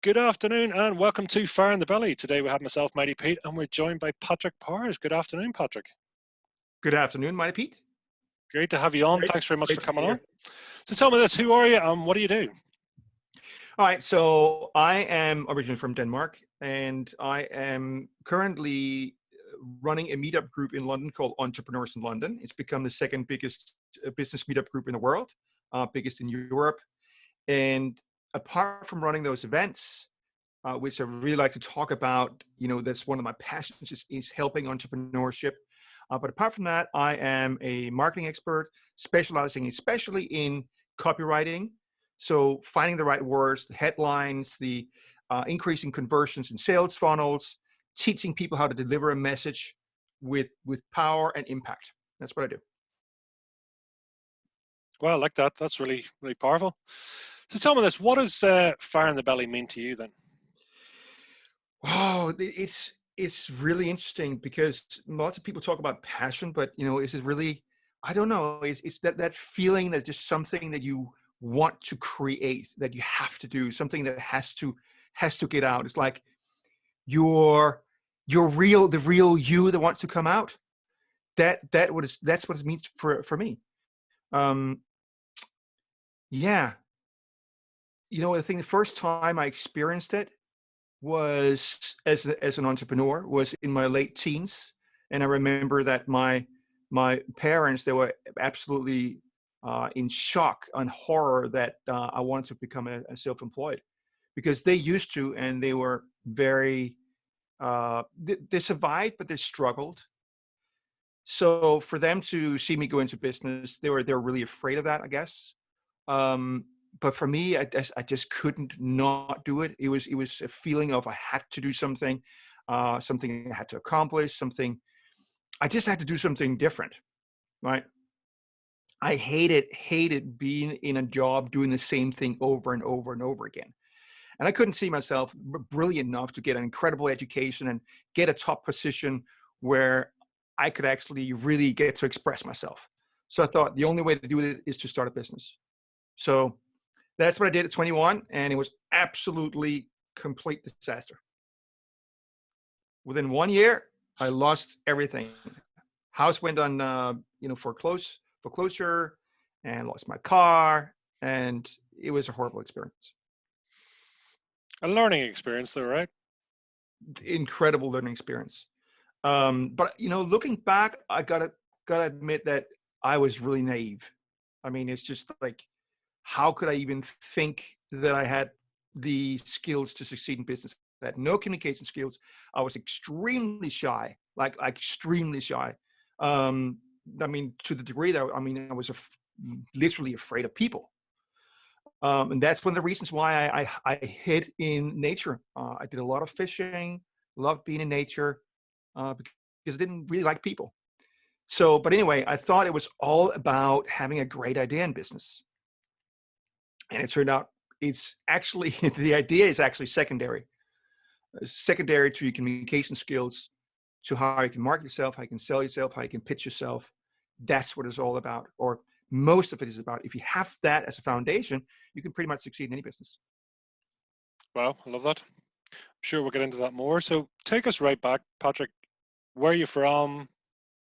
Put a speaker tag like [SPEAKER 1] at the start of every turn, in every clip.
[SPEAKER 1] Good afternoon and welcome to Fire in the Belly. Today we have myself, Mighty Pete, and we're joined by Patrick Powers. Good afternoon, Patrick.
[SPEAKER 2] Good afternoon, Mighty Pete.
[SPEAKER 1] Great to have you on.
[SPEAKER 2] Great,
[SPEAKER 1] Thanks very much
[SPEAKER 2] great
[SPEAKER 1] for
[SPEAKER 2] to
[SPEAKER 1] coming
[SPEAKER 2] be
[SPEAKER 1] on.
[SPEAKER 2] here.
[SPEAKER 1] So tell me this, who are you and what do you do?
[SPEAKER 2] All right, so I am originally from Denmark, and I am currently running a meetup group in London called Entrepreneurs in London. It's become the second biggest business meetup group in the world, biggest in Europe. And apart from running those events, which I really like to talk about, that's one of my passions is helping entrepreneurship. But apart from that, I am a marketing expert specializing especially in copywriting. So finding the right words, the headlines, the increasing conversions in sales funnels, teaching people how to deliver a message with power and impact. That's what I do.
[SPEAKER 1] Well, I like that. That's really, really powerful. So tell me this, what does Fire in the Belly mean to you then?
[SPEAKER 2] Oh, it's really interesting because lots of people talk about passion, but is it really? I don't know. It's that feeling that just something that you want to create, that you have to do, something that has to get out. It's like the real you that wants to come out. That's what it means for me. Yeah, I think the first time I experienced it was as an entrepreneur was in my late teens, and I remember that my parents, they were absolutely in shock and horror that I wanted to become a self-employed, because they used to, and they were very they survived, but they struggled. So for them to see me go into business, they were really afraid of that, I guess. Um, but for me, I just couldn't not do it. It was a feeling of I had to do something, something I had to accomplish, something. I just had to do something different, right? I hated being in a job doing the same thing over and over and over again. And I couldn't see myself brilliant enough to get an incredible education and get a top position where I could actually really get to express myself. So I thought the only way to do it is to start a business. So that's what I did at 21, and it was absolutely complete disaster. Within 1 year, I lost everything. House went on, foreclosure, and lost my car, and it was a horrible experience.
[SPEAKER 1] A learning experience though, right?
[SPEAKER 2] Incredible learning experience. But looking back, I gotta admit that I was really naive. I mean, it's just like, how could I even think that I had the skills to succeed in business? I had no communication skills. I was extremely shy, like extremely shy. I mean, to the degree that I was literally afraid of people. And that's one of the reasons why I hid in nature. I did a lot of fishing, loved being in nature, because I didn't really like people. So, but anyway, I thought it was all about having a great idea in business. And it turned out it's actually, the idea is actually secondary to your communication skills, to how you can market yourself, how you can sell yourself, how you can pitch yourself. That's what it's all about, or most of it is about. If you have that as a foundation, you can pretty much succeed in any business.
[SPEAKER 1] Well, I love that. I'm sure we'll get into that more. So take us right back, Patrick. Where are you from?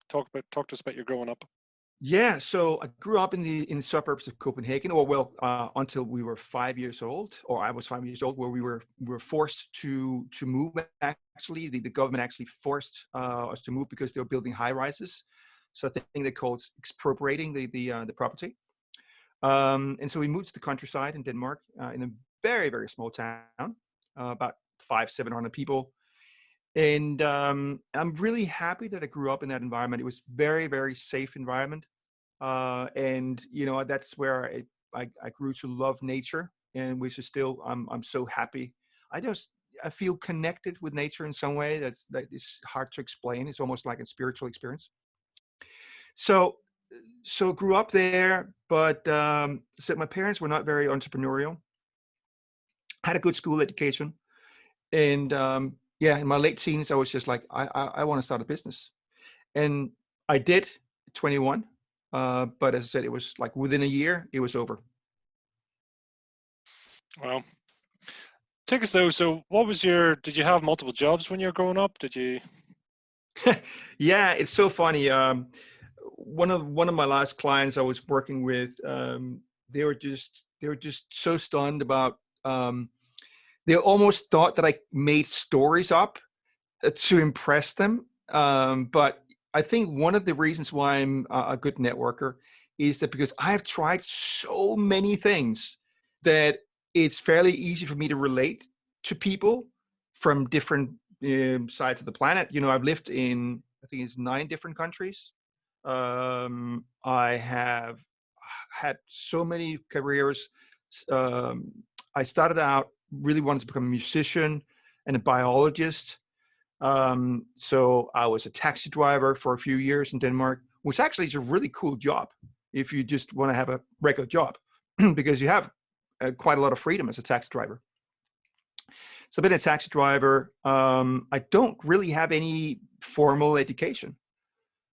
[SPEAKER 1] Talk to us about your growing up.
[SPEAKER 2] Yeah, so I grew up in the suburbs of Copenhagen, until we were 5 years old, or I was 5 years old, where we were forced to move. Actually, the government actually forced us to move because they were building high rises. So I think they called expropriating the property. And so we moved to the countryside in Denmark, in a very, very small town, about 500-700 people. And I'm really happy that I grew up in that environment. It was very, very safe environment. And that's where I grew to love nature, and which is still, I'm so happy. I feel connected with nature in some way that is hard to explain. It's almost like a spiritual experience. So grew up there, but so my parents were not very entrepreneurial. Had a good school education, and in my late teens, I was just like, I want to start a business, and I did. 21, but as I said, it was like within a year, it was over.
[SPEAKER 1] Well, take us though. So, what was your? Did you have multiple jobs when you were growing up? Did you?
[SPEAKER 2] Yeah, it's so funny. One of my last clients I was working with, they were just so stunned about. They almost thought that I made stories up to impress them. But I think one of the reasons why I'm a good networker is that because I have tried so many things that it's fairly easy for me to relate to people from different sides of the planet. I've lived in, I think it's 9 different countries. I have had so many careers. Um, I started out really wanted to become a musician and a biologist. So I was a taxi driver for a few years in Denmark, which actually is a really cool job if you just want to have a regular job, because you have quite a lot of freedom as a taxi driver. So I've been a taxi driver. I don't really have any formal education.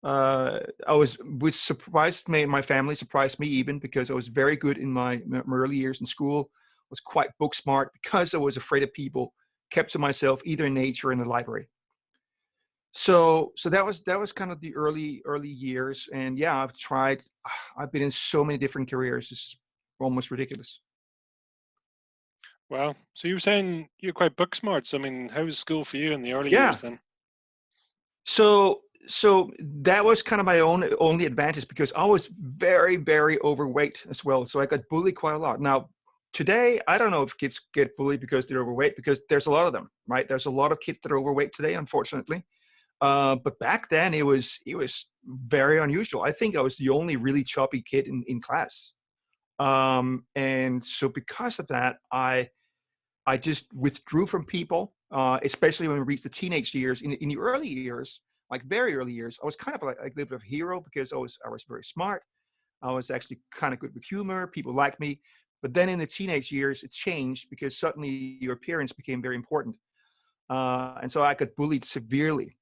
[SPEAKER 2] Which surprised me. My family surprised me even because I was very good in my early years in school. Was quite book smart because I was afraid of people. Kept to myself, either in nature or in the library. So that was kind of the early years, and yeah, I've been in so many different careers. It's almost ridiculous.
[SPEAKER 1] Wow. So you were saying you're quite book smart. So I mean, how was school for you in the early years
[SPEAKER 2] Yeah.
[SPEAKER 1] then?
[SPEAKER 2] So that was kind of my only advantage because I was very, very overweight as well. So I got bullied quite a lot. Now, today, I don't know if kids get bullied because they're overweight, because there's a lot of them, right? There's a lot of kids that are overweight today, unfortunately. But back then it was very unusual. I think I was the only really chubby kid in class. And so because of that, I just withdrew from people, especially when we reached the teenage years. In the early years, like very early years, I was kind of like a little bit of a hero because I was very smart. I was actually kind of good with humor. People liked me. But then in the teenage years, it changed because suddenly your appearance became very important. And so I got bullied severely.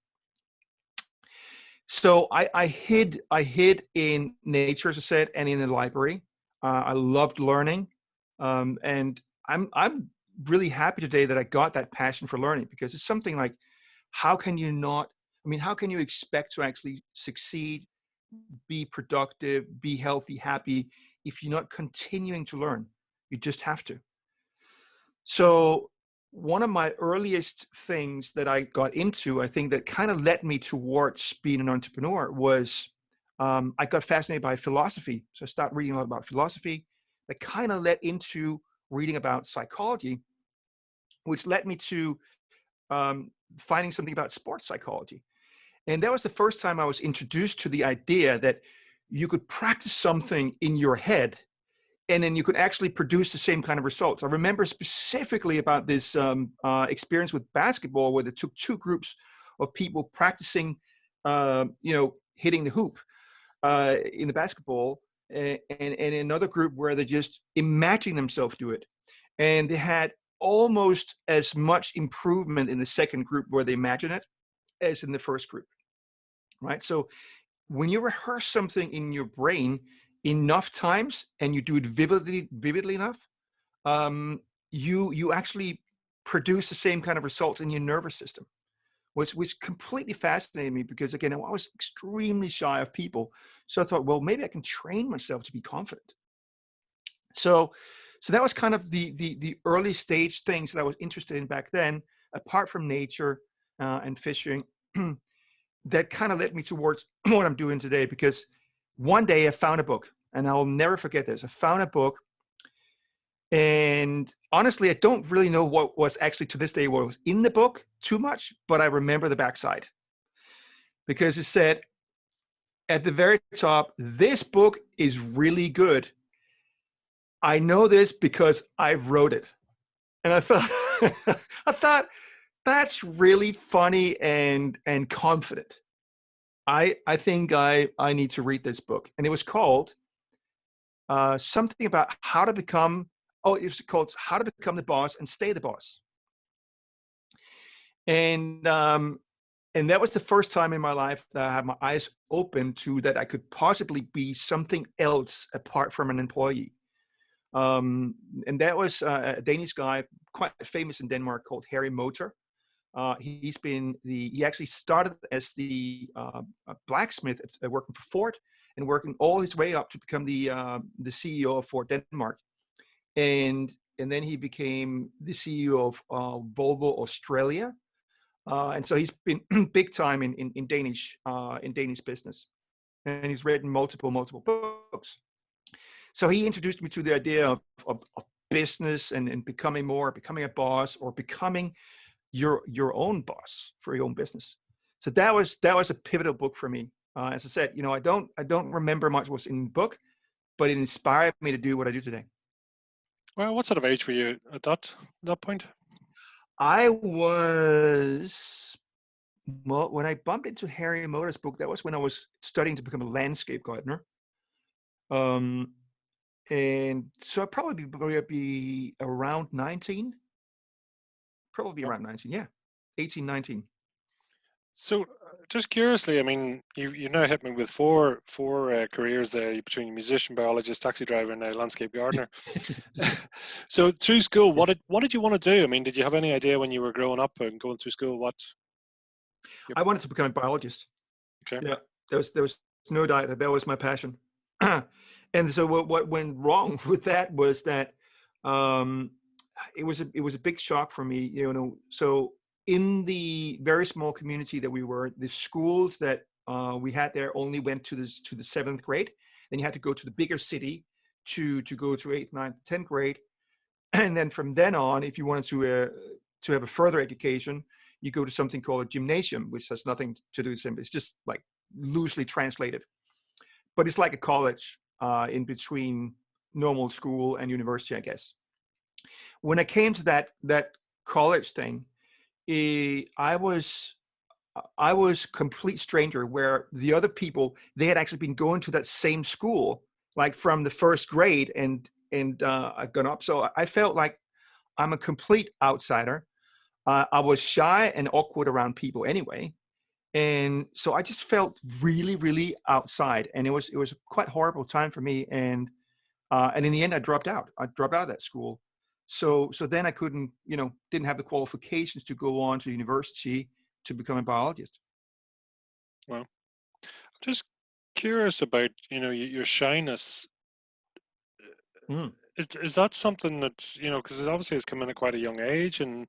[SPEAKER 2] So I hid in nature, as I said, and in the library. I loved learning, and I'm really happy today that I got that passion for learning, because it's something like, how can you not? I mean, how can you expect to actually succeed, be productive, be healthy, happy, if you're not continuing to learn? You just have to. So one of my earliest things that I got into, I think that kind of led me towards being an entrepreneur, was I got fascinated by philosophy. So I started reading a lot about philosophy. That kind of led into reading about psychology, which led me to finding something about sports psychology. And that was the first time I was introduced to the idea that you could practice something in your head and then you could actually produce the same kind of results. I remember specifically about this experience with basketball, where they took 2 groups of people practicing, hitting the hoop in the basketball, and another group where they just imagining themselves do it. And they had almost as much improvement in the second group where they imagine it as in the first group, right? So when you rehearse something in your brain enough times and you do it vividly enough, um, you actually produce the same kind of results in your nervous system, which completely fascinated me, because again, I was extremely shy of people. So I thought, well, maybe I can train myself to be confident. So that was kind of the early stage things that I was interested in back then, apart from nature and fishing. That kind of led me towards what I'm doing today, because one day I found a book, and I'll never forget this. I found a book, and honestly, I don't really know what was actually, to this day, what was in the book too much, but I remember the backside, because it said at the very top, "This book is really good. I know this because I wrote it." And I thought, I thought that's really funny and confident. I think I need to read this book, and it was called something about how to become. Oh, it was called "How to Become the Boss and Stay the Boss," and um, and that was the first time in my life that I had my eyes open to that I could possibly be something else apart from an employee. And that was a Danish guy quite famous in Denmark called Harry Motor. He actually started as the blacksmith working for Ford, and working all his way up to become the CEO of Ford Denmark, and then he became the CEO of Volvo Australia, and so he's been big time in Danish business, and he's written multiple books. So he introduced me to the idea of business and becoming a boss, or becoming your own boss for your own business. So that was a pivotal book for me. As I said, I don't remember much was in the book, but it inspired me to do what I do today.
[SPEAKER 1] Well, what sort of age were you at that point?
[SPEAKER 2] I was, well, when I bumped into Harry Motor's book, that was when I was studying to become a landscape gardener. And so I'd probably be around 19, probably
[SPEAKER 1] Oh.
[SPEAKER 2] around 19. Yeah. 18, 19.
[SPEAKER 1] So, just curiously, I mean, you now hit me with four careers there between musician, biologist, taxi driver, and now landscape gardener. So, through school, what did you want to do? I mean, did you have any idea when you were growing up and going through school what?
[SPEAKER 2] I wanted to become a biologist.
[SPEAKER 1] Okay.
[SPEAKER 2] Yeah. There was no doubt that was my passion. And so what went wrong with that was that um, it was a big shock for me, So in the very small community that we were, the schools that we had there only went to the 7th grade. Then you had to go to the bigger city to go to 8th, 9th, 10th grade, and then from then on, if you wanted to have a further education, you go to something called a gymnasium, which has nothing to do with it. It's just like loosely translated, but it's like a college in between normal school and university, I guess. When I came to that college thing, I was complete stranger, where the other people, they had actually been going to that same school like from the 1st grade, and I'd gone up. So I felt like I'm a complete outsider. I was shy and awkward around people anyway, and so I just felt really, really outside, and it was a quite horrible time for me. And in the end, I dropped out. Of that school. So then I couldn't, didn't have the qualifications to go on to university to become a biologist.
[SPEAKER 1] Well, just curious about your shyness.
[SPEAKER 2] Mm.
[SPEAKER 1] Is that something that because it obviously has come in at quite a young age, and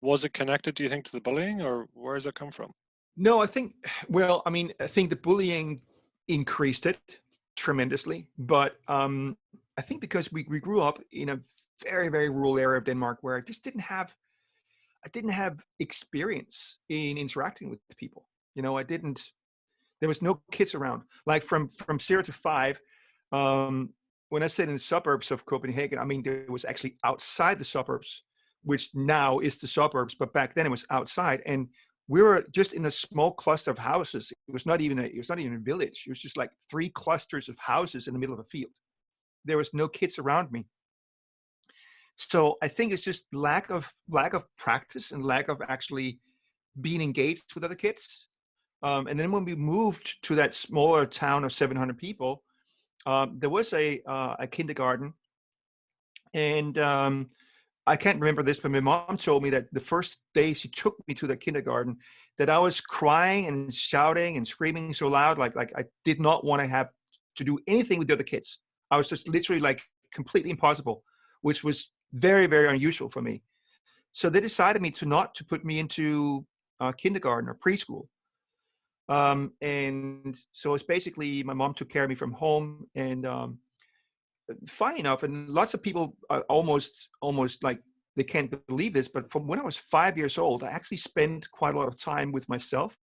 [SPEAKER 1] was it connected, do you think, to the bullying, or where does it come from?
[SPEAKER 2] No, I think, well, I mean, I think the bullying increased it tremendously, but I think because we grew up in a very, very rural area of Denmark, where I didn't have experience in interacting with people. There was no kids around. Like from 0 to 5, um, when I said in the suburbs of Copenhagen, I mean, there was actually outside the suburbs, which now is the suburbs, but back then it was outside. And we were just in a small cluster of houses. It was not even a village. It was just like 3 clusters of houses in the middle of a field. There was no kids around me. So I think it's just lack of practice and lack of actually being engaged with other kids. And then when we moved to that smaller town of 700 people, there was a kindergarten, and I can't remember this, but my mom told me that the first day she took me to the kindergarten, that I was crying and shouting and screaming so loud, like I did not want to have to do anything with the other kids. I was just literally like completely impossible, which was very, very unusual for me. So they decided me not to put me into kindergarten or preschool. And so it's basically my mom took care of me from home. And funny enough, and lots of people are almost like they can't believe this, but from when I was 5 years old, I actually spent quite a lot of time with myself.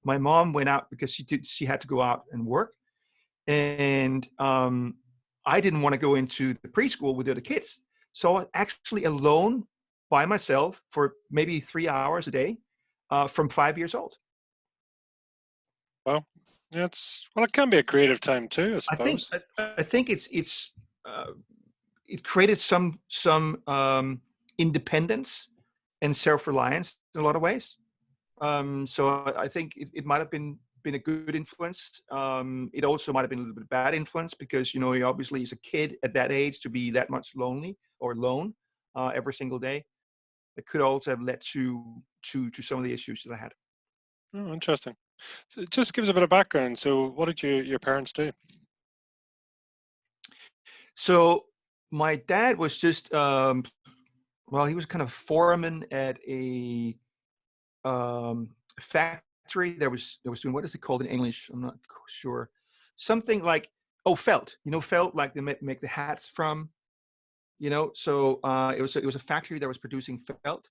[SPEAKER 2] My mom went out because she had to go out and work, and I didn't want to go into the preschool with the other kids, so I was actually alone by myself for maybe 3 hours a day from 5 years old.
[SPEAKER 1] Well, it can be a creative time too, I
[SPEAKER 2] I think
[SPEAKER 1] suppose.
[SPEAKER 2] I think uh, it created some independence and self-reliance in a lot of ways. So I think it might have been a good influence. It also might have been a little bit of bad influence, because he obviously is a kid at that age to be that much lonely or alone every single day. that could also have led to some of the issues that I had.
[SPEAKER 1] Oh, interesting. So it just gives a bit of background. So what did your parents do?
[SPEAKER 2] So my dad was just well, he was kind of foreman at a factory that was doing, what is it called in English? I'm not sure. Something like, oh, felt. You know, felt, like they make the hats from. You know, so it was a factory that was producing felt,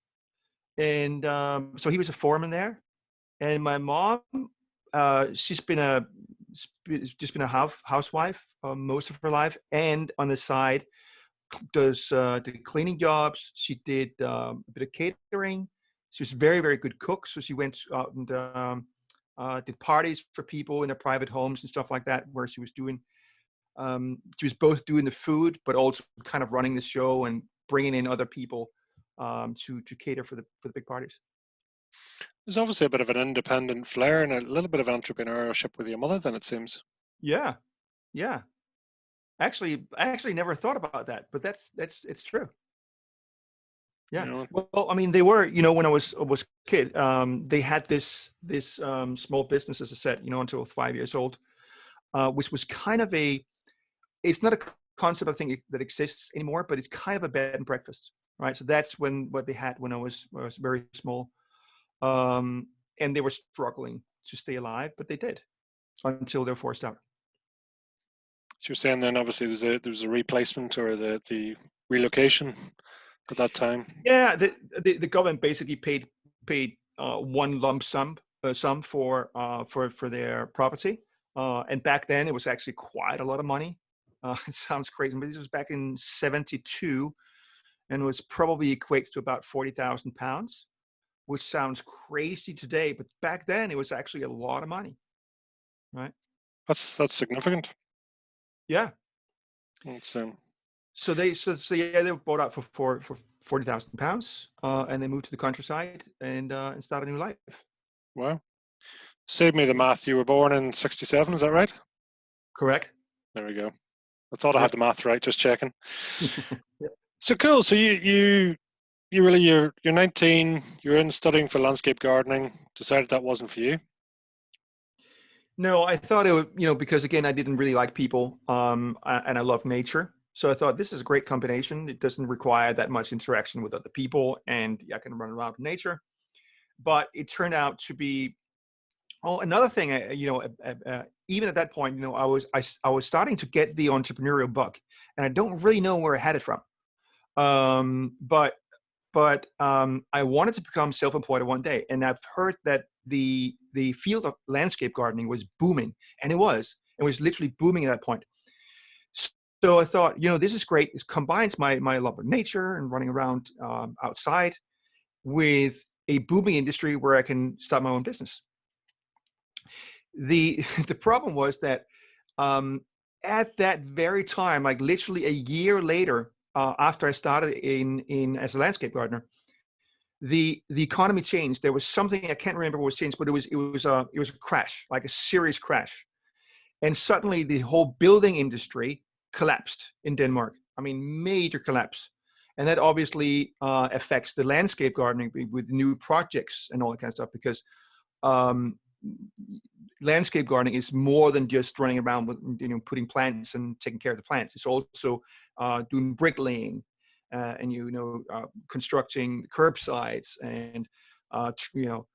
[SPEAKER 2] and so he was a foreman there. And my mom, she's been just been a housewife most of her life, and on the side does did cleaning jobs. She did a bit of catering. She was a very, very good cook. So she went out and did parties for people in their private homes and stuff like that, where she was both doing the food, but also kind of running the show and bringing in other people to cater for the big parties.
[SPEAKER 1] There's obviously a bit of an independent flair and a little bit of entrepreneurship with your mother, then it seems.
[SPEAKER 2] Yeah, yeah. I actually never thought about that, but it's true.
[SPEAKER 1] You
[SPEAKER 2] Yeah.
[SPEAKER 1] know,
[SPEAKER 2] Well, I mean, they were, you know, when I was a kid, they had this small business, as I said, you know, until 5 years old, which was kind of it's not a concept I think that exists anymore, but it's kind of a bed and breakfast, right? So that's what they had when I was very small, and they were struggling to stay alive, but they did until they were forced out.
[SPEAKER 1] so you're saying then obviously there was a replacement or the relocation at that time.
[SPEAKER 2] Yeah, the government basically paid one lump sum for their property, and back then it was actually quite a lot of money. It sounds crazy, but this was back in '72, and was probably equates to about £40,000, which sounds crazy today, but back then it was actually a lot of money, right?
[SPEAKER 1] That's significant.
[SPEAKER 2] Yeah.
[SPEAKER 1] It's
[SPEAKER 2] So yeah, they were bought out for £40,000, and they moved to the countryside and started a new life.
[SPEAKER 1] wow. Save me the math. You were born in '67, is that right?
[SPEAKER 2] Correct.
[SPEAKER 1] There we go. I thought I had
[SPEAKER 2] Yep.
[SPEAKER 1] the math right, just checking.
[SPEAKER 2] Yep.
[SPEAKER 1] So cool. So you're 19, you're in studying for landscape gardening, decided that wasn't for you.
[SPEAKER 2] No, I thought it would, you know, because again, I didn't really like people, and I love nature. So I thought this is a great combination. It doesn't require that much interaction with other people, and I can run around in nature. But it turned out to be, oh, another thing. You know, even at that point, you know, I was starting to get the entrepreneurial bug, and I don't really know where I had it from. But I wanted to become self-employed one day, and I've heard that the field of landscape gardening was booming, and it was literally booming at that point. So I thought, you know, this is great. It combines my love of nature and running around outside with a booming industry where I can start my own business. The the problem was that at that very time, like literally a year later, after I started in as a landscape gardener, the economy changed. There was something, I can't remember what was changed, but it was a crash, like a serious crash, and suddenly the whole building industry collapsed in Denmark. I mean, major collapse, and that obviously affects the landscape gardening with new projects and all that kind of stuff, because um, landscape gardening is more than just running around with, you know, putting plants and taking care of the plants. It's also doing bricklaying, and constructing curbsides and you know,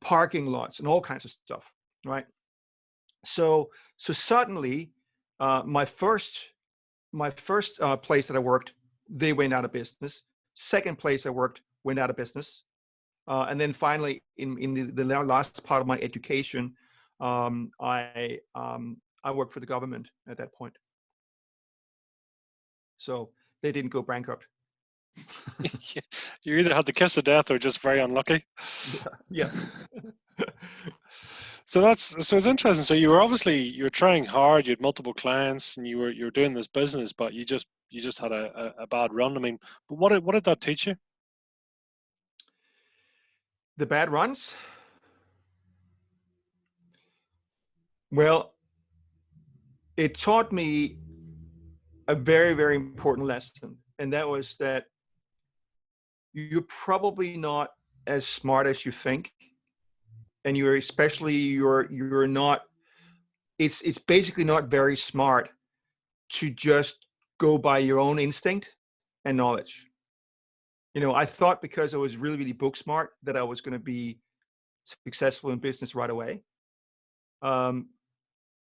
[SPEAKER 2] parking lots and all kinds of stuff, right? So suddenly, my first place that I worked, they went out of business. Second place I worked went out of business, and then finally, in the last part of my education, I worked for the government at that point. So they didn't go bankrupt.
[SPEAKER 1] You either had the kiss of death or just very unlucky.
[SPEAKER 2] Yeah.
[SPEAKER 1] So it's interesting. So you were trying hard. You had multiple clients, and you were doing this business, but you just had a bad run. I mean, but what did that teach you?
[SPEAKER 2] The bad runs. Well, it taught me a very, very important lesson, and that was that you're probably not as smart as you think, and you're not. It's basically not very smart to just go by your own instinct and knowledge. I thought because I was really, really book smart that I was going to be successful in business right away. Um,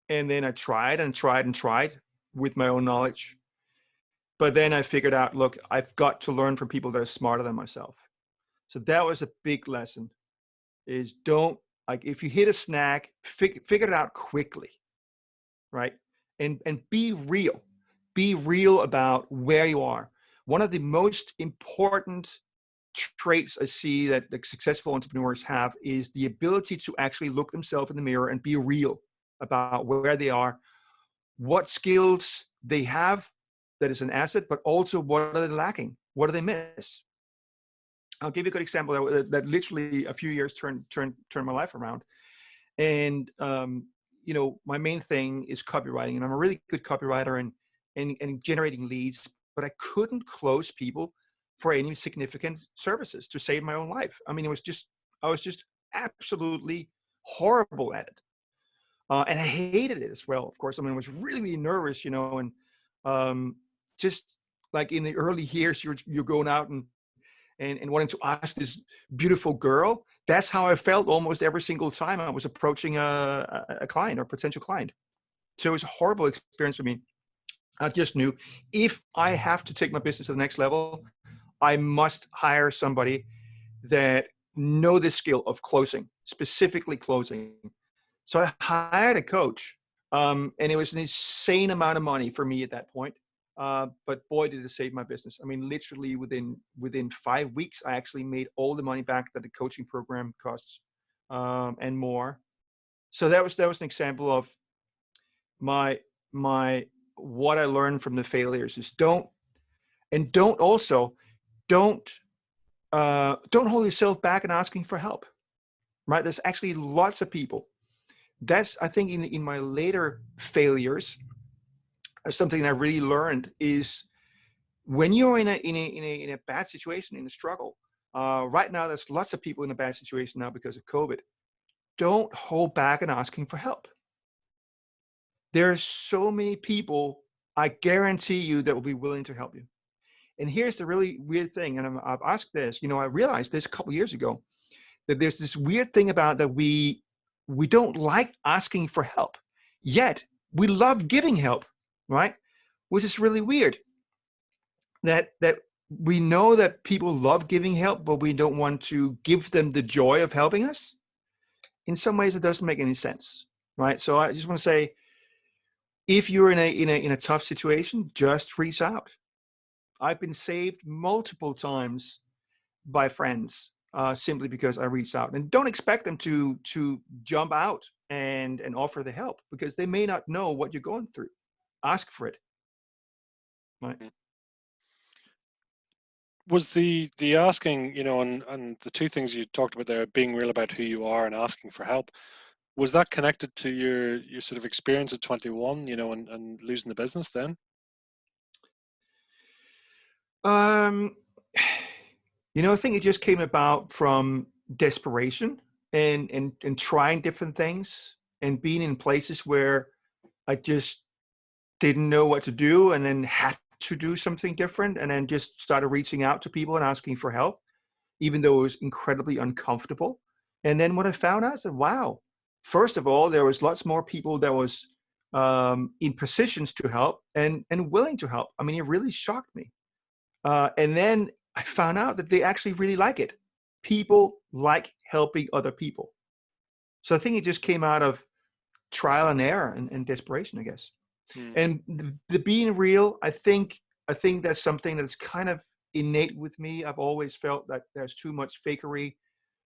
[SPEAKER 2] and then I tried and tried and tried with my own knowledge. But then I figured out, look, I've got to learn from people that are smarter than myself. So that was a big lesson is don't, like, if you hit a snag, figure it out quickly, right? And be real. Be real about where you are. One of the most important traits I see that the successful entrepreneurs have is the ability to actually look themselves in the mirror and be real about where they are, what skills they have that is an asset, but also what are they lacking? What do they miss? I'll give you a good example that literally a few years turned my life around. And my main thing is copywriting, and I'm a really good copywriter and generating leads, but I couldn't close people for any significant services to save my own life. I mean, I was just absolutely horrible at it. And I hated it as well, of course. I mean, I was really, really nervous, and just like in the early years, you're going out and wanting to ask this beautiful girl. That's how I felt almost every single time I was approaching a client or potential client. So it was a horrible experience for me. I just knew if I have to take my business to the next level, I must hire somebody that know the skill of closing, specifically closing. So I hired a coach, and it was an insane amount of money for me at that point. But boy, did it save my business. I mean, literally within 5 weeks, I actually made all the money back that the coaching program costs, and more. So that was an example of my what I learned from the failures is don't hold yourself back in asking for help. Right? There's actually lots of people. That's, I think, in my later failures, something that I really learned is when you're in a bad situation, in a struggle. Right now, there's lots of people in a bad situation now because of COVID. Don't hold back in asking for help. There's so many people, I guarantee you, that will be willing to help you. And here's the really weird thing, and I've asked this. I realized this a couple of years ago, that there's this weird thing about that we don't like asking for help, yet we love giving help, right? Which is really weird. That we know that people love giving help, but we don't want to give them the joy of helping us. In some ways, it doesn't make any sense, right? So I just want to say, if you're in a tough situation, just reach out. I've been saved multiple times by friends simply because I reached out, and don't expect them to jump out and offer the help, because they may not know what you're going through. Ask for it. Right.
[SPEAKER 1] Was the asking, and the two things you talked about there, being real about who you are and asking for help, was that connected to your sort of experience at 21, and losing the business then?
[SPEAKER 2] I think it just came about from desperation and trying different things and being in places where I just didn't know what to do, and then had to do something different, and then just started reaching out to people and asking for help, even though it was incredibly uncomfortable. And then what I found out, I said, wow, first of all, there was lots more people that was in positions to help and willing to help. I mean, it really shocked me. And then I found out that they actually really like it. People like helping other people. So I think it just came out of trial and error and desperation, I guess. And the being real, I think that's something that's kind of innate with me. I've always felt that there's too much fakery,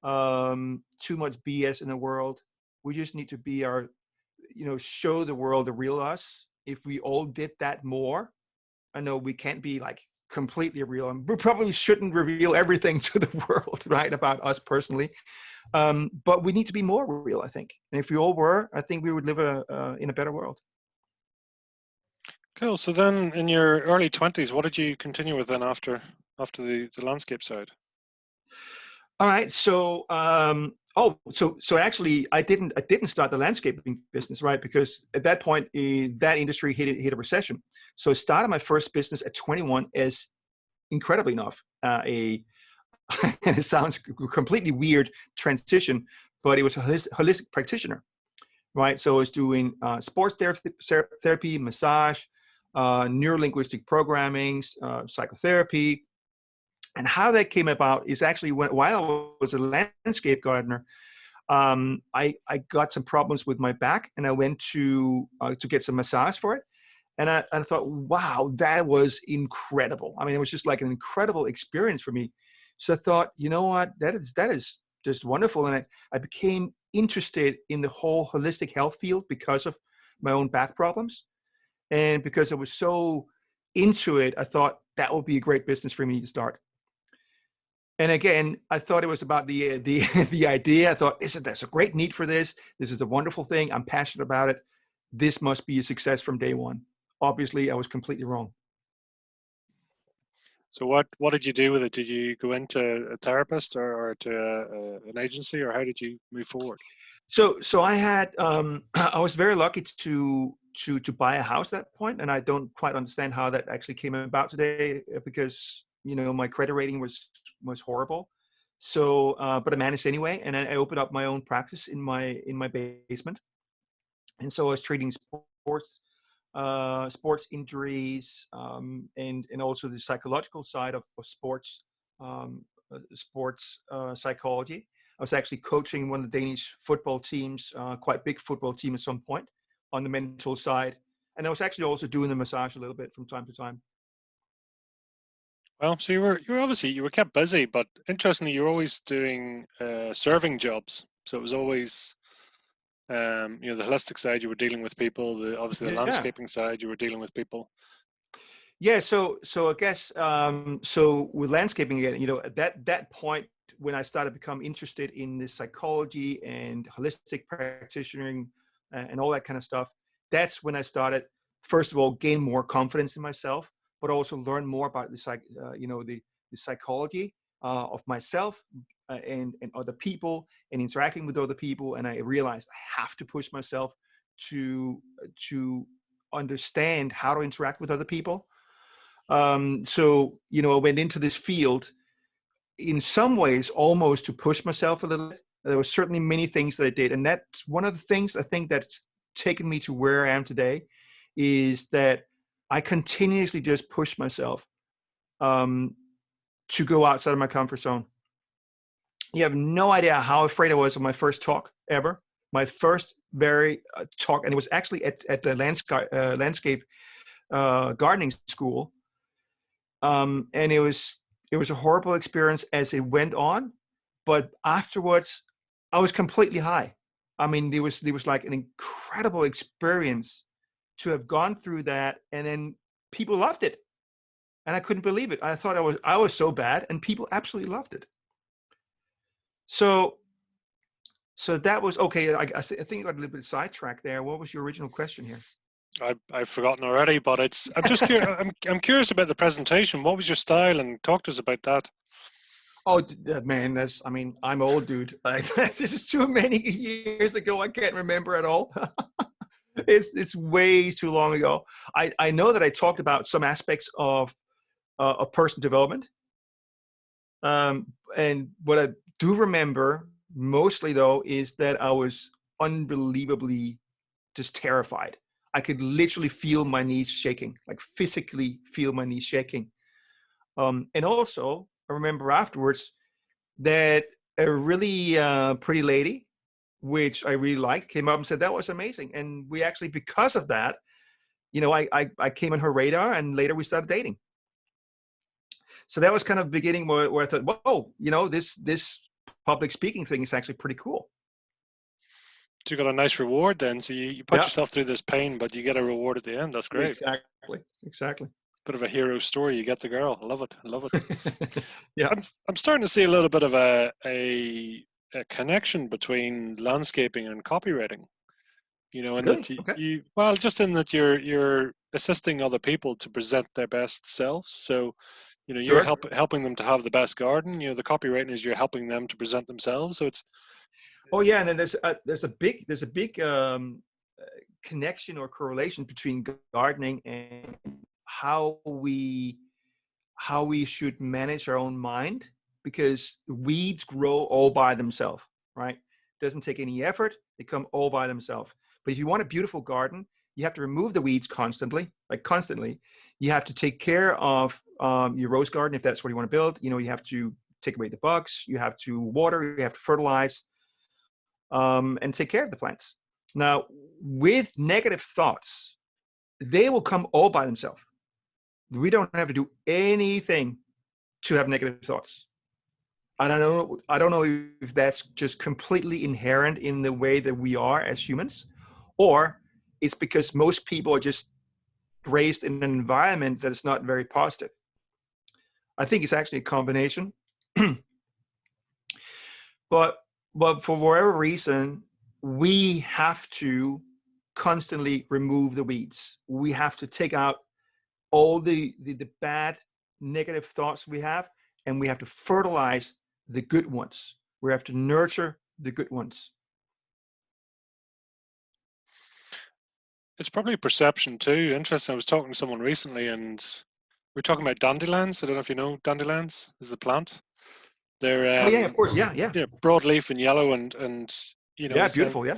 [SPEAKER 2] too much BS in the world. We just need to be show the world the real us. If we all did that more, I know we can't be like completely real, and we probably shouldn't reveal everything to the world, right, about us personally. But we need to be more real, I think. And if we all were, I think we would live in a better world.
[SPEAKER 1] Cool. So then in your early 20s, what did you continue with then after the landscape side?
[SPEAKER 2] All right. So actually, I didn't start the landscaping business, right? Because at that point, that industry hit a recession. So I started my first business at 21 as, incredibly enough, a it sounds completely weird transition, but it was a holistic practitioner, right? So I was doing sports therapy, massage, neurolinguistic programming, psychotherapy. And how that came about is actually while I was a landscape gardener, I got some problems with my back, and I went to get some massage for it. And I thought, wow, that was incredible. I mean, it was just like an incredible experience for me. So I thought, you know what, that is just wonderful. And I became interested in the whole holistic health field because of my own back problems. And because I was so into it, I thought that would be a great business for me to start. And again, I thought it was about the the idea. I thought, there's a great need for this. This is a wonderful thing. I'm passionate about it. This must be a success from day one. Obviously, I was completely wrong.
[SPEAKER 1] So what did you do with it? Did you go into a therapist or to an agency, or how did you move forward?
[SPEAKER 2] So I had I was very lucky to buy a house at that point, and I don't quite understand how that actually came about today, because my credit rating was horrible. So, but I managed anyway, and I opened up my own practice in my basement. And so I was treating sports injuries, and also the psychological side of sports psychology. I was actually coaching one of the Danish football teams, quite big football team at some point, on the mental side, and I was actually also doing the massage a little bit from time to time.
[SPEAKER 1] Well, so you were obviously you were kept busy, but interestingly, you were always doing serving jobs. So it was always the holistic side, you were dealing with people. Obviously the
[SPEAKER 2] Yeah.
[SPEAKER 1] landscaping side, you were dealing with people.
[SPEAKER 2] Yeah, so I guess, so with landscaping again, at that point when I started to become interested in this psychology and holistic practitionering, and all that kind of stuff, that's when I started, first of all, gain more confidence in myself, but also learn more about the psychology of myself, and other people, and interacting with other people. And I realized I have to push myself to understand how to interact with other people. So, I went into this field in some ways almost to push myself a little bit. There were certainly many things that I did. And that's one of the things I think that's taken me to where I am today, is that I continuously just push myself um, to go outside of my comfort zone. You have no idea how afraid I was of my first talk ever. My first very talk, and it was actually at the landscape gardening school. And it was a horrible experience as it went on, but afterwards I was completely high. I mean, there was like an incredible experience to have gone through that, and then people loved it, and I couldn't believe it. I thought I was so bad, and people absolutely loved it. So that was okay. I think I got a little bit sidetracked there. What was your original question here?
[SPEAKER 1] I've forgotten already, but I'm just curious. I'm curious about the presentation. What was your style, and talk to us about that.
[SPEAKER 2] Oh, man, I mean, I'm old, dude. This is too many years ago. I can't remember at all. It's way too long ago. I know that I talked about some aspects of personal development. And what I do remember mostly, though, is that I was unbelievably just terrified. I could literally feel my knees shaking, like physically feel my knees shaking. And also, I remember afterwards that a really pretty lady, which I really liked, came up and said that was amazing. And we actually, because of that, I came on her radar, and later we started dating. So that was kind of the beginning where I thought, whoa, this public speaking thing is actually pretty cool.
[SPEAKER 1] So you got a nice reward then. So you put
[SPEAKER 2] Yeah,
[SPEAKER 1] yourself through this pain, but you get a reward at the end. That's great.
[SPEAKER 2] exactly.
[SPEAKER 1] Bit of a hero story. You get the girl. I love it. I love it.
[SPEAKER 2] Yeah,
[SPEAKER 1] I'm starting to see a little bit of a connection between landscaping and copywriting. In that
[SPEAKER 2] really? Okay.
[SPEAKER 1] well, just in that you're assisting other people to present their best selves. So You know, you're
[SPEAKER 2] Sure.
[SPEAKER 1] helping them to have the best garden. You know, the copywriting is you're helping them to present themselves. So it's
[SPEAKER 2] Oh yeah, and then there's a big connection or correlation between gardening and how we how we should manage our own mind, because weeds grow all by themselves, right? Doesn't take any effort, they come all by themselves. But if you want a beautiful garden, you have to remove the weeds constantly, like constantly. You have to take care of your rose garden if that's what you want to build. You know, you have to take away the bugs, you have to water, you have to fertilize, and take care of the plants. Now, with negative thoughts, they will come all by themselves. We don't have to do anything to have negative thoughts. I don't know if that's just completely inherent in the way that we are as humans, or it's because most people are just raised in an environment that is not very positive. I think it's actually a combination. but but for whatever reason, we have to constantly remove the weeds. We have to take out all the bad negative thoughts we have, and we have to fertilize the good ones. We have to nurture the good ones.
[SPEAKER 1] it's probably perception too. Interesting. I was talking to someone recently, and we're talking about dandelions. I don't know if you know dandelions is the plant. They're
[SPEAKER 2] Oh yeah, of course. Yeah, yeah.
[SPEAKER 1] yeah, broadleaf and yellow, and you know,
[SPEAKER 2] Yeah, beautiful. Yeah.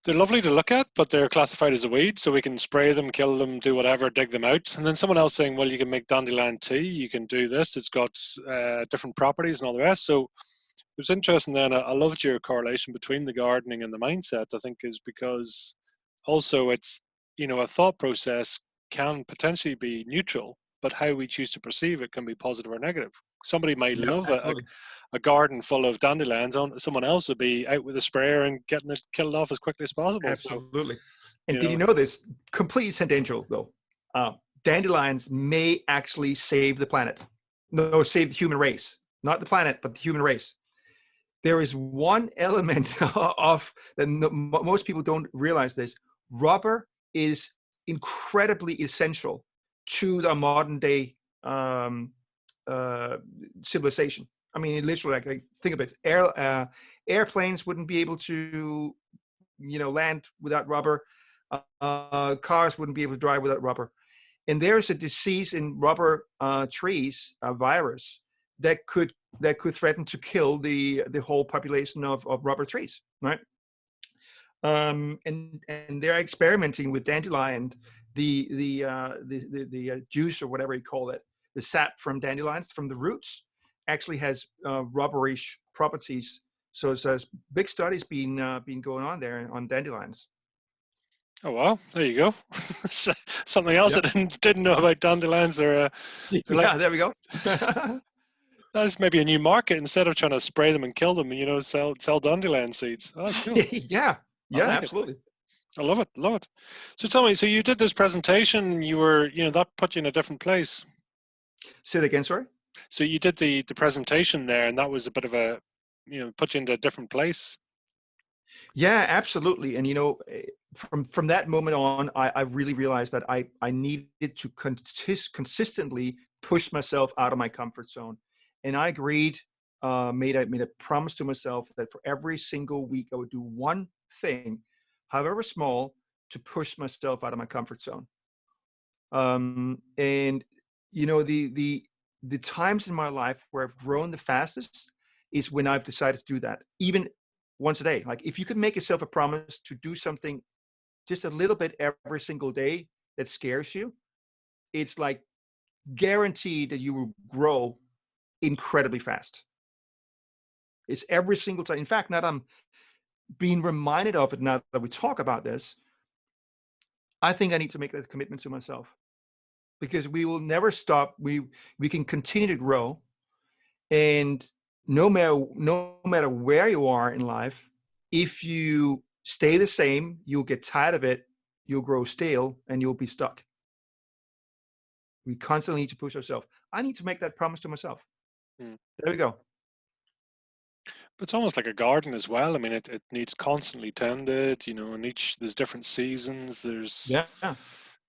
[SPEAKER 1] they're lovely to look at, but they're classified as a weed, so we can spray them, kill them, do whatever, dig them out. And then someone else saying, well, you can make dandelion tea, you can do this, it's got different properties and all the rest. So it was interesting then. I loved your correlation between the gardening and the mindset, I think, is because also it's, you know, a thought process can potentially be neutral, but how we choose to perceive it can be positive or negative. Somebody might
[SPEAKER 2] Yep,
[SPEAKER 1] love
[SPEAKER 2] absolutely.
[SPEAKER 1] a garden full of dandelions. Someone else would be out with a sprayer and getting it killed off as quickly as possible. So,
[SPEAKER 2] Absolutely. And
[SPEAKER 1] you
[SPEAKER 2] did you
[SPEAKER 1] know,
[SPEAKER 2] know this? Completely tangential though. Uh, Dandelions may actually save the planet. No, save the human race. Not the planet, but the human race. There is one element of that most people don't realize this. Rubber is incredibly essential to the modern day um, uh, civilization. I mean, literally, like think of it. Airplanes wouldn't be able to, land without rubber. Cars wouldn't be able to drive without rubber. And there's a disease in rubber trees, a virus that could threaten to kill the whole population of rubber trees, right? And they're experimenting with dandelion, the juice or whatever you call it, the sap from dandelions from the roots actually has rubberish properties. So there's big studies being going on there on dandelions.
[SPEAKER 1] oh well, there you go. Something else I
[SPEAKER 2] Yep.
[SPEAKER 1] didn't know about dandelions. They're like
[SPEAKER 2] Yeah, there we go.
[SPEAKER 1] that's maybe a new market. Instead of trying to spray them and kill them, you know, sell dandelion seeds. Oh, that's cool.
[SPEAKER 2] Yeah,
[SPEAKER 1] I
[SPEAKER 2] yeah,
[SPEAKER 1] like it.
[SPEAKER 2] absolutely.
[SPEAKER 1] I love it. Love it. So tell me, so you did this presentation. You were, you know, that put you in a different place.
[SPEAKER 2] Say it again, sorry.
[SPEAKER 1] So you did the presentation there, and that was a bit of a, you know, put you into a different place.
[SPEAKER 2] Yeah, absolutely. And from that moment on, I really realized that I needed to consistently push myself out of my comfort zone. And I agreed, made a promise to myself that for every single week I would do one thing, however small, to push myself out of my comfort zone. And the times in my life where I've grown the fastest is when I've decided to do that, even once a day. Like if you could make yourself a promise to do something just a little bit every single day that scares you, it's like guaranteed that you will grow incredibly fast. It's every single time. In fact, now that I'm being reminded of it, now that we talk about this, I think I need to make that commitment to myself, because we will never stop. We can continue to grow, and no matter where you are in life, if you stay the same, you'll get tired of it, you'll grow stale, and you'll be stuck. We constantly need to push ourselves. I need to make that promise to myself.
[SPEAKER 1] Hmm.
[SPEAKER 2] There we go.
[SPEAKER 1] But it's almost like a garden as well. I mean, it needs constantly tended, you know, and there's different seasons. There's,
[SPEAKER 2] Yeah,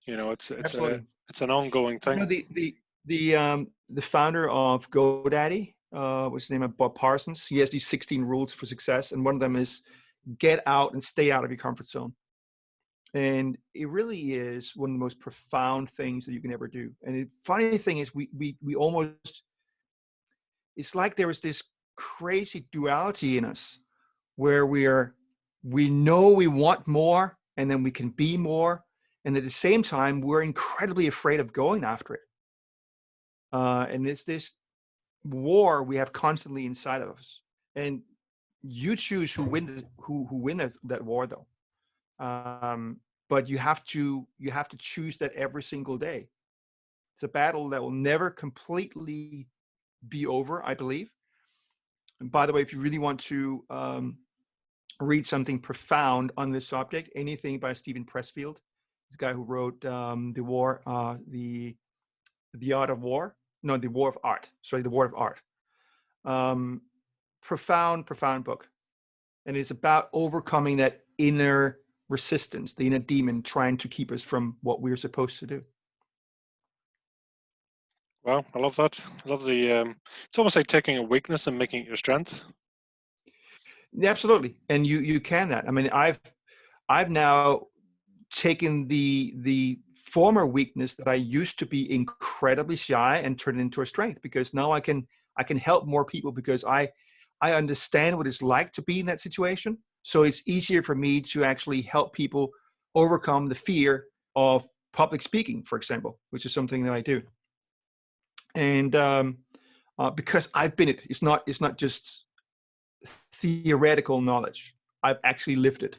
[SPEAKER 1] you know, it's
[SPEAKER 2] absolutely.
[SPEAKER 1] an ongoing
[SPEAKER 2] You know,
[SPEAKER 1] thing.
[SPEAKER 2] The founder of GoDaddy, what's his name? Bob Parsons. He has these 16 rules for success, and one of them is get out and stay out of your comfort zone. And it really is one of the most profound things that you can ever do. And the funny thing is, we almost, it's like there was this crazy duality in us where we know we want more, and then we can be more, and at the same time we're incredibly afraid of going after it. And it's this war we have constantly inside of us, and you choose who wins that war, though. But you have to choose that every single day. It's a battle that will never completely be over, I believe. And by the way, if you really want to read something profound on this subject, anything by Stephen Pressfield, this guy who wrote the War of Art. Sorry, the War of Art. Profound book, and it's about overcoming that inner resistance, the inner demon trying to keep us from what we're supposed to do.
[SPEAKER 1] Well, I love that. I love the. It's almost like taking a weakness and making it your strength.
[SPEAKER 2] Yeah, absolutely, and you can that. I mean, I've now taken the former weakness that I used to be incredibly shy and turned it into a strength, because now I can help more people, because I understand what it's like to be in that situation. So it's easier for me to actually help people overcome the fear of public speaking, for example, which is something that I do. And because I've been it, it's not just theoretical knowledge. I've actually lived it.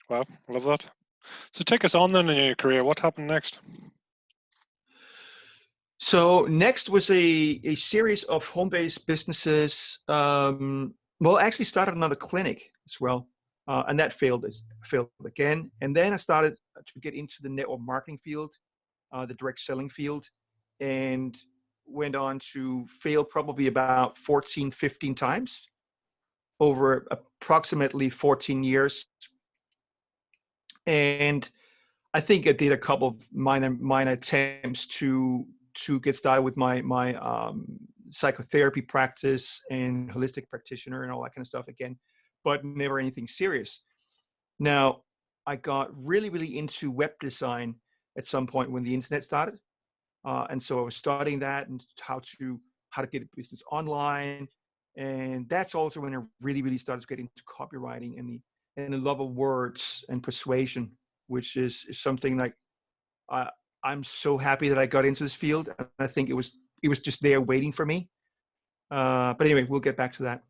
[SPEAKER 1] Wow, I love that. So take us on then in your career. What happened next?
[SPEAKER 2] So next was a series of home-based businesses. Well, I actually started another clinic as well, and that failed again. And then I started to get into the network marketing field, the direct selling field, and went on to fail probably about 14, 15 times over approximately 14 years. And I think I did a couple of minor attempts to get started with my psychotherapy practice and holistic practitioner and all that kind of stuff again, but never anything serious. Now, I got really into web design at some point when the internet started, and so I was studying that and how to get a business online, and that's also when I really started getting into copywriting and the love of words and persuasion, which is something like I'm so happy that I got into this field. And I think it was just there waiting for me. But anyway, we'll get back to that.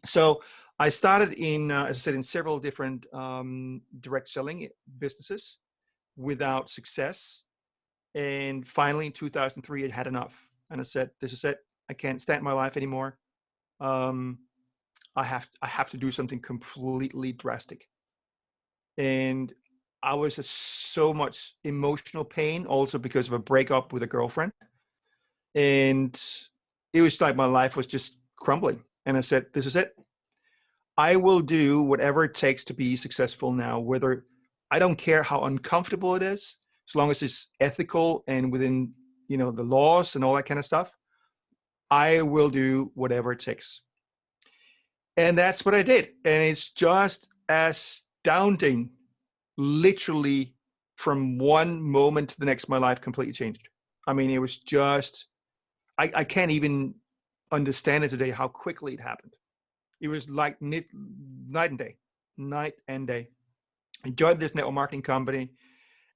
[SPEAKER 2] So I started as I said, in several different direct selling businesses without success. And finally, in 2003, I had enough. And I said, this is it. I can't stand my life anymore. I have to do something completely drastic. And I was in so much emotional pain, also because of a breakup with a girlfriend. And it was like my life was just crumbling. And I said, this is it. I will do whatever it takes to be successful now, whether I don't care how uncomfortable it is, as long as it's ethical and within, the laws and all that kind of stuff. I will do whatever it takes. And that's what I did. And it's just astounding. Literally from one moment to the next, my life completely changed. I mean, it was just, I can't even understand it today how quickly it happened. It was like night and day. I joined this network marketing company,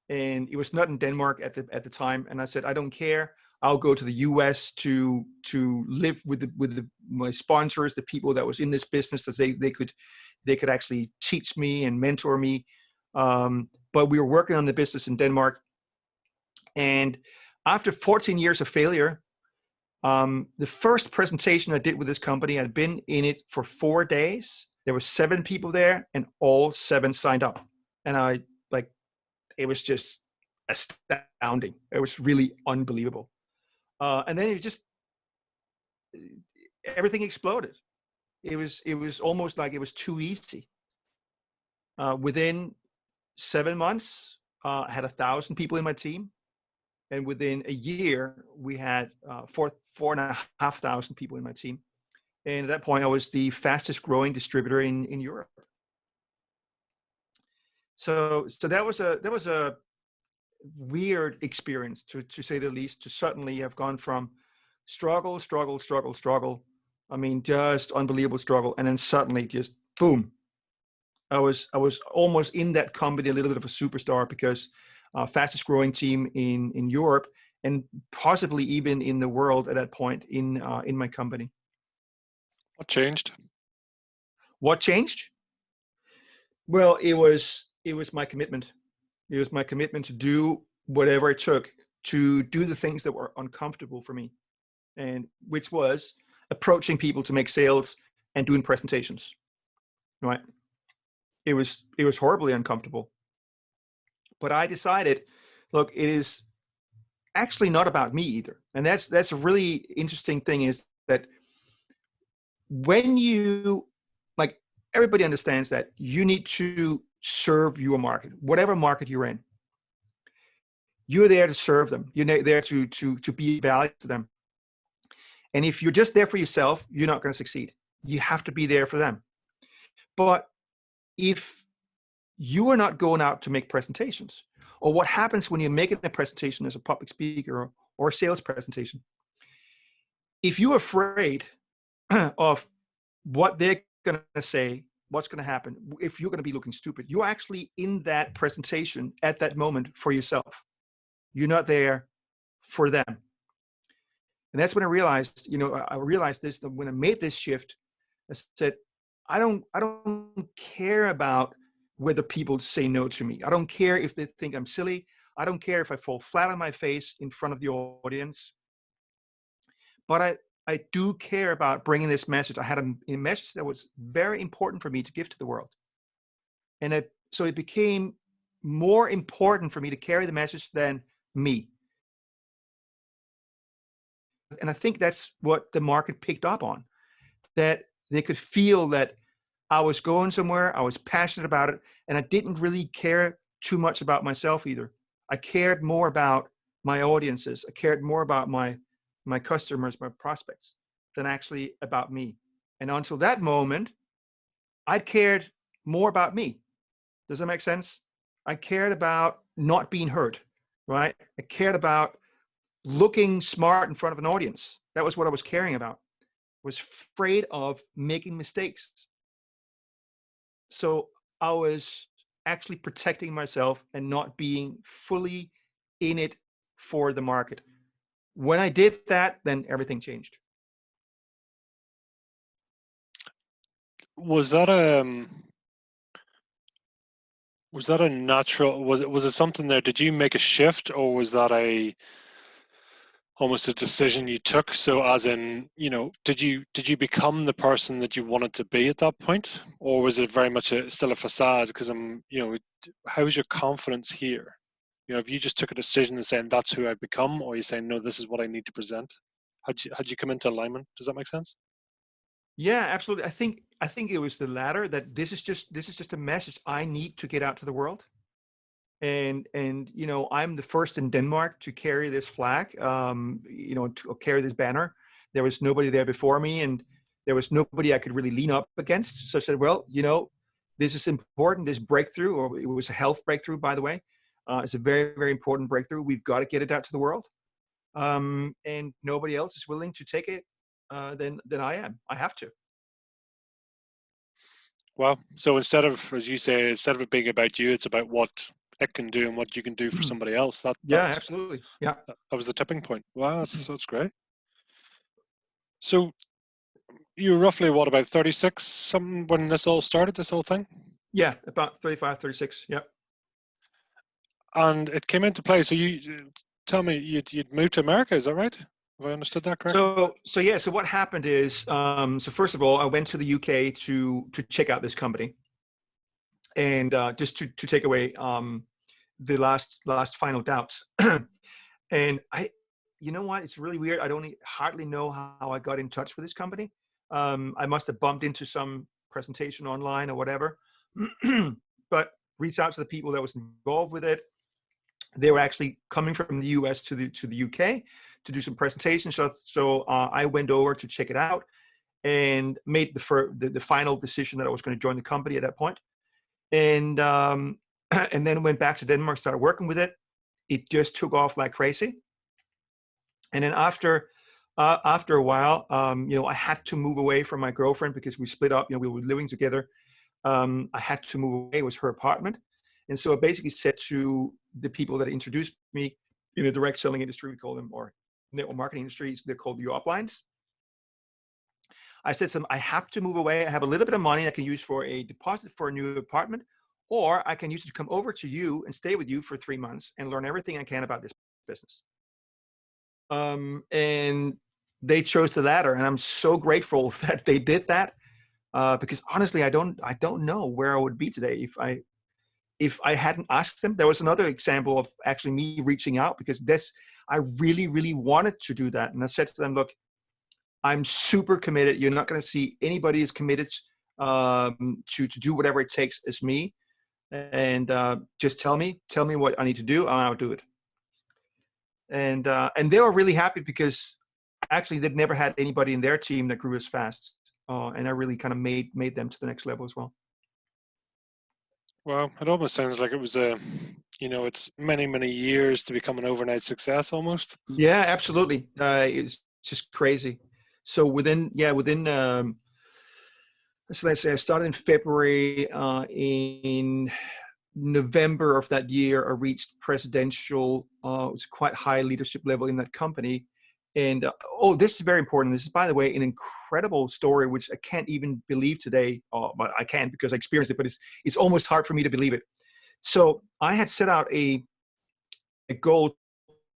[SPEAKER 2] and it was not in Denmark at the time. And I said, I don't care. I'll go to the US to live with my sponsors, the people that was in this business, that they could actually teach me and mentor me. But we were working on the business in Denmark. And after 14 years of failure, the first presentation I did with this company, I'd been in it for 4 days. There were 7 people there, and all 7 signed up. And it was just astounding. It was really unbelievable. And then everything exploded. It was almost like it was too easy. Within 7 months, I had 1,000 people in my team. And within a year, we had 4,500 people in my team. And at that point, I was the fastest growing distributor in Europe. So that was a weird experience, to say the least, to suddenly have gone from struggle, struggle, struggle, struggle. I mean, just unbelievable struggle. And then suddenly just boom. I was almost in that company a little bit of a superstar, because fastest growing team in Europe, and possibly even in the world at that point in my company.
[SPEAKER 1] What changed?
[SPEAKER 2] What changed? Well, it was my commitment. It was my commitment to do whatever it took to do the things that were uncomfortable for me, and which was approaching people to make sales and doing presentations. Right? It was horribly uncomfortable, but I decided, look, it is actually not about me either. And that's a really interesting thing, is that when you, like, everybody understands that you need to serve your market, whatever market you're in. You're there to serve them. You're there to be valuable to them. And if you're just there for yourself, you're not going to succeed. You have to be there for them. But if you are not going out to make presentations, or what happens when you're making a presentation as a public speaker or a sales presentation, if you're afraid of what they're going to say, what's going to happen, if you're going to be looking stupid, you're actually in that presentation at that moment for yourself. You're not there for them. And that's when I realized this, that when I made this shift, I said, I don't care about whether people say no to me. I don't care if they think I'm silly. I don't care if I fall flat on my face in front of the audience. But I do care about bringing this message. I had a message that was very important for me to give to the world. And so it became more important for me to carry the message than me. And I think that's what the market picked up on, that they could feel that I was going somewhere, I was passionate about it, and I didn't really care too much about myself either. I cared more about my audiences. I cared more about my customers, my prospects, than actually about me. And until that moment, I cared more about me. Does that make sense? I cared about not being hurt, right? I cared about looking smart in front of an audience. That was what I was caring about. I was afraid of making mistakes. So I was actually protecting myself and not being fully in it for the market. When I did that, then everything changed.
[SPEAKER 1] Was that a natural, was it something there? Did you make a shift, or was that almost a decision you took? So as in, did you become the person that you wanted to be at that point, or was it very much still a facade? Because how's your confidence here? If you just took a decision and saying that's who I've become, or you saying no, this is what I need to present. Had you come into alignment? Does that make sense?
[SPEAKER 2] Yeah, absolutely. I think it was the latter, that this is just a message I need to get out to the world. And I'm the first in Denmark to carry this flag, to carry this banner. There was nobody there before me, and there was nobody I could really lean up against. So I said, well, this is important, this breakthrough, or it was a health breakthrough, by the way. It's a very, very important breakthrough. We've got to get it out to the world. And nobody else is willing to take it than I am. I have to.
[SPEAKER 1] Well, so instead of, as you say, instead of it being about you, it's about what it can do and what you can do for somebody else.
[SPEAKER 2] Yeah, absolutely. Yeah.
[SPEAKER 1] That was the tipping point. Wow, that's great. So you were roughly what, about 36 something when this all started, this whole thing?
[SPEAKER 2] Yeah, about 35, 36. Yeah.
[SPEAKER 1] And it came into play. So you tell me you'd moved to America, is that right? Have I understood that correctly?
[SPEAKER 2] So what happened is, so first of all, I went to the UK to check out this company, and just to take away the last final doubts. And you know what? It's really weird. I don't hardly know how I got in touch with this company. I must have bumped into some presentation online or whatever, but reached out to the people that was involved with it. They were actually coming from the US to the UK to do some presentations. So I went over to check it out and made the final decision that I was going to join the company at that point. And and then went back to Denmark, started working with it. It just took off like crazy. And then after a while, I had to move away from my girlfriend because we split up. We were living together. I had to move away. It was her apartment. And so I basically said to the people that introduced me in the direct selling industry, we call them, or network marketing industries, they're called the uplines. I said to them, I have to move away. I have a little bit of money I can use for a deposit for a new apartment, or I can use it to come over to you and stay with you for 3 months and learn everything I can about this business. And they chose the latter, and I'm so grateful that they did that, because honestly, I don't know where I would be today if I hadn't asked them. There was another example of actually me reaching out because I really, really wanted to do that. And I said to them, look, I'm super committed. You're not going to see anybody as committed to do whatever it takes as me. And just tell me what I need to do, and I'll do it. And they were really happy because actually they'd never had anybody in their team that grew as fast. And I really kind of made them to the next level as well.
[SPEAKER 1] Well, it almost sounds like it was it's many, many years to become an overnight success almost.
[SPEAKER 2] Yeah, absolutely. It's just crazy. So within so let's say I started in February. In November of that year, I reached presidential. It was quite high leadership level in that company. And this is very important. This is, by the way, an incredible story, which I can't even believe today. But I can because I experienced it, but it's almost hard for me to believe it. So I had set out a goal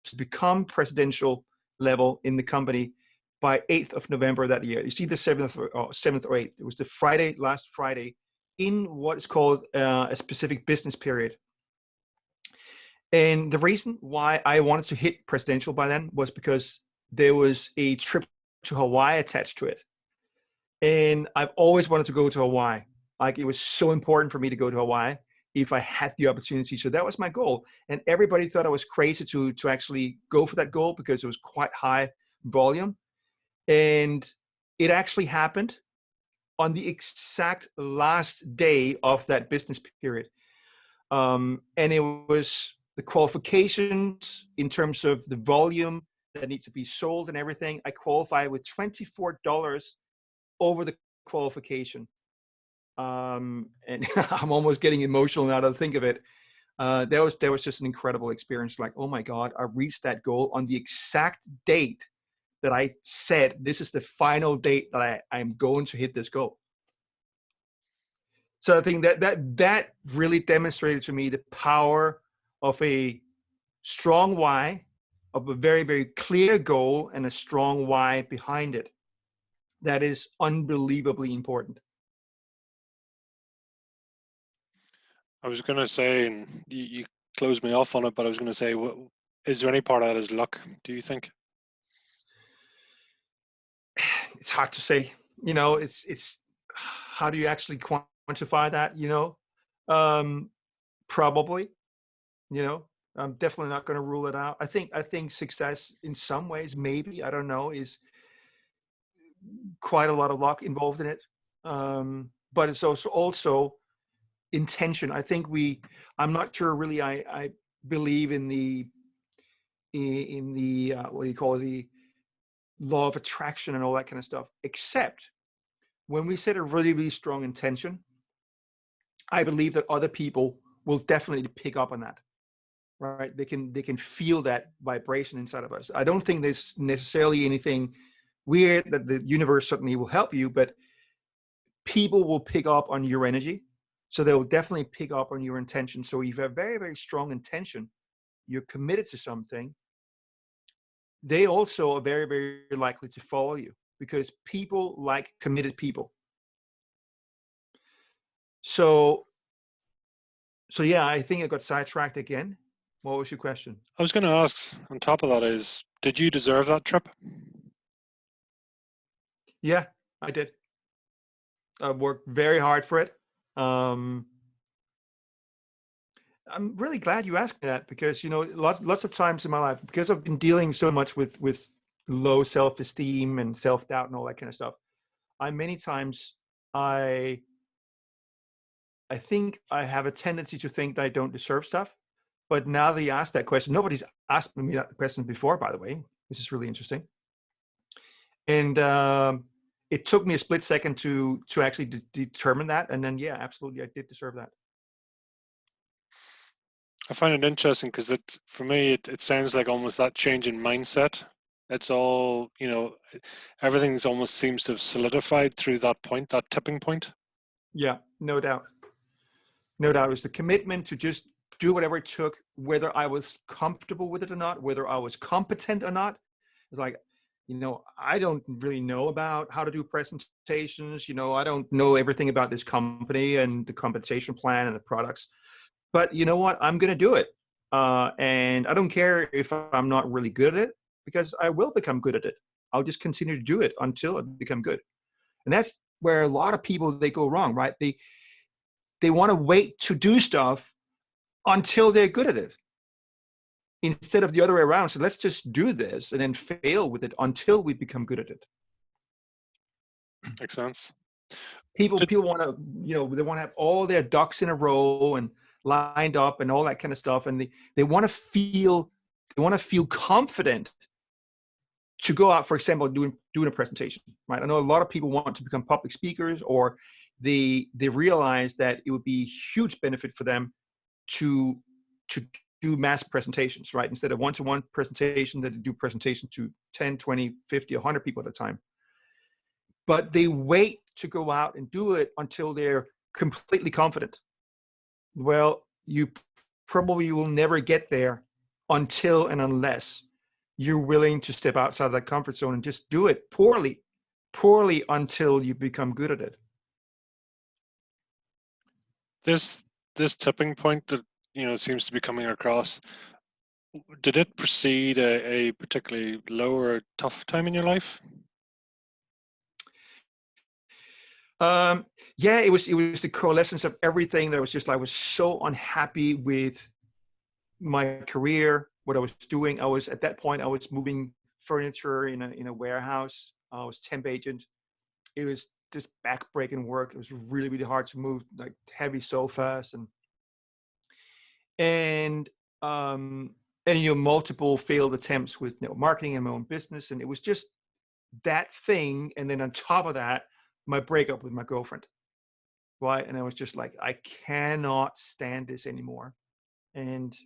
[SPEAKER 2] to become presidential level in the company by 8th of November that year. You see the 7th or 8th. It was the last Friday in what is called a specific business period. And the reason why I wanted to hit presidential by then was because there was a trip to Hawaii attached to it. And I've always wanted to go to Hawaii. Like, it was so important for me to go to Hawaii if I had the opportunity. So that was my goal. And everybody thought I was crazy to actually go for that goal because it was quite high volume. And it actually happened on the exact last day of that business period. And it was the qualifications in terms of the volume that needs to be sold and everything. I qualified with $24 over the qualification. And I'm almost getting emotional now to think of it. There was just an incredible experience. Like, oh my God, I reached that goal on the exact date that I said, this is the final date that I'm going to hit this goal. So I think that really demonstrated to me the power of a strong why, of a very, very clear goal and a strong why behind it. That is unbelievably important.
[SPEAKER 1] I was going to say, and you closed me off on it, but I was going to say, is there any part of that is luck, do you think?
[SPEAKER 2] It's hard to say. It's how do you actually quantify that? Probably. I'm definitely not going to rule it out. I think success in some ways, maybe, I don't know, is quite a lot of luck involved in it. But it's also intention. I think I'm not sure really. I believe in the what do you call it, the law of attraction and all that kind of stuff, except when we set a really, really strong intention, I believe that other people will definitely pick up on that. Right? They can feel that vibration inside of us. I don't think there's necessarily anything weird, that the universe certainly will help you, but people will pick up on your energy. So they will definitely pick up on your intention. So if you have very, very strong intention, you're committed to something, they also are very, very likely to follow you because people like committed people. So yeah, I think I got sidetracked again. What was your question?
[SPEAKER 1] I was going to ask, on top of that, is, did you deserve that trip?
[SPEAKER 2] Yeah, I did. I worked very hard for it. I'm really glad you asked me that because, lots of times in my life, because I've been dealing so much with low self-esteem and self-doubt and all that kind of stuff, many times I I think I have a tendency to think that I don't deserve stuff. But now that you asked that question, nobody's asked me that question before, by the way, which is really interesting. And it took me a split second to actually determine that. And then, yeah, absolutely, I did deserve that.
[SPEAKER 1] I find it interesting because for me, it sounds like almost that change in mindset. It's all, everything's almost seems to have solidified through that point, that tipping point.
[SPEAKER 2] Yeah, no doubt. No doubt. It was the commitment to just do whatever it took, whether I was comfortable with it or not, whether I was competent or not. It's like, I don't really know about how to do presentations. I don't know everything about this company and the compensation plan and the products. But you know what? I'm going to do it. And I don't care if I'm not really good at it because I will become good at it. I'll just continue to do it until I become good. And that's where a lot of people, they go wrong, right? They want to wait to do stuff until they're good at it instead of the other way around. So let's just do this and then fail with it until we become good at it.
[SPEAKER 1] Makes sense.
[SPEAKER 2] People want to, they want to have all their ducks in a row and lined up and all that kind of stuff. And they want to feel confident to go out, for example, doing a presentation, right? I know a lot of people want to become public speakers, or they realize that it would be huge benefit for them to do mass presentations, right? Instead of one-to-one presentation, that they do presentation to 10, 20, 50, 100 people at a time. But they wait to go out and do it until they're completely confident. Well, you probably will never get there until and unless you're willing to step outside of that comfort zone and just do it poorly until you become good at it.
[SPEAKER 1] This tipping point that seems to be coming across, did it precede a particularly low or tough time in your life?
[SPEAKER 2] Yeah, it was the coalescence of everything that was just, I was so unhappy with my career, what I was doing. At that point, I was moving furniture in a warehouse. I was temp agent. It was just back-breaking work. It was really, really hard to move, like heavy sofas and multiple failed attempts with marketing and my own business. And it was just that thing. And then on top of that, my breakup with my girlfriend. Right. And I was just like, I cannot stand this anymore. And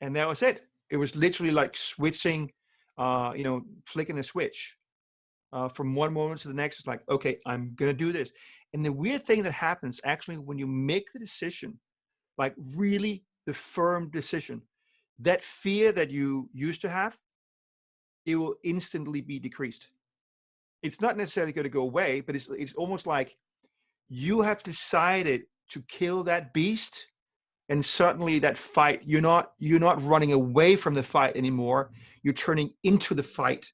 [SPEAKER 2] that was it. It was literally like switching, flicking a switch from one moment to the next. It's like, okay, I'm going to do this. And the weird thing that happens actually when you make the decision, like really the firm decision, that fear that you used to have, it will instantly be decreased. It's not necessarily going to go away, but it's almost like you have decided to kill that beast. And certainly that fight, you're not running away from the fight anymore. You're turning into the fight.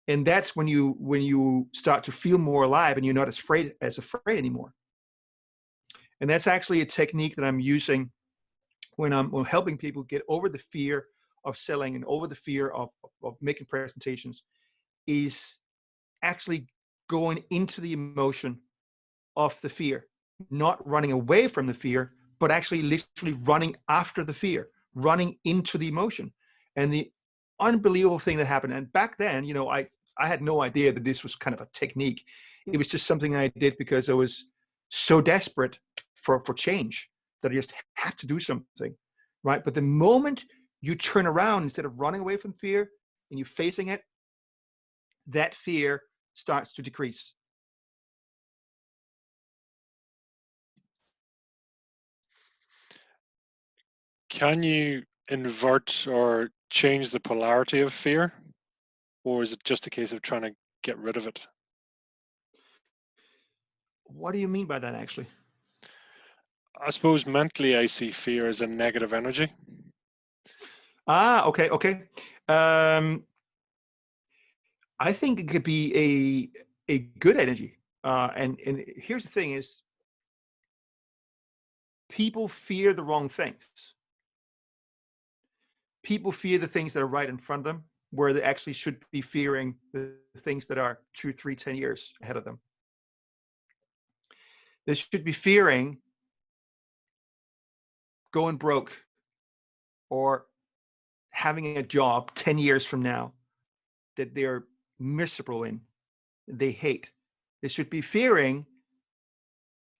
[SPEAKER 2] And that's when you start to feel more alive and you're not as afraid anymore. And that's actually a technique that I'm using when I'm helping people get over the fear of selling and over the fear of making presentations, is actually going into the emotion of the fear, not running away from the fear, but actually literally running after the fear, running into the emotion. And the unbelievable thing that happened, and back then, I had no idea that this was kind of a technique. It was just something I did because I was so desperate for change that I just had to do something, right? But the moment you turn around, instead of running away from fear and you're facing it, that fear starts to decrease.
[SPEAKER 1] Can you invert or change the polarity of fear? Or is it just a case of trying to get rid of it?
[SPEAKER 2] What do you mean by that, actually?
[SPEAKER 1] I suppose mentally I see fear as a negative energy.
[SPEAKER 2] Okay. I think it could be a good energy. And here's the thing: is people fear the wrong things. people fear the things that are right in front of them, where they actually should be fearing the things that are 2, 3, 10 years ahead of them. They should be fearing going broke or having a job 10 years from now that they're miserable in, they hate. They should be fearing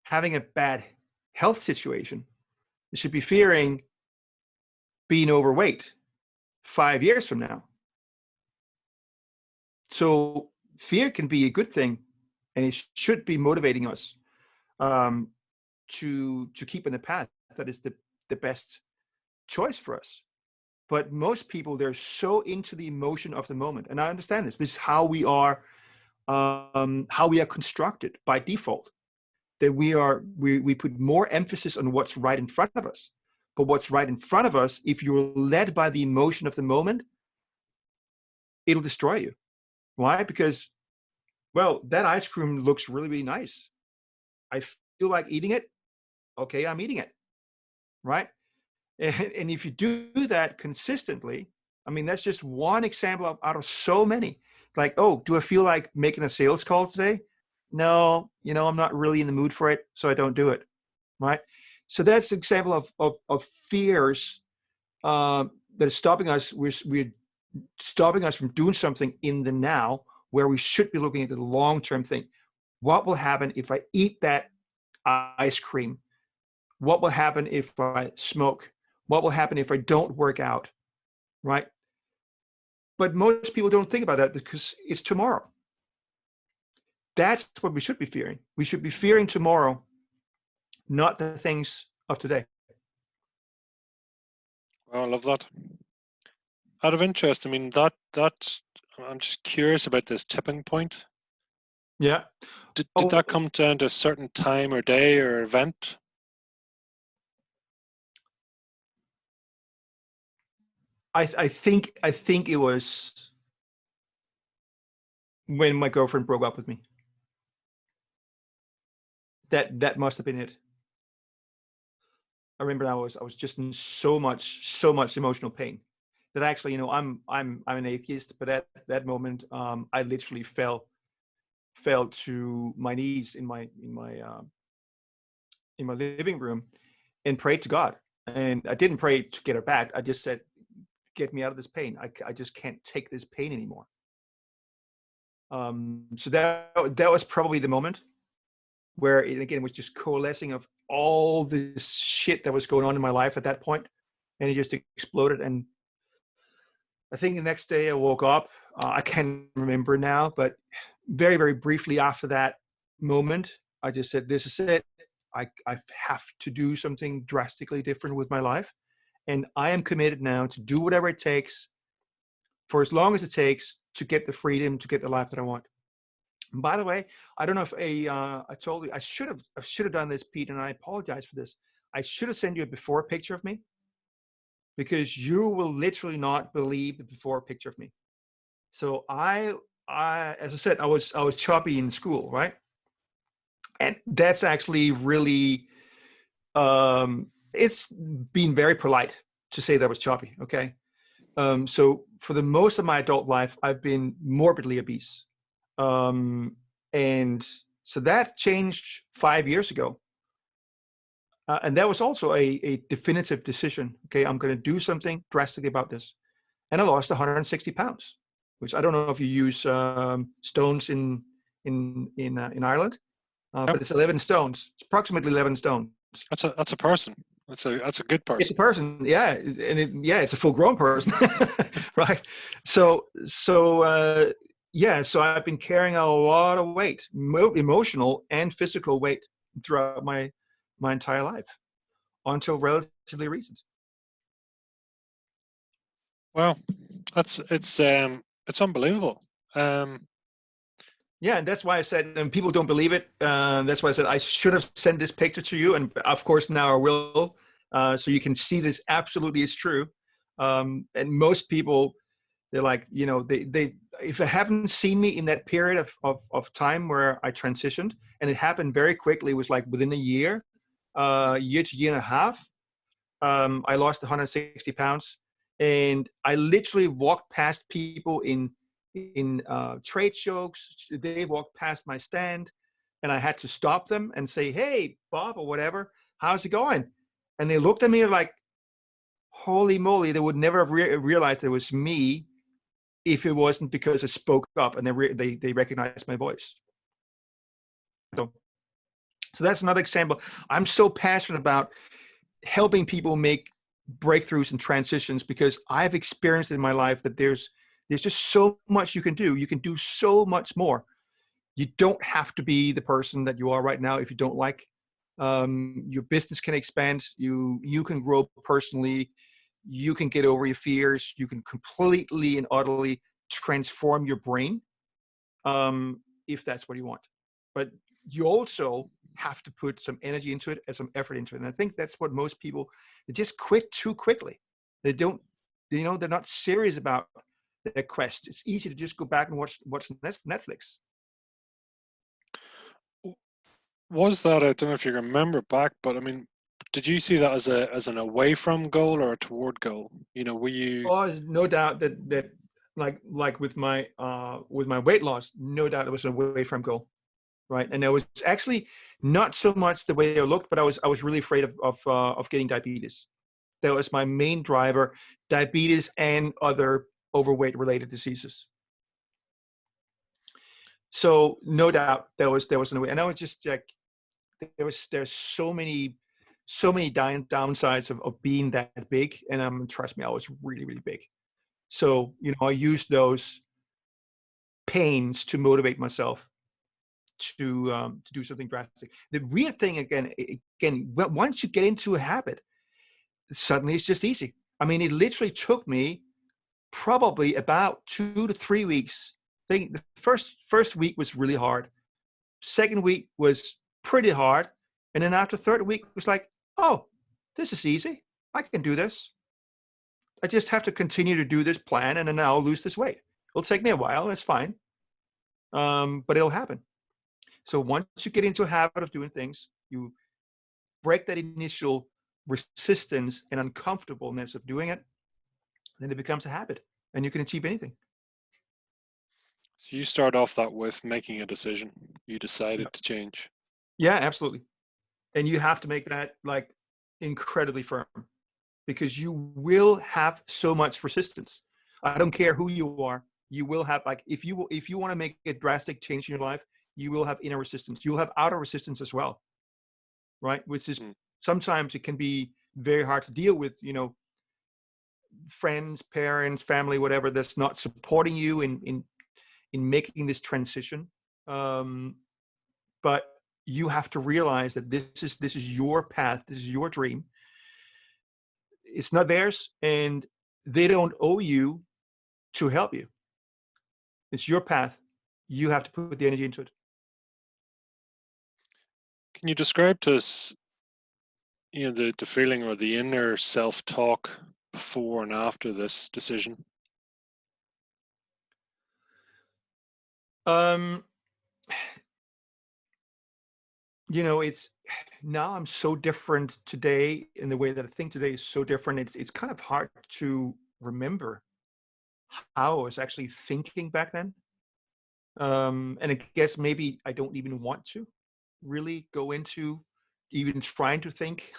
[SPEAKER 2] having a bad health situation. They should be fearing being overweight 5 years from now. So fear can be a good thing, and it should be motivating us to keep in the path that is the best choice for us. But most people, they're so into the emotion of the moment, and I understand this. This is how we are constructed by default. That we put more emphasis on what's right in front of us. But what's right in front of us, if you're led by the emotion of the moment, it'll destroy you. Why? Because, well, that ice cream looks really, really nice. I feel like eating it. Okay, I'm eating it. Right? And if you do that consistently, I mean, that's just one example out of so many. Like, oh, do I feel like making a sales call today? No, I'm not really in the mood for it, so I don't do it. Right? So that's an example of fears that is stopping us. We're stopping us from doing something in the now, where we should be looking at the long-term thing. What will happen if I eat that ice cream? What will happen if I smoke? What will happen if I don't work out? Right? But most people don't think about that because it's tomorrow. That's what we should be fearing. We should be fearing tomorrow, not the things of today.
[SPEAKER 1] Well, I love that. Out of interest, I mean, that's, I'm just curious about this tipping point.
[SPEAKER 2] Yeah.
[SPEAKER 1] Did that come down to a certain time or day or event?
[SPEAKER 2] I think it was when my girlfriend broke up with me. That must have been it. I remember I was just in so much emotional pain that actually, I'm an atheist, but that moment, I literally fell to my knees in my living room and prayed to God. And I didn't pray to get her back. I just said, get me out of this pain. I just can't take this pain anymore. So that was probably the moment where it again was just coalescing of all this shit that was going on in my life at that point, and it just exploded. And I think the next day I woke up. I can't remember now, but very, very briefly after that moment, I just said, "This is it. I have to do something drastically different with my life, and I am committed now to do whatever it takes, for as long as it takes, to get the freedom, to get the life that I want." And by the way, I don't know if I told you, I should have done this, Pete, and I apologize for this. I should have sent you a before picture of me, because you will literally not believe the before picture of me. So I as I said, I was choppy in school, right? And that's actually really it's been very polite to say that I was choppy. Okay. So for the most of my adult life, I've been morbidly obese. And so that changed 5 years ago. And that was also a definitive decision. Okay, I'm going to do something drastic about this. And I lost 160 pounds, which I don't know if you use stones in Ireland,
[SPEAKER 1] Yep.
[SPEAKER 2] but it's 11 stones. It's approximately 11 stones.
[SPEAKER 1] That's a person. That's a good person.
[SPEAKER 2] It's a person, yeah, and it's a full-grown person, right? So I've been carrying a lot of weight, emotional and physical weight, throughout my entire life until relatively recent.
[SPEAKER 1] Well, it's unbelievable.
[SPEAKER 2] Yeah, and that's why I said, and people don't believe it. That's why I said I should have sent this picture to you, and of course now I will, so you can see this absolutely is true. And most people, they're like, they if they haven't seen me in that period of time where I transitioned, and it happened very quickly, it was like within a year to year and a half, I lost 160 pounds. And I literally walked past people in trade shows. They walked past my stand, and I had to stop them and say, "Hey, Bob, or whatever, how's it going?" And they looked at me like, "Holy moly!" They would never have realized it was me if it wasn't because I spoke up and they recognized my voice. So that's another example. I'm so passionate about helping people make breakthroughs and transitions because I've experienced in my life that there's just so much you can do. You can do so much more. You don't have to be the person that you are right now if you don't like. Your business can expand. You can grow personally. You can get over your fears. You can completely and utterly transform your brain if that's what you want. But you also have to put some energy into it and some effort into it. And I think that's what most people, they just quit too quickly. They don't, they're not serious about their quest. It's easy to just go back and watch Netflix.
[SPEAKER 1] Was that, I don't know if you remember back, but I mean, did you see that as an away from goal or a toward goal? Were you?
[SPEAKER 2] Oh, there's no doubt that like with my weight loss, no doubt it was away from goal. Right. And it was actually not so much the way I looked, but I was really afraid of getting diabetes. That was my main driver, diabetes and other overweight related diseases. So no doubt there was no way. And I was just like, there's so many downsides of being that big. And trust me, I was really, really big. So, I used those pains to motivate myself to do something drastic. The weird thing again, once you get into a habit, suddenly it's just easy. I mean, it literally took me probably about 2 to 3 weeks. I think the first week was really hard. Second week was pretty hard, and then after third week it was like, oh, this is easy. I can do this. I just have to continue to do this plan, and then I'll lose this weight. It'll take me a while. That's fine, but it'll happen. So once you get into a habit of doing things, you break that initial resistance and uncomfortableness of doing it, then it becomes a habit and you can achieve anything.
[SPEAKER 1] So you start off that with making a decision. You decided
[SPEAKER 2] Yeah.
[SPEAKER 1] to change.
[SPEAKER 2] Yeah, absolutely. And you have to make that like incredibly firm because you will have so much resistance. I don't care who you are. You will have like, if you want to make a drastic change in your life, you will have inner resistance. You'll have outer resistance as well, right? Which is sometimes it can be very hard to deal with, friends, parents, family, whatever, that's not supporting you in making this transition. But you have to realize that this is your path. This is your dream. It's not theirs, and they don't owe you to help you. It's your path. You have to put the energy into it.
[SPEAKER 1] Can you describe to us, the feeling or the inner self-talk before and after this decision?
[SPEAKER 2] Um, it's now I'm so different today, in the way that I think today is so different. It's kind of hard to remember how I was actually thinking back then. And I guess maybe I don't even want to really go into even trying to think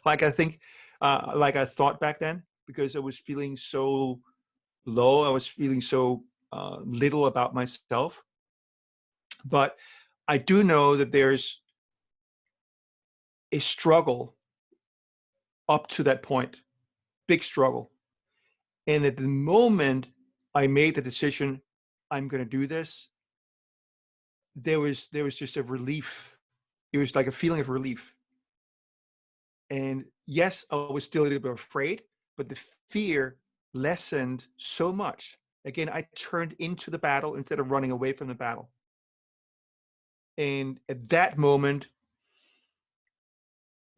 [SPEAKER 2] like like I thought back then, because I was feeling so low. I was feeling so little about myself. But I do know that there's a struggle up to that point, big struggle. And at the moment I made the decision, I'm going to do this, there was just a relief. It was like a feeling of relief. And yes, I was still a little bit afraid, but the fear lessened so much. Again, I turned into the battle instead of running away from the battle. And at that moment,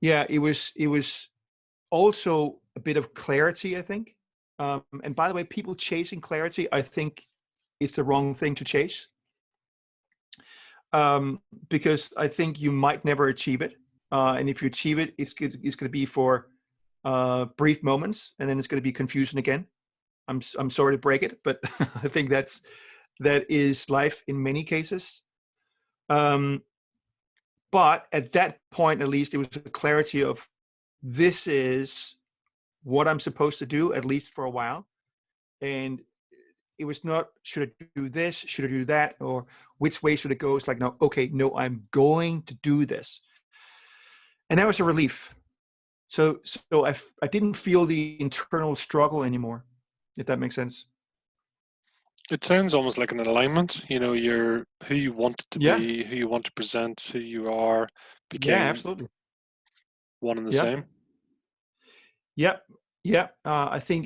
[SPEAKER 2] yeah, it was also a bit of clarity, I think. And by the way, people chasing clarity, I think, is the wrong thing to chase. Because I think you might never achieve it. And if you achieve it, it's going to be for brief moments, and then it's going to be confusion again. I'm sorry to break it, but I think that is life in many cases. But at that point, at least, it was a clarity of this is what I'm supposed to do, at least for a while. And it was not, should I do this? Should I do that? Or which way should it go? It's like, no, okay, no, I'm going to do this. And that was a relief. So I didn't feel the internal struggle anymore, if that makes sense.
[SPEAKER 1] It sounds almost like an alignment. You're who you want to
[SPEAKER 2] Yeah.
[SPEAKER 1] be, who you want to present, who you are
[SPEAKER 2] Yeah,
[SPEAKER 1] became
[SPEAKER 2] absolutely.
[SPEAKER 1] one and the
[SPEAKER 2] Yeah.
[SPEAKER 1] same.
[SPEAKER 2] Yeah. Yeah. I think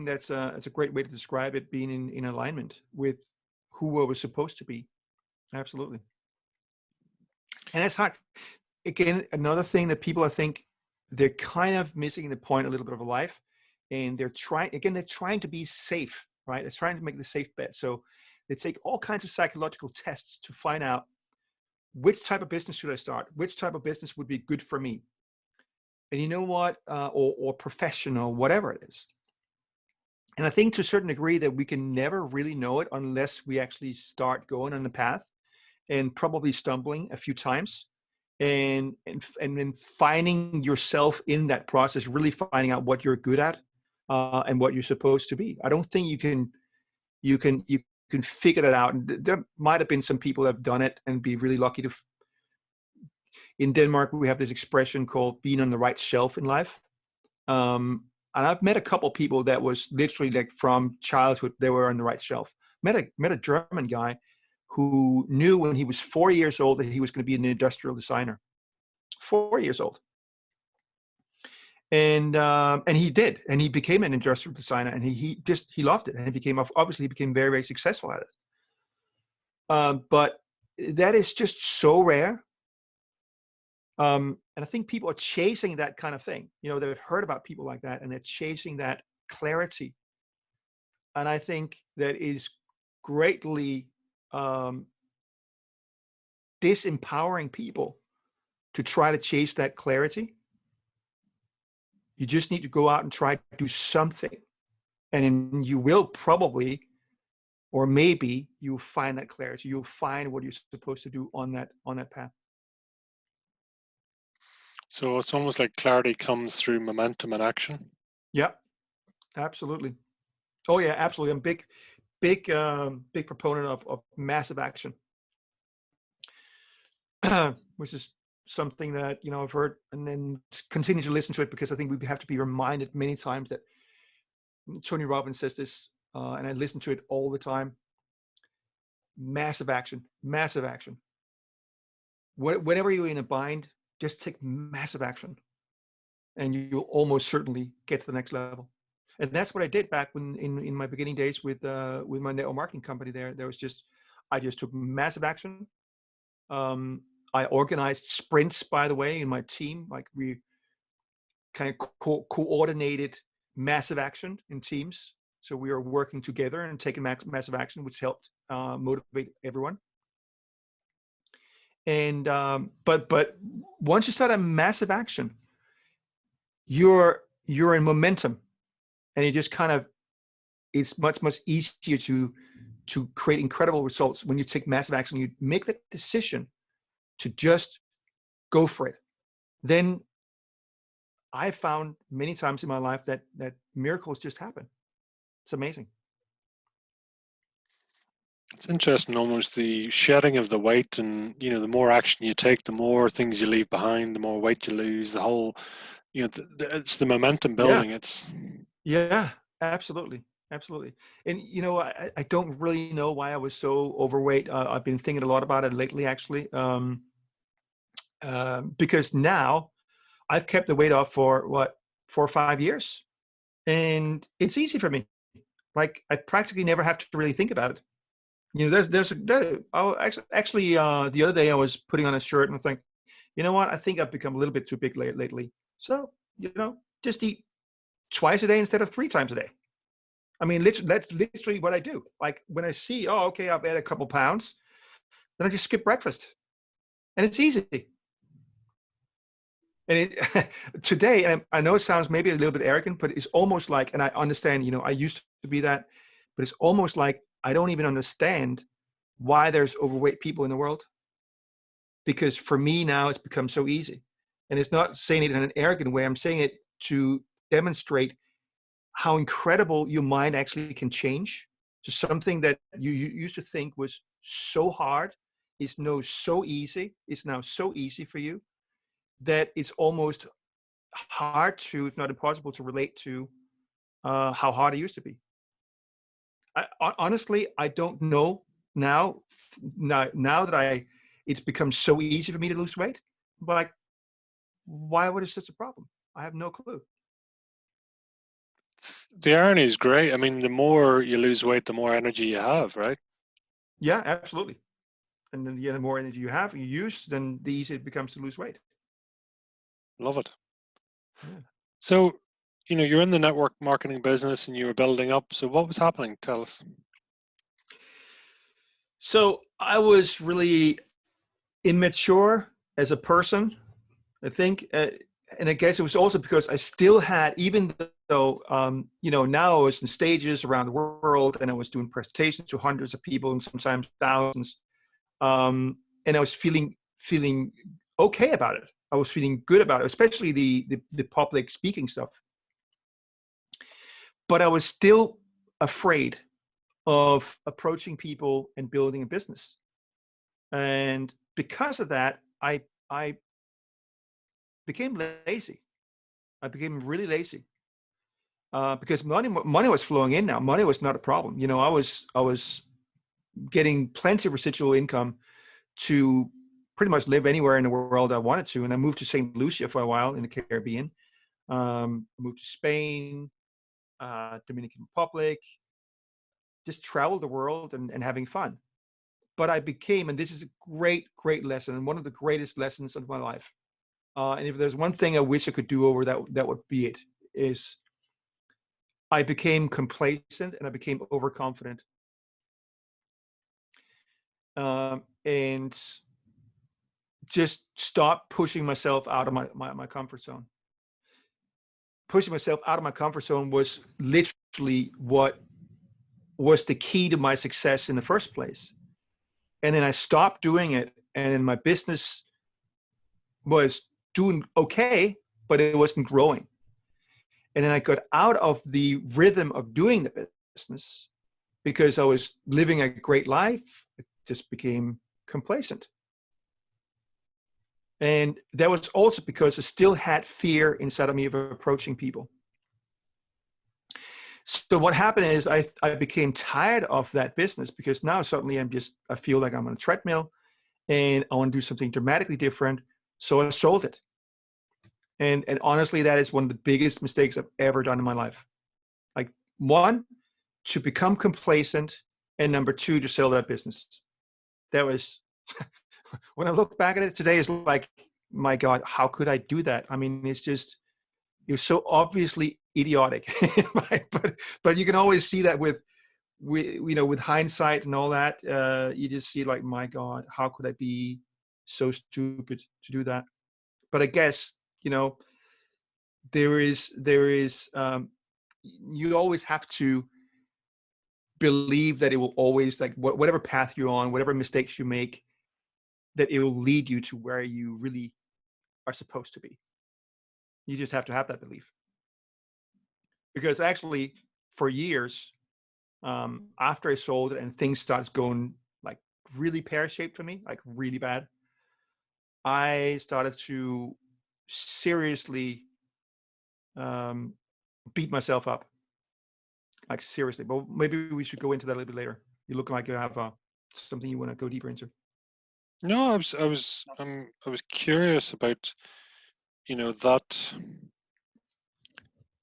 [SPEAKER 2] that's a great way to describe it, being in alignment with who I was supposed to be. Absolutely. And it's hard. Again, another thing that people, I think, they're kind of missing the point a little bit of life, and they're trying to be safe, right? They're trying to make the safe bet. So they take all kinds of psychological tests to find out which type of business should I start, which type of business would be good for me, and you know what, or professional, whatever it is. And I think to a certain degree that we can never really know it unless we actually start going on the path and probably stumbling a few times and then finding yourself in that process, really finding out what you're good at and what you're supposed to be. I don't think you can figure that out. And there might have been some people that have done it and be really lucky to. In Denmark, we have this expression called being on the right shelf in life. And I've met a couple of people that was literally like from childhood, they were on the right shelf. Met a German guy who knew when he was 4 years old that he was going to be an industrial designer. 4 years old. And he did, and he became an industrial designer, and he loved it, and he became very, very successful at it. But that is just so rare. And I think people are chasing that kind of thing. They've heard about people like that, and they're chasing that clarity. And I think that is greatly disempowering people to try to chase that clarity. You just need to go out and try to do something. And then you will probably, or maybe you'll find that clarity. You'll find what you're supposed to do on that path.
[SPEAKER 1] So it's almost like clarity comes through momentum and action.
[SPEAKER 2] Yeah, absolutely. Oh yeah, absolutely. I'm big proponent of massive action, which is something that I've heard and then continue to listen to it, because I think we have to be reminded many times that Tony Robbins says this, and I listen to it all the time. Massive action, massive action. Whenever you're in a bind, just take massive action, and you'll almost certainly get to the next level. And that's what I did back when in my beginning days with my network marketing company. I just took massive action. I organized sprints, by the way, in my team. Like we kind of coordinated massive action in teams. So we were working together and taking massive action, which helped motivate everyone. And but once you start a massive action, you're in momentum, and it just kind of, it's much easier to create incredible results when you take massive action. You make that decision to just go for it. Then I found many times in my life that miracles just happen. It's amazing.
[SPEAKER 1] It's interesting, almost the shedding of the weight, and the more action you take, the more things you leave behind, the more weight you lose. The whole, it's the momentum building.
[SPEAKER 2] Yeah, absolutely. And I don't really know why I was so overweight. I've been thinking a lot about it lately, actually, because now I've kept the weight off for 4 or 5 years, and it's easy for me. Like I practically never have to really think about it. Actually, the other day I was putting on a shirt and I think, you know what? I think I've become a little bit too big lately. So, just eat twice a day instead of 3 times a day. I mean, that's literally what I do. Like when I see, oh, okay, I've added a couple pounds, then I just skip breakfast, and it's easy. And today, and I know it sounds maybe a little bit arrogant, but it's almost like, and I understand, I used to be that, but it's almost like I don't even understand why there's overweight people in the world. Because for me now, it's become so easy. And it's not saying it in an arrogant way. I'm saying it to demonstrate how incredible your mind actually can change to something that you used to think was so hard is now so easy. It's now so easy for you that it's almost hard to, if not impossible, to relate to how hard it used to be. Honestly, I don't know now. Now that it's become so easy for me to lose weight. But like, why would it such a problem? I have no clue.
[SPEAKER 1] The irony is great. I mean, the more you lose weight, the more energy you have, right?
[SPEAKER 2] Yeah, absolutely. And then the more energy you have, you use, then the easier it becomes to lose weight.
[SPEAKER 1] Love it.
[SPEAKER 2] Yeah.
[SPEAKER 1] So, you're in the network marketing business and you were building up. So what was happening? Tell us.
[SPEAKER 2] So I was really immature as a person, I think. And I guess it was also because I still had, even though, now I was in stages around the world and I was doing presentations to hundreds of people and sometimes thousands. And I was feeling okay about it. I was feeling good about it, especially the public speaking stuff. But I was still afraid of approaching people and building a business. And because of that, I became lazy. I became really lazy because money was flowing in now. Money was not a problem. I was getting plenty of residual income to pretty much live anywhere in the world I wanted to. And I moved to St. Lucia for a while in the Caribbean. Moved to Spain, Dominican Republic, just traveled the world and having fun. But I became, and this is a great, great lesson, and one of the greatest lessons of my life. And if there's one thing I wish I could do over that, that would be it, is I became complacent and I became overconfident. And just stop pushing myself out of my comfort zone. Pushing myself out of my comfort zone was literally what was the key to my success in the first place. And then I stopped doing it, and my business was doing okay, but it wasn't growing. And then I got out of the rhythm of doing the business because I was living a great life. It just became complacent. And that was also because I still had fear inside of me of approaching people. So what happened is I became tired of that business because now suddenly I feel like I'm on a treadmill and I want to do something dramatically different. So I sold it. And honestly, that is one of the biggest mistakes I've ever done in my life. Like, one, to become complacent, and number two, to sell that business. That was, when I look back at it today, it's like, my God, how could I do that? I mean, you're so obviously idiotic, right? But you can always see that with hindsight and all that. You just see like, my God, how could I be so stupid to do that? But I guess, there is you always have to believe that it will always, like, whatever path you're on, whatever mistakes you make, that it will lead you to where you really are supposed to be. You just have to have that belief. Because actually, for years, after I sold it and things started going like really pear-shaped for me, like really bad, I started to seriously beat myself up. Like, seriously. But maybe we should go into that a little bit later. You look like you have something you want to go deeper into.
[SPEAKER 1] No, I was curious about, that,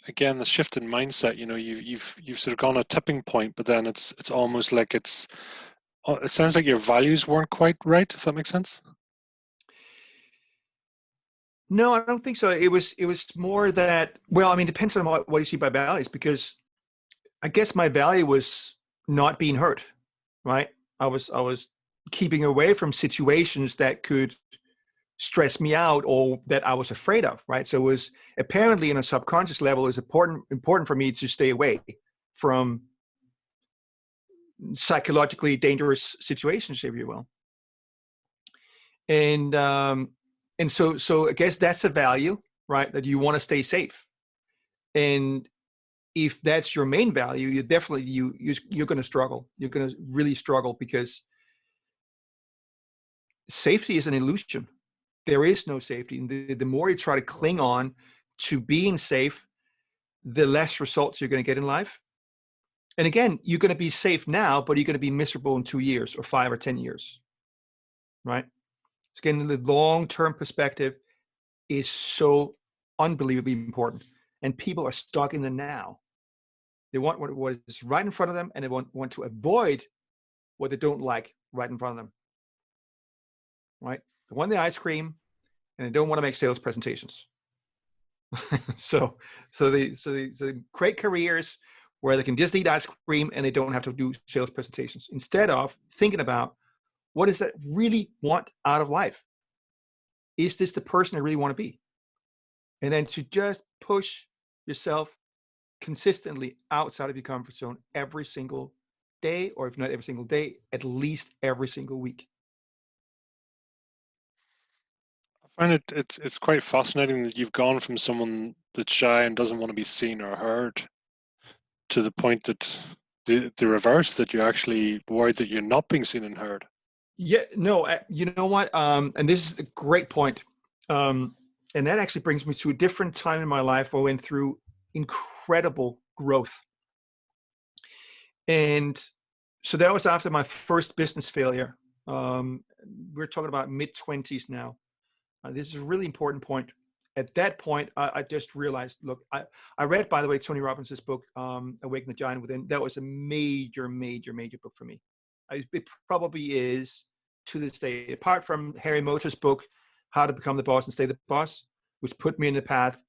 [SPEAKER 1] again, the shift in mindset. You've sort of gone a tipping point, but then it's almost like it sounds like your values weren't quite right, if that makes sense.
[SPEAKER 2] No, I don't think so. It was more that, well, I mean, it depends on what you see by values, because I guess my value was not being hurt, right? I was keeping away from situations that could stressed me out or that I was afraid of, right? So it was apparently on a subconscious level, it's important for me to stay away from psychologically dangerous situations, if you will. And so I guess that's a value, right? That you want to stay safe. And if that's your main value, you definitely you're going to struggle. You're going to really struggle because safety is an illusion. There is no safety. And the more you try to cling on to being safe, the less results you're going to get in life. And again, you're going to be safe now, but you're going to be miserable in 2 years or 5 or 10 years, right? So again, the long-term perspective is so unbelievably important. And people are stuck in the now. They want what is right in front of them, and they want to avoid what they don't like right in front of them, right? They want the ice cream, and they don't want to make sales presentations. so they create careers where they can just eat ice cream and they don't have to do sales presentations, instead of thinking about what does that really want out of life? Is this the person I really want to be? And then to just push yourself consistently outside of your comfort zone every single day, or if not every single day, at least every single week.
[SPEAKER 1] I find it's quite fascinating that you've gone from someone that's shy and doesn't want to be seen or heard to the point that the reverse, that you're actually worried that you're not being seen and heard.
[SPEAKER 2] Yeah, no, you know what? And this is a great point. And that actually brings me to a different time in my life where I went through incredible growth. And so that was after my first business failure. We're talking about mid-20s now. This is a really important point. At that point, I just realized, look, I read, by the way, Tony Robbins' book, Awaken the Giant Within. That was a major, major, major book for me. It probably is to this day, apart from Harry Motor's book, How to Become the Boss and Stay the Boss, which put me in the path.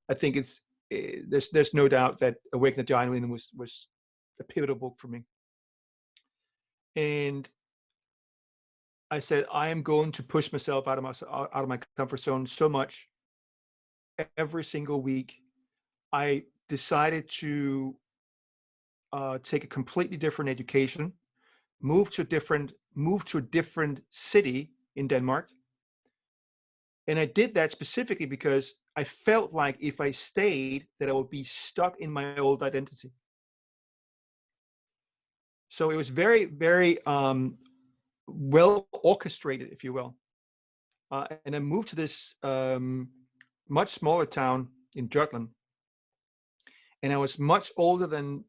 [SPEAKER 2] I think there's no doubt that Awaken the Giant Within was a pivotal book for me. And I said, I am going to push myself out of my comfort zone so much every single week. I decided to take a completely different education, move to a different city in Denmark. And I did that specifically because I felt like if I stayed, that I would be stuck in my old identity. So it was very, very well orchestrated, if you will. And I moved to this much smaller town in Jutland. And I was much older than,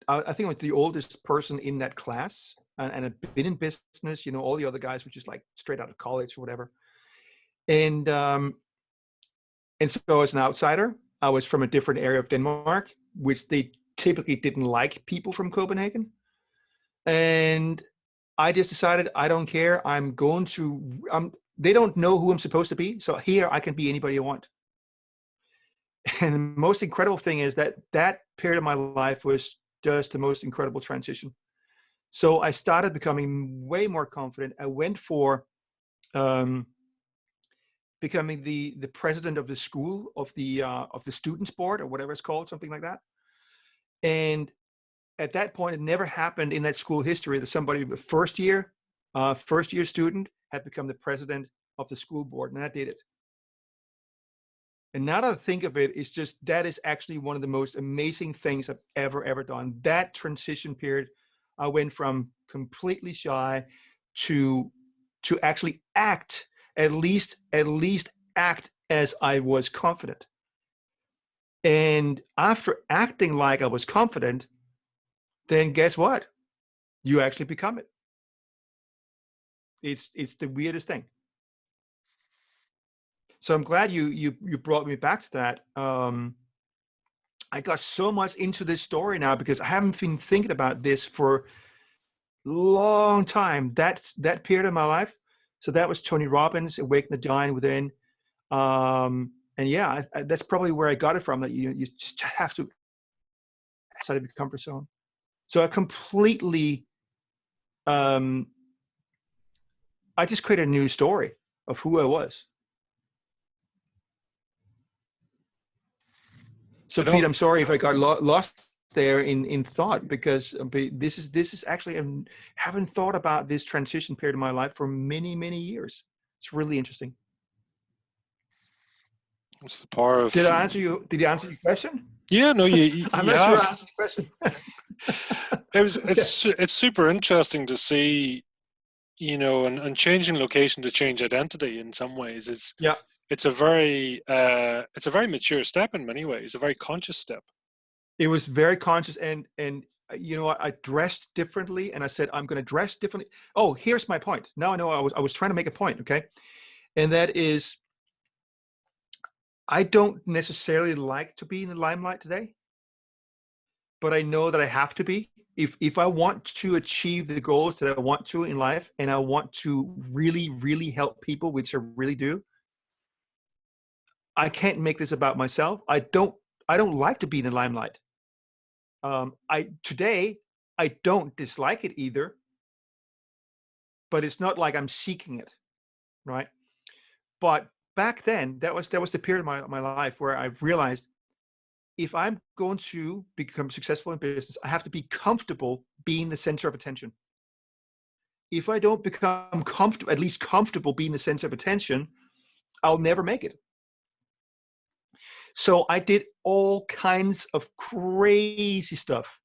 [SPEAKER 2] I think I was the oldest person in that class. And I'd been in business, you know, all the other guys were just like straight out of college or whatever. And so I was an outsider. I was from a different area of Denmark, which they typically didn't like people from Copenhagen. And I just decided, I don't care. They don't know who I'm supposed to be. So here I can be anybody I want. And the most incredible thing is that period of my life was just the most incredible transition. So I started becoming way more confident. I went for becoming the president of the school, of the students board, or whatever it's called, something like that. And at that point, it never happened in that school history that somebody, the first year student, had become the president of the school board, and I did it. And now that I think of it, it's just, that is actually one of the most amazing things I've ever done. That transition period, I went from completely shy to actually act, at least act as I was confident. And after acting like I was confident, then guess what? You actually become it. It's the weirdest thing. So I'm glad you brought me back to that. I got so much into this story now because I haven't been thinking about this for a long time. That period of my life. So that was Tony Robbins, Awaken the Giant Within. And yeah, that's probably where I got it from. That you just have to outside of your comfort zone. So I completely, I just created a new story of who I was. So
[SPEAKER 1] I don't.
[SPEAKER 2] Pete, I'm sorry if I got lost there in thought, because this is actually, I haven't thought about this transition period of my life for many years. It's really interesting.
[SPEAKER 1] What's the power
[SPEAKER 2] Did
[SPEAKER 1] of?
[SPEAKER 2] I answer you? Did you answer your question?
[SPEAKER 1] Yeah, no,
[SPEAKER 2] I'm
[SPEAKER 1] you
[SPEAKER 2] not sure I
[SPEAKER 1] have.
[SPEAKER 2] answered the question.
[SPEAKER 1] It was
[SPEAKER 2] Yeah,
[SPEAKER 1] it's super interesting to see, and changing location to change identity in some ways is
[SPEAKER 2] yeah.
[SPEAKER 1] it's a very mature step in many ways, a very conscious step.
[SPEAKER 2] It was very conscious, and you know what? I dressed differently, and I said I'm going to dress differently. Oh, here's my point. Now I know I was trying to make a point, okay? And that is, I don't necessarily like to be in the limelight today, but I know that I have to be. If I want to achieve the goals that I want to in life, and I want to really help people, which I really do, I can't make this about myself. I don't like to be in the limelight. I don't dislike it either, but it's not like I'm seeking it, right? But back then, that was the period of my life where I realized, if I'm going to become successful in business, I have to be comfortable being the center of attention. If I don't become comfortable, at least comfortable being the center of attention, I'll never make it. So I did all kinds of crazy stuff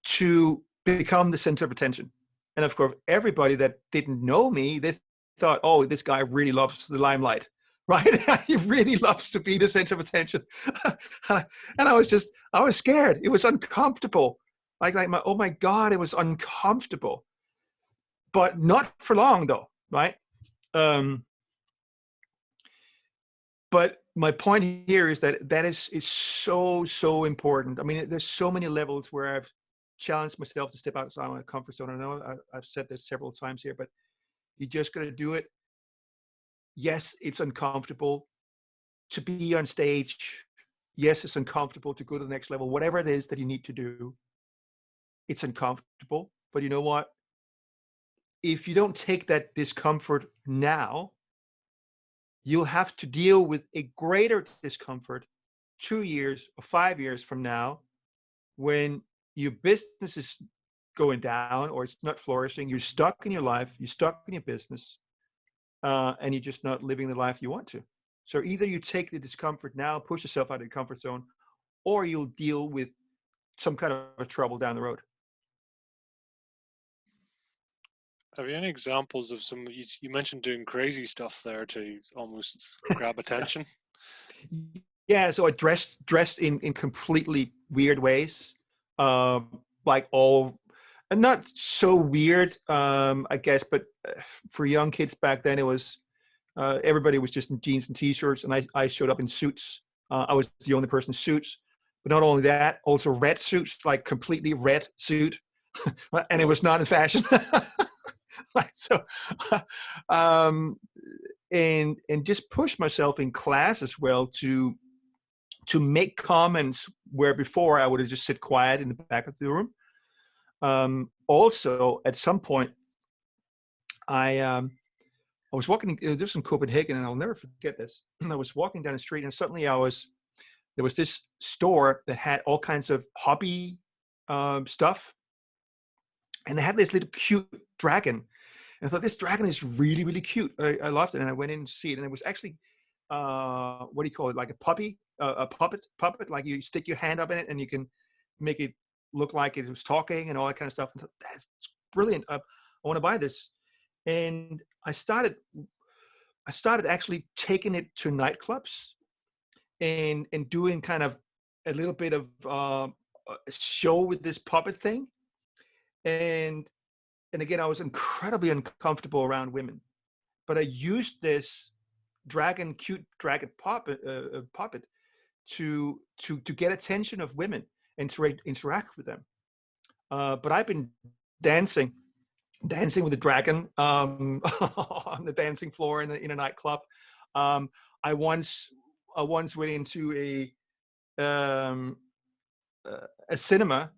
[SPEAKER 2] to become the center of attention. And of course, everybody that didn't know me, they thought, oh, this guy really loves the limelight, right? He really loves to be the center of attention. And I was scared. It was uncomfortable. Oh my God, it was uncomfortable. But not for long though, right? Um, but my point here is that is so important. I mean, there's so many levels where I've challenged myself to step outside my comfort zone. I know I've said this several times here, but you just got to do it. Yes, it's uncomfortable to be on stage. Yes, it's uncomfortable to go to the next level. Whatever it is that you need to do, it's uncomfortable. But you know what? If you don't take that discomfort now, you'll have to deal with a greater discomfort 2 years or 5 years from now, when your business is going down or it's not flourishing. You're stuck in your life, you're stuck in your business, and you're just not living the life you want to. So either you take the discomfort now, push yourself out of your comfort zone, or you'll deal with some kind of trouble down the road.
[SPEAKER 1] Have you any examples of some? You mentioned doing crazy stuff there to almost grab attention.
[SPEAKER 2] Yeah, so I dressed in completely weird ways, like all, and not so weird, I guess, but for young kids back then, it was everybody was just in jeans and t-shirts, and I showed up in suits. I was the only person in suits, but not only that, also red suits, like completely red suit, and it was not in fashion. Right, so, um, and just push myself in class as well to make comments where before I would have just sit quiet in the back of the room. Also, at some point, I was walking. It was just in Copenhagen, and I'll never forget this. I was walking down the street, and suddenly there was this store that had all kinds of hobby stuff, and they had this little cute dragon. And I thought, this dragon is really cute. I loved it, and I went in to see it, and it was actually what do you call it? Like a puppy, a puppet. Like you stick your hand up in it, and you can make it look like it was talking and all that kind of stuff. And I thought, that's brilliant. I want to buy this. And I started actually taking it to nightclubs and doing kind of a little bit of a show with this puppet thing. And again, I was incredibly uncomfortable around women, but I used this cute dragon puppet to get attention of women and to interact with them. But I've been dancing with the dragon on the dancing floor in a nightclub. I once went into um, a cinema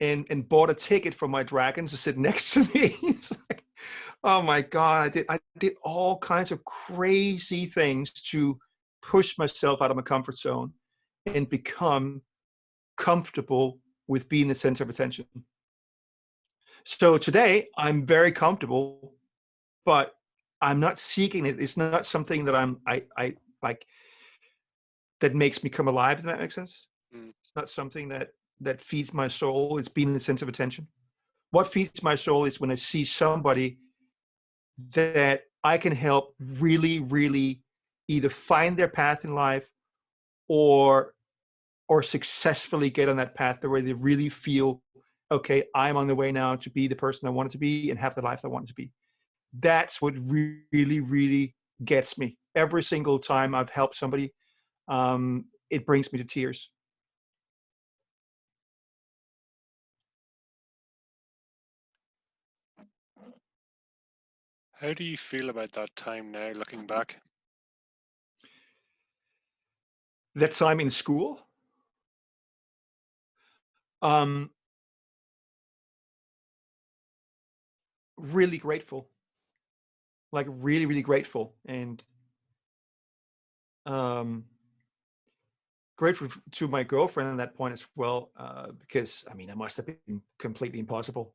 [SPEAKER 2] and bought a ticket for my dragon to sit next to me. It's like, oh my God, I did all kinds of crazy things to push myself out of my comfort zone. and become comfortable with being the center of attention. So today I'm very comfortable, but I'm not seeking it. It's not something that I like that makes me come alive. Does that make sense?
[SPEAKER 1] Mm.
[SPEAKER 2] It's not something that feeds my soul. It's being the center of attention. What feeds my soul is when I see somebody that I can help really, really either find their path in life or successfully get on that path where they really feel, okay, I'm on the way now to be the person I wanted to be and have the life I wanted to be. That's what really, really gets me. Every single time I've helped somebody, it brings me to tears.
[SPEAKER 1] How do you feel about that time now, looking back?
[SPEAKER 2] That time in school, um, really grateful, like really, really grateful, and um, grateful to my girlfriend at that point as well, because I mean, it must have been completely impossible.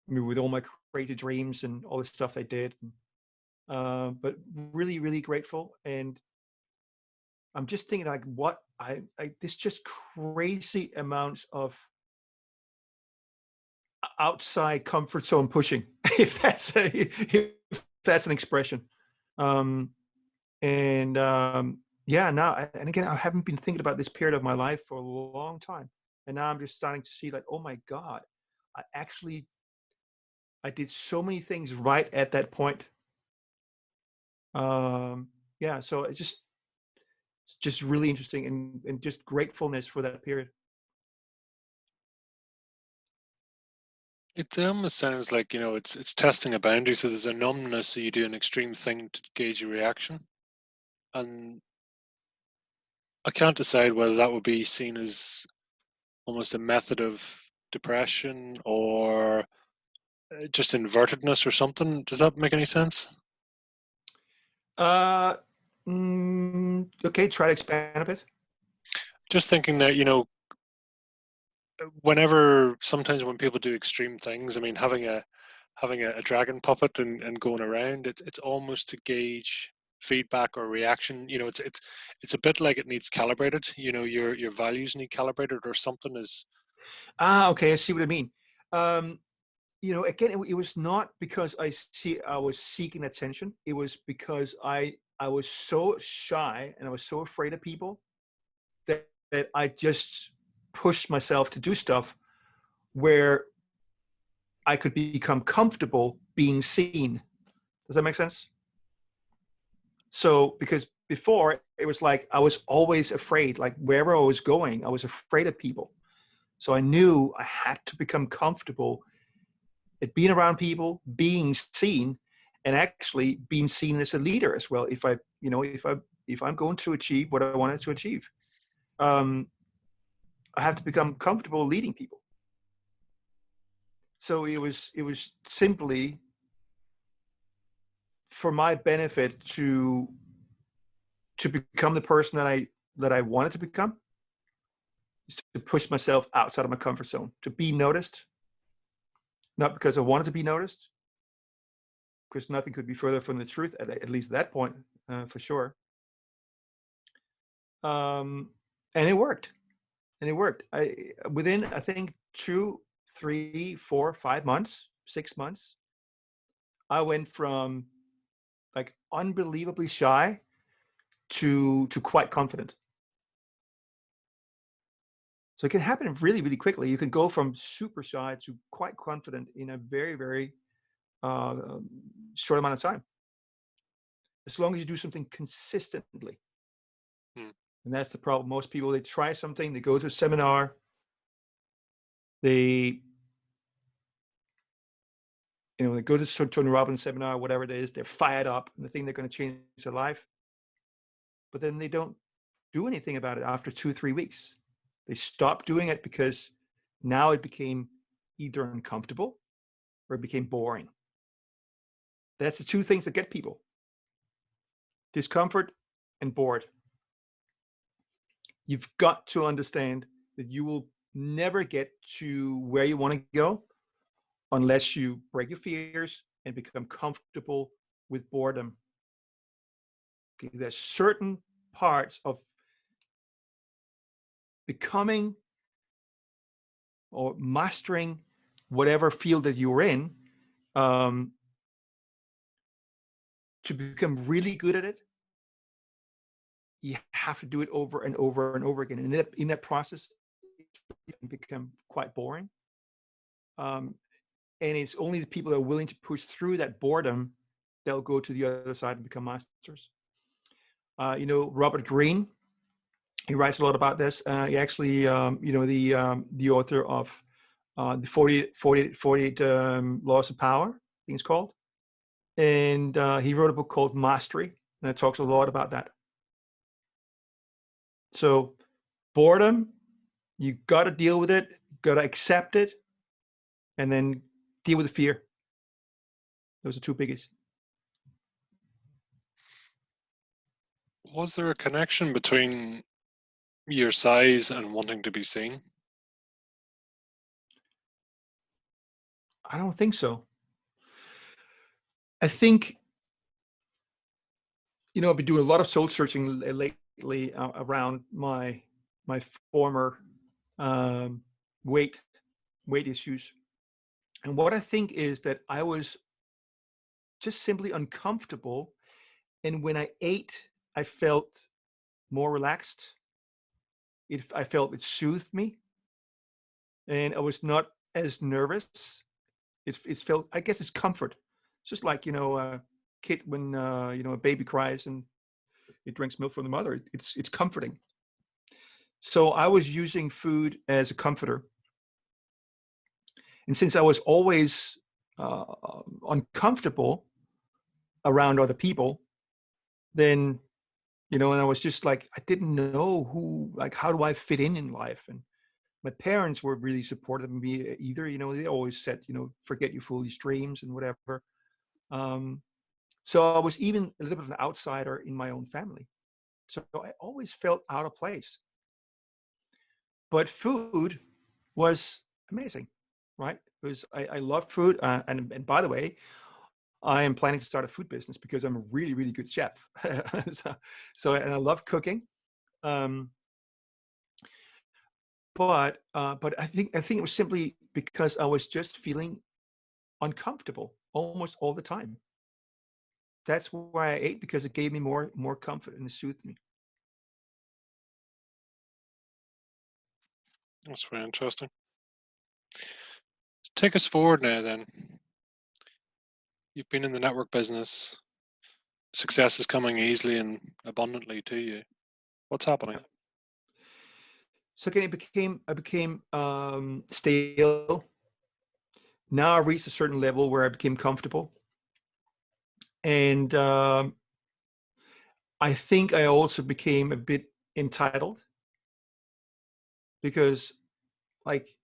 [SPEAKER 2] I mean, with all my crazy dreams and all the stuff I did, but really, really grateful. And I'm just thinking, like, what I this just crazy amounts of outside comfort zone pushing, if that's an expression. Um, and yeah, now and again, I haven't been thinking about this period of my life for a long time, and now I'm just starting to see, like, oh my god, I actually I did so many things right at that point. Yeah, so it's just really interesting, and just gratefulness for that period.
[SPEAKER 1] It almost sounds like, it's testing a boundary. So there's a numbness, so you do an extreme thing to gauge your reaction. And I can't decide whether that would be seen as almost a method of depression or just invertedness or something. Does that make any sense?
[SPEAKER 2] Uh, okay, try to expand a bit.
[SPEAKER 1] Just thinking that, whenever sometimes when people do extreme things, I mean, having a dragon puppet and going around, it's almost to gauge feedback or reaction. It's a bit like it needs calibrated. Your values need calibrated or something is.
[SPEAKER 2] Ah, okay, I see what I mean. Um, again, it was not because I was seeking attention. It was because I was so shy and I was so afraid of people that I just pushed myself to do stuff where I could become comfortable being seen. Does that make sense? So, because before it was like I was always afraid, like wherever I was going, I was afraid of people. So I knew I had to become comfortable at being around people, being seen, and actually being seen as a leader as well. If I'm going to achieve what I wanted to achieve, um, I have to become comfortable leading people. So it was simply for my benefit to become the person that I wanted to become, is to push myself outside of my comfort zone, to be noticed, not because I wanted to be noticed, because nothing could be further from the truth at least that point, for sure. Um, and it worked. And it worked. Within, I think, 2, 3, 4, 5 months, 6 months, I went from like unbelievably shy to quite confident. So it can happen really, really quickly. You can go from super shy to quite confident in a very, very uh, short amount of time, as long as you do something consistently.
[SPEAKER 1] Hmm.
[SPEAKER 2] And that's the problem. Most people, they try something, they go to a seminar, they they go to Tony Robbins seminar, whatever it is, they're fired up and they think they're going to change their life, but then they don't do anything about it after 2, 3 weeks. They stop doing it because now it became either uncomfortable or it became boring. That's the two things that get people: discomfort and bored. you've got to understand that you will never get to where you want to go unless you break your fears and become comfortable with boredom. Okay, there's certain parts of becoming or mastering whatever field that you're in, um, to become really good at it, you have to do it over and over and over again. And in that process, it can become quite boring. And it's only the people that are willing to push through that boredom that'll go to the other side and become masters. Robert Greene, he writes a lot about this. He actually, the author of the 48 Laws of Power, I think it's called. And he wrote a book called Mastery, and it talks a lot about that. So boredom, you got to deal with it, got to accept it, and then deal with the fear. Those are two biggies.
[SPEAKER 1] Was there a connection between your size and wanting to be seen?
[SPEAKER 2] I don't think so. I think, I've been doing a lot of soul searching lately around my former weight issues. And what I think is that I was just simply uncomfortable. And when I ate, I felt more relaxed. I felt it soothed me. And I was not as nervous. It felt, I guess it's comfort. It's just like, a kid when, a baby cries and it drinks milk from the mother. It's comforting. So I was using food as a comforter. And since I was always uncomfortable around other people, then, and I was just like, I didn't know how do I fit in life? And my parents were really supportive of me either. They always said, forget your foolish dreams and whatever. So I was even a little bit of an outsider in my own family. So I always felt out of place. But food was amazing, right? I love food. And by the way, I am planning to start a food business because I'm a really, really good chef. And I love cooking. But I think it was simply because I was just feeling uncomfortable almost all the time. That's why I ate, because it gave me more comfort and it soothed me.
[SPEAKER 1] That's very interesting. Take us forward now then. You've been in the network business. Success is coming easily and abundantly to you. What's happening?
[SPEAKER 2] So again, I became stale. Now I reached a certain level where I became comfortable. And I think I also became a bit entitled, because like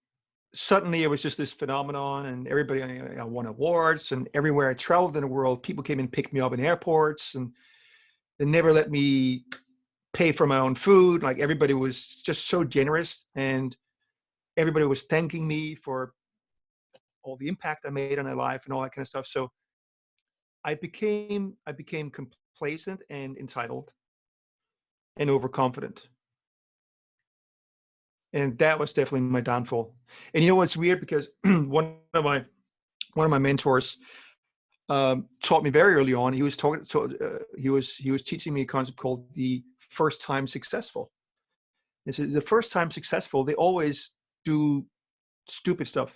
[SPEAKER 2] suddenly it was just this phenomenon, and everybody, I won awards, and everywhere I traveled in the world, people came and picked me up in airports, and they never let me pay for my own food. Like everybody was just so generous, and everybody was thanking me for all the impact I made on their life and all that kind of stuff. So I became complacent and entitled and overconfident. And that was definitely my downfall. And what's weird, because one of my mentors taught me very early on. He was talking, he was teaching me a concept called the first time successful. And so the first time successful, they always do stupid stuff,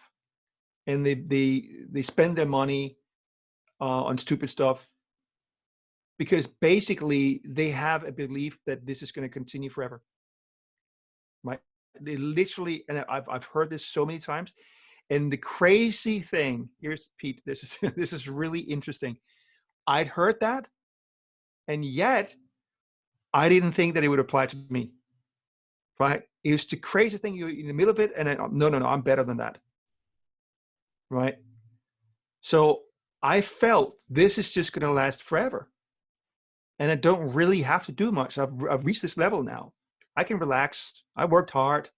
[SPEAKER 2] and they spend their money on stupid stuff because basically they have a belief that this is going to continue forever. Right? They literally, and I've heard this so many times. And the crazy thing, here's Pete, this is really interesting. I'd heard that, and yet I didn't think that it would apply to me. Right? It was the craziest thing. You're in the middle of it, and no, I'm better than that. Right? So I felt this is just going to last forever, and I don't really have to do much. I've reached this level now, I can relax. I worked hard.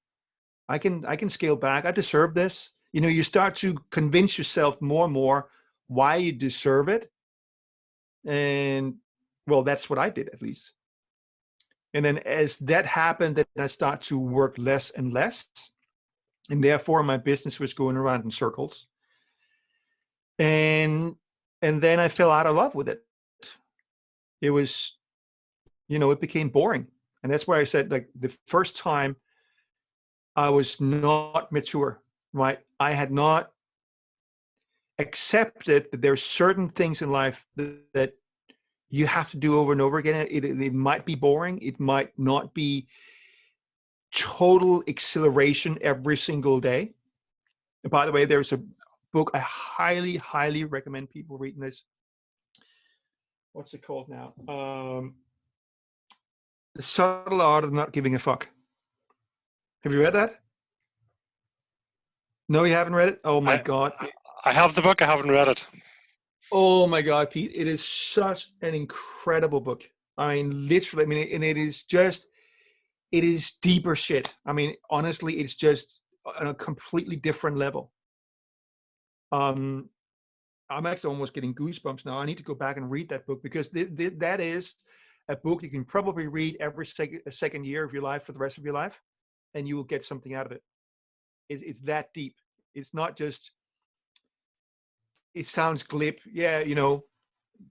[SPEAKER 2] I can scale back. I deserve this. You know, you start to convince yourself more and more why you deserve it. And well, that's what I did at least. And then as that happened, then I start to work less and less. And therefore my business was going around in circles. And then I fell out of love with it. It was, you know, it became boring. And that's why I said, like, the first time I was not mature, right? I had not accepted that there's certain things in life that you have to do over and over again. It might be boring. It might not be total exhilaration every single day. And by the way, there's a book I highly, highly recommend people reading this. What's it called now? The Subtle Art of Not Giving a Fuck. Have you read that? No, you haven't read it? Oh my God.
[SPEAKER 1] I have the book. I haven't read it.
[SPEAKER 2] Oh my God, Pete. It is such an incredible book. I mean, literally, I mean, and it is deeper shit. I mean, honestly, it's just on a completely different level. I'm actually almost getting goosebumps now. I need to go back and read that book because that is a book you can probably read every second year of your life for the rest of your life, and you will get something out of it. It's that deep. It's not just, it sounds glib. Yeah, you know,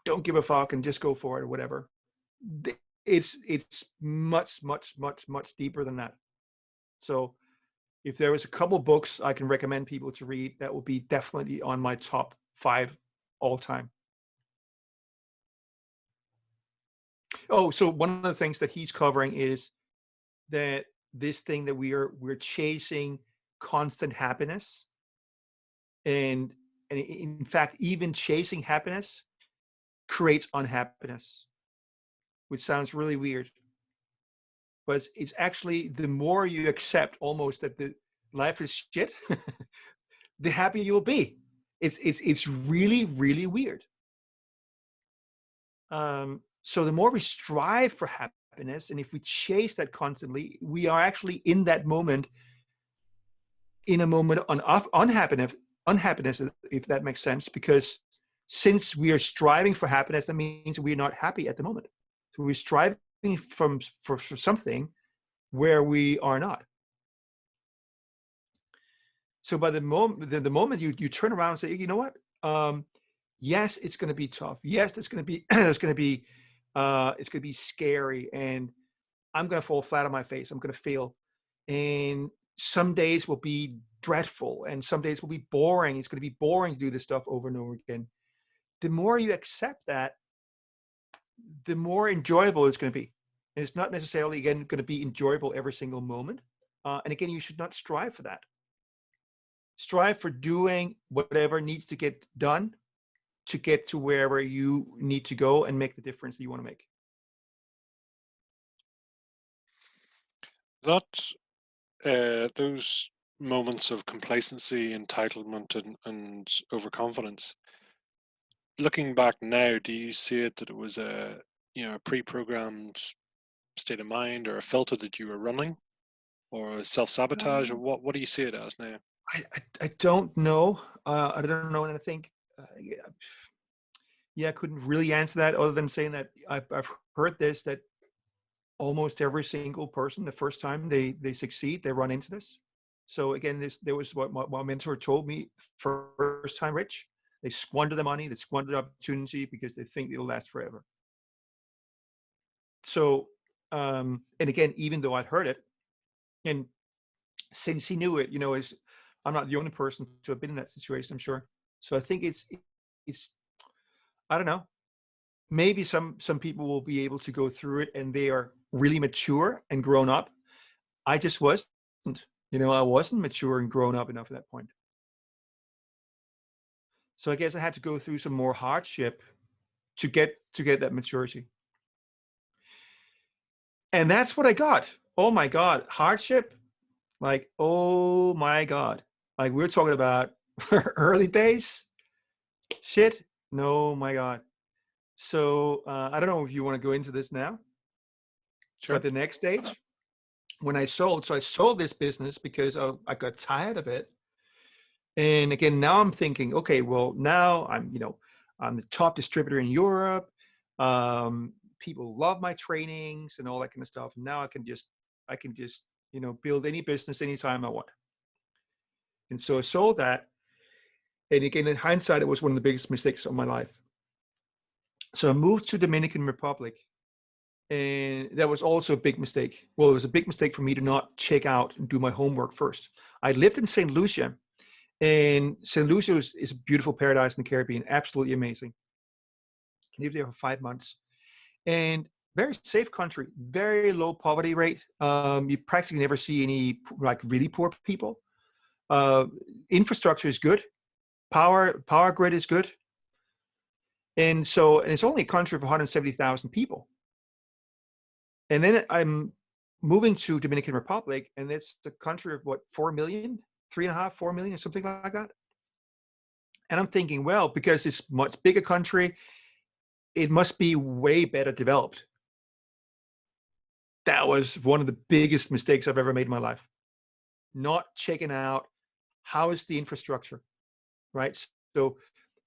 [SPEAKER 2] don't give a fuck and just go for it or whatever. It's much, much, much, much deeper than that. So if there was a couple books I can recommend people to read, that would be definitely on my top 5 all time. Oh, so one of the things that he's covering is that this thing that we're chasing constant happiness, and in fact, even chasing happiness creates unhappiness, which sounds really weird. But it's actually, the more you accept almost that the life is shit, the happier you'll be. It's really, really weird. So the more we strive for happiness, and if we chase that constantly, we are actually in that moment, in a moment of unhappiness, if that makes sense, because since we are striving for happiness, that means we're not happy at the moment. So we're striving for something where we are not. So by the moment you turn around and say, you know what, yes, it's going to be tough. Yes, it's going to be it's going to be scary, and I'm going to fall flat on my face. I'm going to fail, and some days will be dreadful, and some days will be boring. It's going to be boring to do this stuff over and over again. The more you accept that, the more enjoyable it's going to be. And it's not necessarily, again, going to be enjoyable every single moment. And again, you should not strive for that. Strive for doing whatever needs to get done to get to wherever you need to go and make the difference that you want to make.
[SPEAKER 1] Those moments of complacency, entitlement, and overconfidence. Looking back now, do you see it that it was a pre-programmed state of mind or a filter that you were running, or self-sabotage, or what do you see it as now?
[SPEAKER 2] I don't know. I don't know, and I think I couldn't really answer that other than saying that I've heard this, that almost every single person, the first time they succeed, they run into this. So again, there was what my mentor told me: first time rich, they squander the money, they squander the opportunity because they think it'll last forever. So, and again, even though I'd heard it, and since he knew it, I'm not the only person to have been in that situation, I'm sure. So I think it's I don't know. Maybe some people will be able to go through it and they are really mature and grown up. I just wasn't. I wasn't mature and grown up enough at that point. So I guess I had to go through some more hardship to get that maturity. And that's what I got. Oh my God, hardship. Like, oh my God. Like, we're talking about early days shit. No, my God. So I don't know if you want to go into this now.
[SPEAKER 1] Sure.
[SPEAKER 2] But the next stage. when I sold. So I sold this business because I got tired of it. And again, now I'm thinking, okay, well, now I'm the top distributor in Europe. People love my trainings and all that kind of stuff. Now I can just, build any business anytime I want. And so I sold that. And again, in hindsight, it was one of the biggest mistakes of my life. So I moved to Dominican Republic, and that was also a big mistake. Well, it was a big mistake for me to not check out and do my homework first. I lived in St. Lucia, and St. Lucia is a beautiful paradise in the Caribbean, absolutely amazing. I lived there for 5 months, and very safe country, very low poverty rate. You practically never see any like really poor people. Uh, Infrastructure is good. Power grid is good. And it's only a country of 170,000 people. And then I'm moving to Dominican Republic, and it's a country of what, 4 million, 3.5, 4 million, or something like that. And I'm thinking, well, because it's a much bigger country, it must be way better developed. That was one of the biggest mistakes I've ever made in my life. Not checking out how is the infrastructure, right? So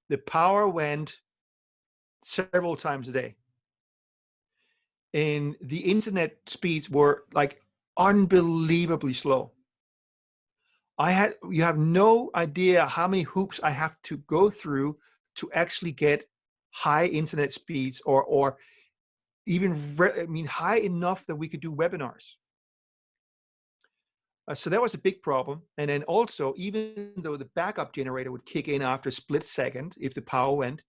[SPEAKER 2] the power went several times a day. And the internet speeds were like unbelievably slow. You have no idea how many hoops I have to go through to actually get high internet speeds or even, high enough that we could do webinars. So that was a big problem. And then also, even though the backup generator would kick in after a split second, if the power went,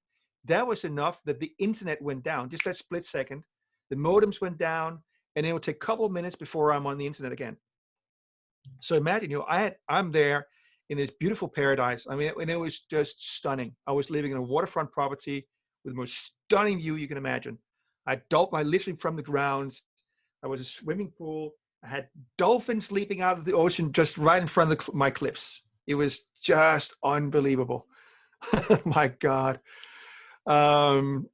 [SPEAKER 2] that was enough that the internet went down, just that split second. The modems went down, and it would take a couple of minutes before I'm on the internet again. So imagine, I'm there in this beautiful paradise. I mean, and it was just stunning. I was living in a waterfront property with the most stunning view you can imagine. I literally from the ground. I was a swimming pool. I had dolphins leaping out of the ocean just right in front of my cliffs. It was just unbelievable. My God. I'm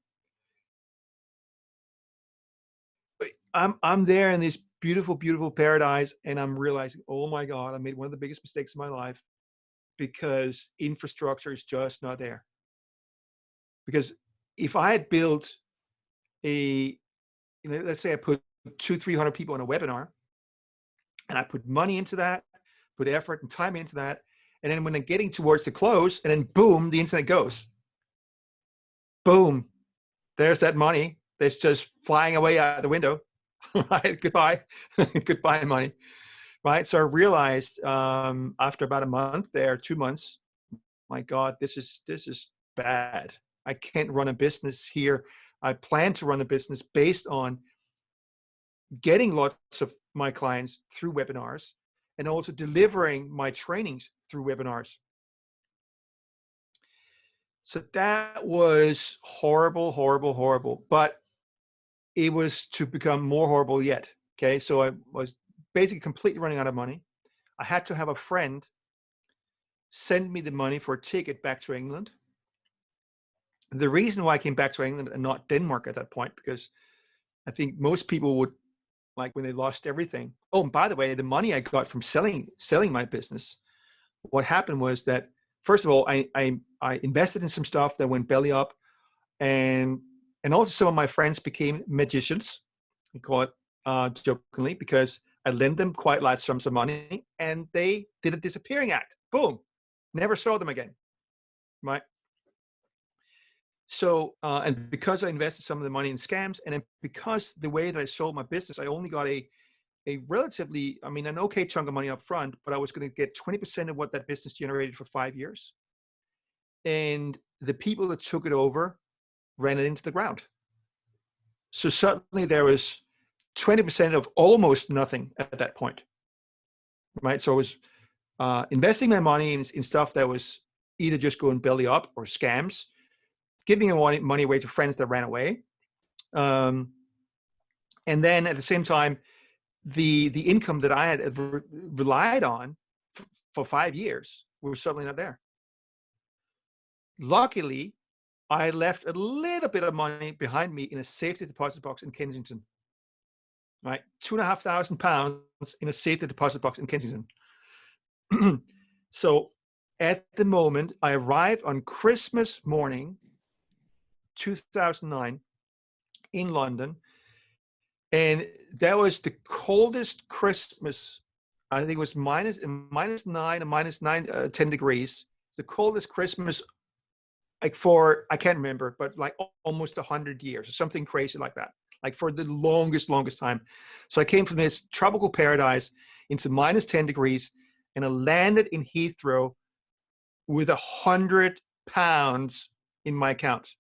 [SPEAKER 2] there in this beautiful, beautiful paradise, and I'm realizing, oh my God, I made one of the biggest mistakes of my life because infrastructure is just not there. Because if I had built let's say I put 200-300 people in a webinar, and I put money into that, put effort and time into that, and then when I'm getting towards the close, and then boom, the internet goes. Boom, there's that money that's just flying away out the window. Right, goodbye, goodbye money. Right, so I realized after about a month there, 2 months, my God, this is bad. I can't run a business here. I plan to run a business based on getting lots of my clients through webinars and also delivering my trainings through webinars. So that was horrible, horrible, horrible. But it was to become more horrible yet. Okay, so I was basically completely running out of money. I had to have a friend send me the money for a ticket back to England. The reason why I came back to England and not Denmark at that point, because I think most people would, like when they lost everything. Oh, and by the way, the money I got from selling my business, what happened was that, first of all, I invested in some stuff that went belly up, and also some of my friends became magicians. We call it jokingly, because I lent them quite large sums of money, and they did a disappearing act. Boom, never saw them again. Right. So, and because I invested some of the money in scams, and then because the way that I sold my business, I only got a relatively, an okay chunk of money up front, but I was going to get 20% of what that business generated for 5 years. And the people that took it over ran it into the ground. So suddenly there was 20% of almost nothing at that point. Right. So I was investing my money in stuff that was either just going belly up or scams, giving money away to friends that ran away. And then at the same time, the income that I had relied on for 5 years was suddenly not there. Luckily, I left a little bit of money behind me in a safety deposit box in Kensington. right? £2,500 in a safe deposit box in Kensington. So at the moment, I arrived on Christmas morning, 2009, in London, and that was the coldest Christmas. I think it was -9 and -9, 10 degrees. It's the coldest Christmas, like for, I can't remember, but like almost 100 years or something crazy like that. Like for the longest time. So I came from this tropical paradise into -10 degrees, and I landed in Heathrow with £100 in my account.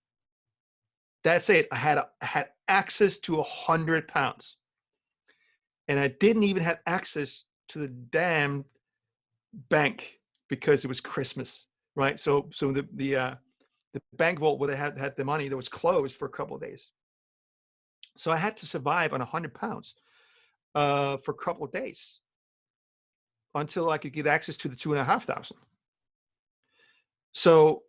[SPEAKER 2] That's it. I had access to £100, and I didn't even have access to the damn bank because it was Christmas, right? So the bank vault where they had the money that was closed for a couple of days. So I had to survive on £100 for a couple of days until I could get access to the 2,500. So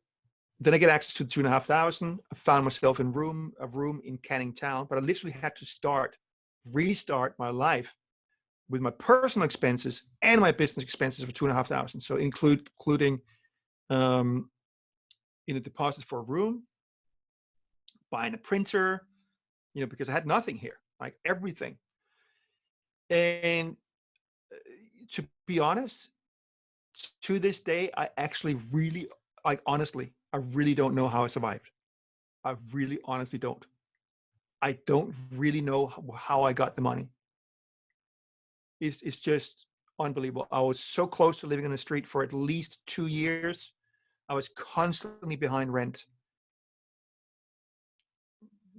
[SPEAKER 2] then I get access to the 2,500. I found myself in a room in Canning Town, but I literally had to restart my life with my personal expenses and my business expenses for 2,500. So including deposits for a room, buying a printer, because I had nothing here, like everything. And to be honest, to this day, I actually really, like, honestly, I really don't know how I survived. I really honestly don't. I don't really know how I got the money. It's just unbelievable. I was so close to living on the street for at least 2 years. I was constantly behind rent.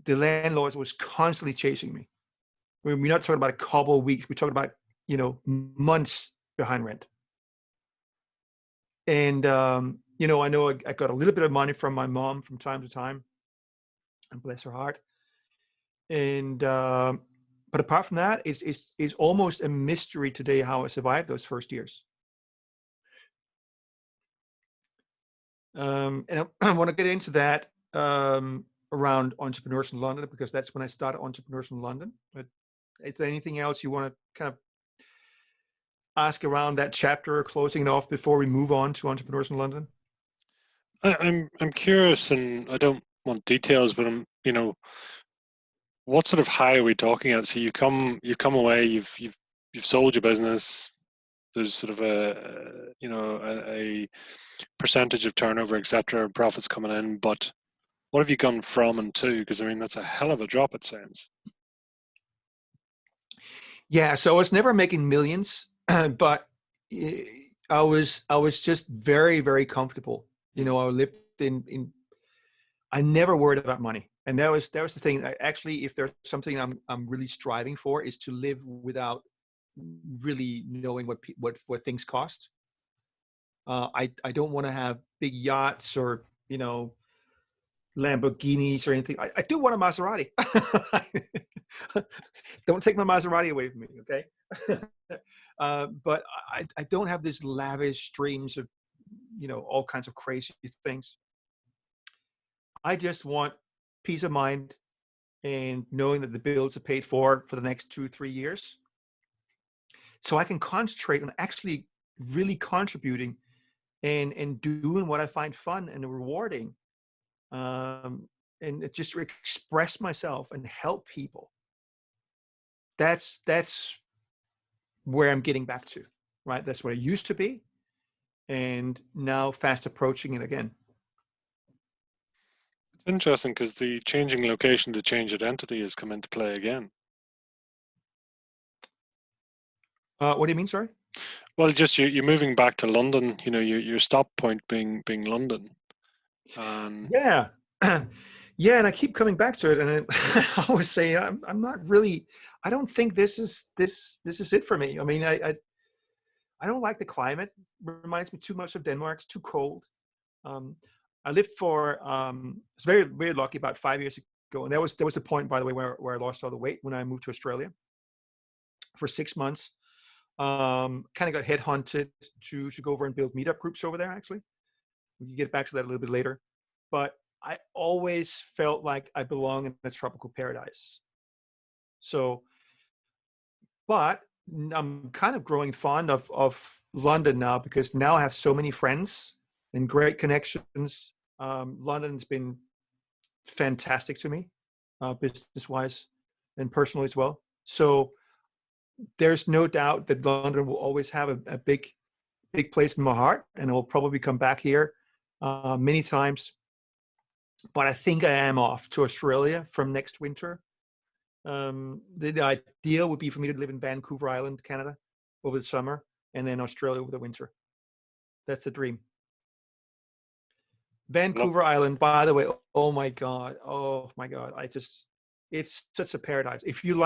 [SPEAKER 2] The landlord was constantly chasing me. I mean, we're not talking about a couple of weeks. We're talking about, months behind rent. And, I know I got a little bit of money from my mom from time to time, and bless her heart. And, but apart from that, it's almost a mystery today how I survived those first years. And I want to get into that around entrepreneurs in London, because that's when I started entrepreneurs in London. But is there anything else you want to kind of ask around that chapter, closing it off before we move on to entrepreneurs in London?
[SPEAKER 1] I'm curious, and I don't want details, but what sort of high are we talking at? So you've come away, you've sold your business. There's sort of a percentage of turnover, etc., profits coming in. But what have you gone from and to? Because I mean, that's a hell of a drop, it sounds.
[SPEAKER 2] Yeah, so I was never making millions, but I was just very, very comfortable. I lived in I never worried about money. And that was the thing. Actually, if there's something I'm really striving for, is to live without really knowing what things cost. I don't want to have big yachts or Lamborghinis or anything. I do want a Maserati. Don't take my Maserati away from me, okay? But I don't have this lavish dreams of all kinds of crazy things. I just want peace of mind and knowing that the bills are paid for the next 2-3 years, so I can concentrate on actually really contributing and doing what I find fun and rewarding, and just express myself and help people. That's where I'm getting back to, right? That's what I used to be, and now fast approaching it again.
[SPEAKER 1] It's interesting because the changing location to change identity has come into play again.
[SPEAKER 2] What do you mean? Sorry.
[SPEAKER 1] Well, just you're moving back to London. Your stop point being London.
[SPEAKER 2] Yeah. Yeah, and I keep coming back to it, and I always say I'm not really. I don't think this is it for me. I mean, I don't like the climate. It reminds me too much of Denmark. It's too cold. I lived for I was very, very lucky about 5 years ago, and there was a point, by the way, where I lost all the weight when I moved to Australia for 6 months. Kind of got headhunted to go over and build meetup groups over there. Actually, we can get back to that a little bit later, but I always felt like I belong in a tropical paradise. So But I'm kind of growing fond of London now, because now I have so many friends and great connections. London's been fantastic to me, business wise and personally as well. So there's no doubt that London will always have a big place in my heart, and I will probably come back here many times. But I think I am off to Australia from next winter. The ideal would be for me to live in Vancouver Island, Canada, over the summer, and then Australia over the winter. That's the dream.
[SPEAKER 1] Look,
[SPEAKER 2] Vancouver Island, by the way, oh my God, it's such a paradise. If you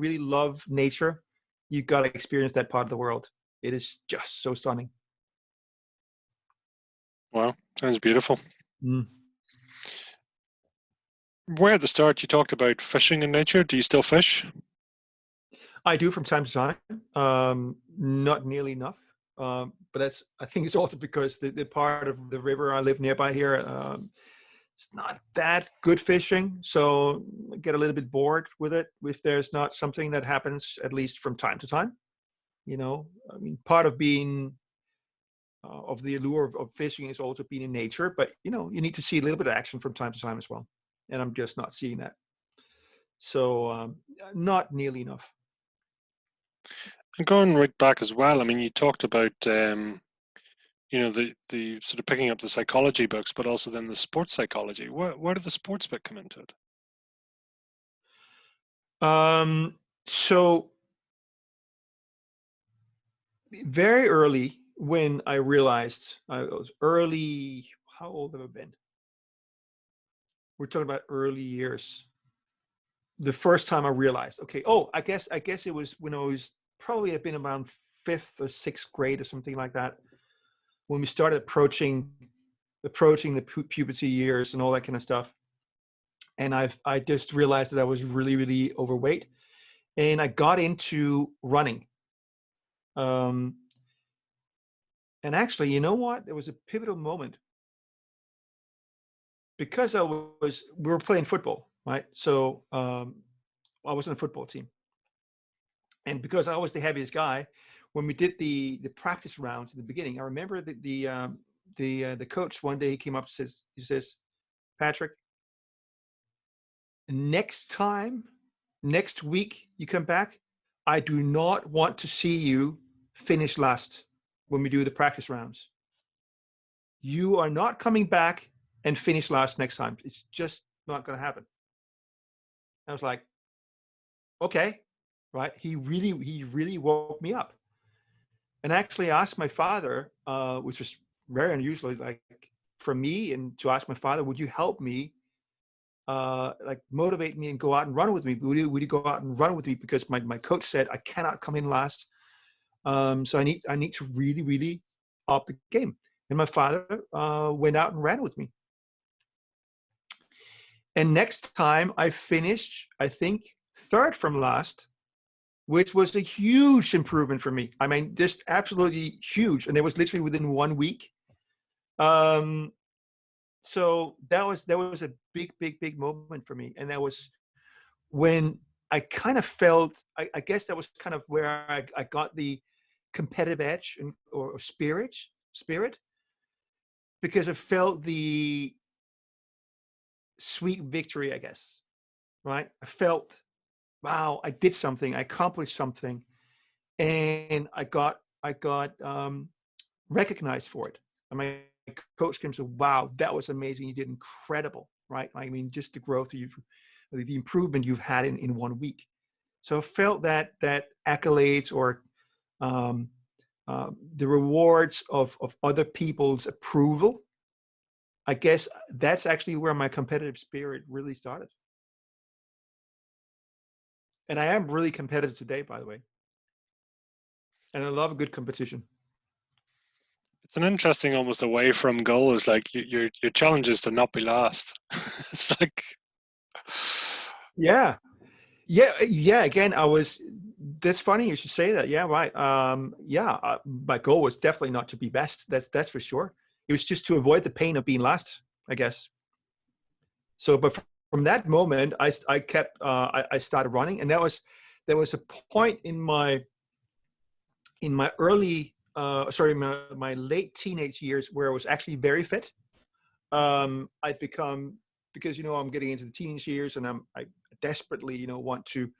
[SPEAKER 2] really love nature, you got to experience that part of the world. It is just so stunning.
[SPEAKER 1] wow, sounds beautiful.
[SPEAKER 2] Mm.
[SPEAKER 1] Where at the start you talked about fishing in nature. Do you still fish?
[SPEAKER 2] I do from time to time, not nearly enough. But I think it's also because the part of the river I live nearby here, it's not that good fishing. So I get a little bit bored with it if there's not something that happens at least from time to time. I mean, part of being of the allure of fishing is also being in nature, but you need to see a little bit of action from time to time as well. And I'm just not seeing that. So not nearly enough.
[SPEAKER 1] And going right back as well, I mean, you talked about the sort of picking up the psychology books, but also then the sports psychology. Where did the sports bit come into it?
[SPEAKER 2] So very early, when I realized I was early, how old have I been? We're talking about early years. The first time I realized, okay, I guess it was when I was probably had been around fifth or sixth grade or something like that, when we started approaching the puberty years and all that kind of stuff. And I just realized that I was really, really overweight, and I got into running. And actually, you know what? There was a pivotal moment, because we were playing football, right? So I was on a football team, and because I was the heaviest guy, when we did the practice rounds in the beginning, I remember that the coach one day, he came up and says, Patrick, next week you come back, I do not want to see you finish last when we do the practice rounds. You are not coming back and finish last next time. It's just not going to happen. I was like, okay, right. He really woke me up. And actually asked my father, which was very unusual, like for me, and to ask my father, would you help me, like motivate me and go out and run with me? Would you go out and run with me? Because my coach said I cannot come in last. So I need to really, really up the game. And my father went out and ran with me. And next time I finished, I think, third from last, which was a huge improvement for me. I mean, just absolutely huge. And it was literally within 1 week. So that was a big moment for me. And that was when I kind of felt, I guess that was kind of where I got the competitive edge or spirit, because I felt the sweet victory, I guess, right? I felt, wow, I did something, I accomplished something, and I got recognized for it. And my coach came and said, wow, that was amazing. You did incredible, right? I mean, just the growth the improvement you've had in 1 week. So I felt that accolades or the rewards of other people's approval, I guess that's actually where my competitive spirit really started. And I am really competitive today, by the way. And I love a good competition.
[SPEAKER 1] It's an interesting, almost away from goal. Is like your challenge is to not be last. It's like,
[SPEAKER 2] Yeah. Again, that's funny you should say that. Yeah, right. My goal was definitely not to be best. That's for sure. It was just to avoid the pain of being last, I guess. So, but from that moment, I started running, and that was there was a point in my early, my late teenage years where I was actually very fit. I'd become, because, I'm getting into the teenage years, and I desperately, want to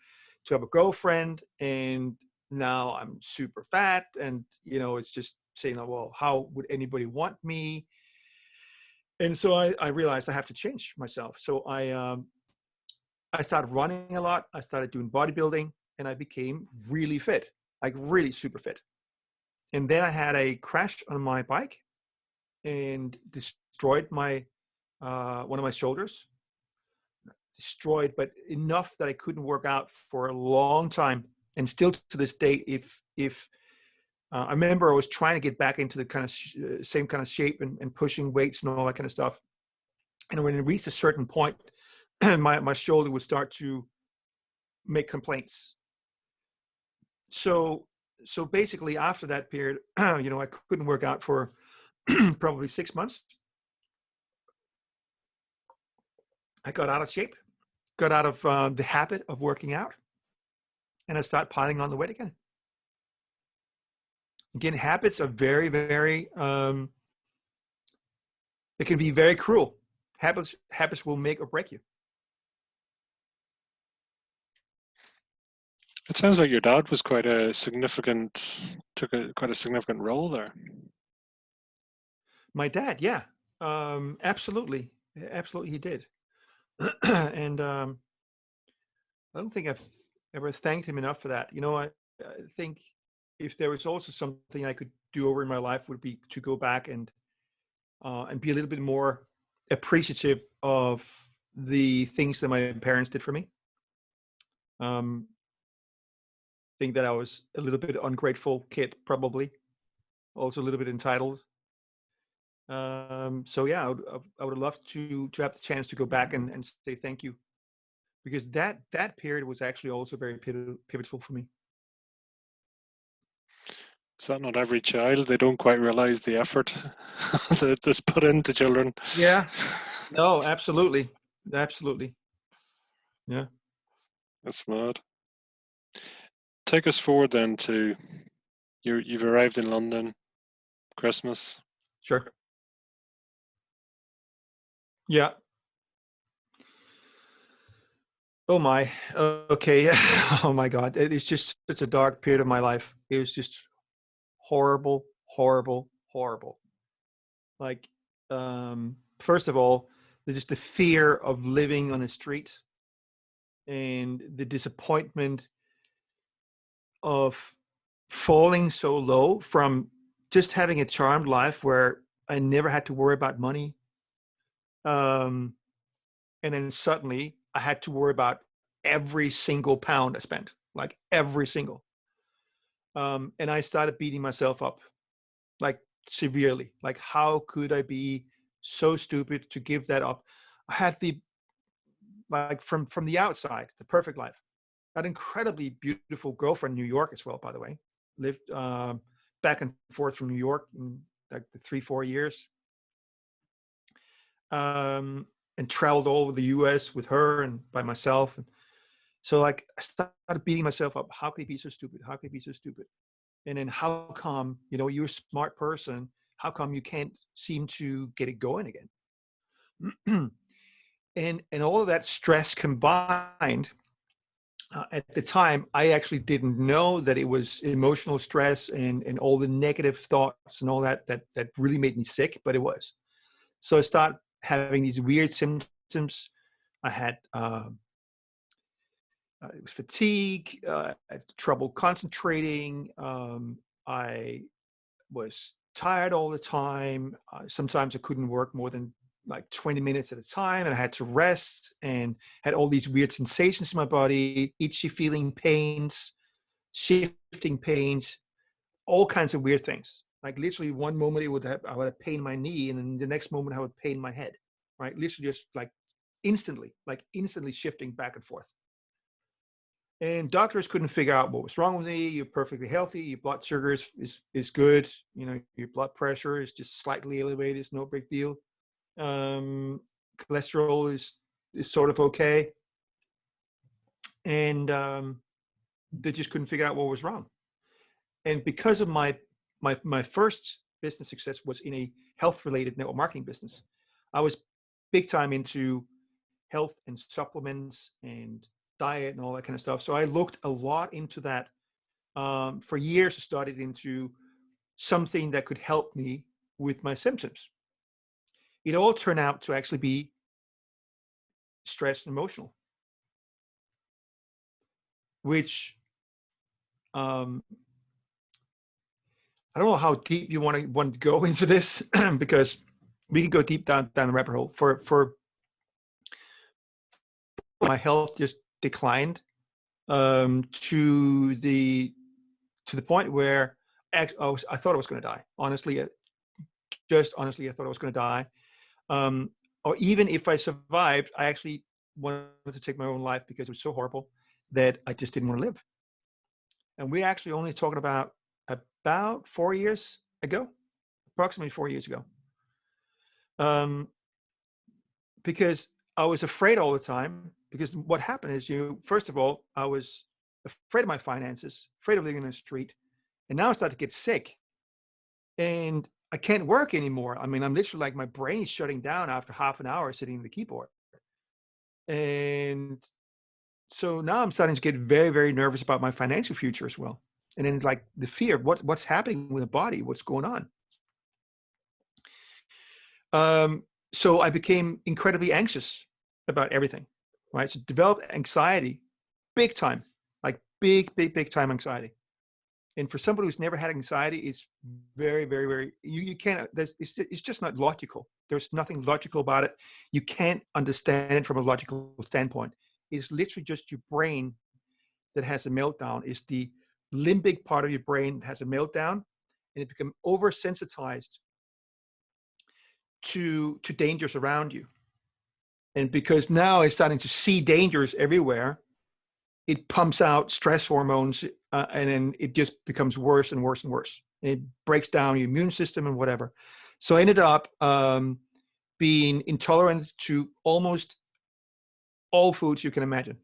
[SPEAKER 2] have a girlfriend, and now I'm super fat, and, it's just saying, well, how would anybody want me? And so I realized I have to change myself. So I started running a lot. I started doing bodybuilding, and I became really fit, like really super fit. And then I had a crash on my bike and destroyed my one of my shoulders. Destroyed, but enough that I couldn't work out for a long time. And still to this day, if I remember, I was trying to get back into the kind of same kind of shape and pushing weights and all that kind of stuff. And when it reached a certain point, my shoulder would start to make complaints. So basically, after that period, I couldn't work out for probably 6 months. I got out of shape, got out of the habit of working out, and I started piling on the weight again. Again, habits are very, very, it can be very cruel. Habits will make or break you.
[SPEAKER 1] It sounds like your dad was quite a significant, quite a significant role there.
[SPEAKER 2] My dad, yeah, absolutely, absolutely, he did. And I don't think I've ever thanked him enough for that. I think if there was also something I could do over in my life, would be to go back and be a little bit more appreciative of the things that my parents did for me. Think that I was a little bit ungrateful kid, probably, also a little bit entitled. So yeah, I would love to have the chance to go back and say thank you, because that period was actually also very pivotal for me.
[SPEAKER 1] Is that not every child? They don't quite realize the effort that's put into children.
[SPEAKER 2] Yeah. No, absolutely. Absolutely. Yeah.
[SPEAKER 1] That's mad. Take us forward then to you've arrived in London, Christmas.
[SPEAKER 2] Sure. Yeah. Oh my. Okay. Oh my God. It's just such a dark period of my life. It was just horrible, horrible, horrible. Like, first of all, there's just the fear of living on the street and the disappointment of falling so low from just having a charmed life where I never had to worry about money. And then suddenly I had to worry about every single pound I spent, like every single. And I started beating myself up, like severely. Like, how could I be so stupid to give that up? I had from the outside, the perfect life. That incredibly beautiful girlfriend in New York as well, by the way. Lived back and forth from New York in like 3-4 years. And traveled all over the US with her and by myself. And so like I started beating myself up. How could he be so stupid? How could he be so stupid? And then how come, you're a smart person, how come you can't seem to get it going again? and all of that stress combined, at the time, I actually didn't know that it was emotional stress and all the negative thoughts and all that really made me sick, but it was. So I started having these weird symptoms. I had it was fatigue, I had trouble concentrating. I was tired all the time. Sometimes I couldn't work more than like 20 minutes at a time, and I had to rest, and had all these weird sensations in my body, itchy feeling pains, shifting pains, all kinds of weird things. Like literally one moment I would have pain in my knee, and then the next moment I would pain my head, right? Literally just like instantly shifting back and forth. And doctors couldn't figure out what was wrong with me. You're perfectly healthy. Your blood sugar is good. Your blood pressure is just slightly elevated. It's no big deal. Cholesterol is sort of okay. And they just couldn't figure out what was wrong. And because of my first business success was in a health-related network marketing business, I was big time into health and supplements and diet and all that kind of stuff. So I looked a lot into that for years. I started into something that could help me with my symptoms. It all turned out to actually be stress and emotional, which um, I don't know how deep you want to go into this because we can go deep down the rabbit hole. For my health just declined to the point where I thought I was going to die. Honestly, I thought I was going to die. Or even if I survived, I actually wanted to take my own life because it was so horrible that I just didn't want to live. And we're actually only talking about 4 years ago, approximately 4 years ago. Because I was afraid all the time, because what happened is, first of all, I was afraid of my finances, afraid of living in the street. And now I started to get sick and I can't work anymore. I mean, I'm literally like, my brain is shutting down after half an hour sitting at the keyboard. And so now I'm starting to get very, very nervous about my financial future as well. And then like the fear of what's happening with the body, what's going on. So I became incredibly anxious about everything, right? So developed anxiety, big time, like big time anxiety. And for somebody who's never had anxiety, it's very, very, very, you can't, it's just not logical. There's nothing logical about it. You can't understand it from a logical standpoint. It's literally just your brain that has a meltdown. It's the limbic part of your brain that has a meltdown, and it becomes oversensitized to dangers around you. And because now it's starting to see dangers everywhere, it pumps out stress hormones, and then it just becomes worse and worse and worse. And it breaks down your immune system and whatever. So I ended up being intolerant to almost all foods you can imagine,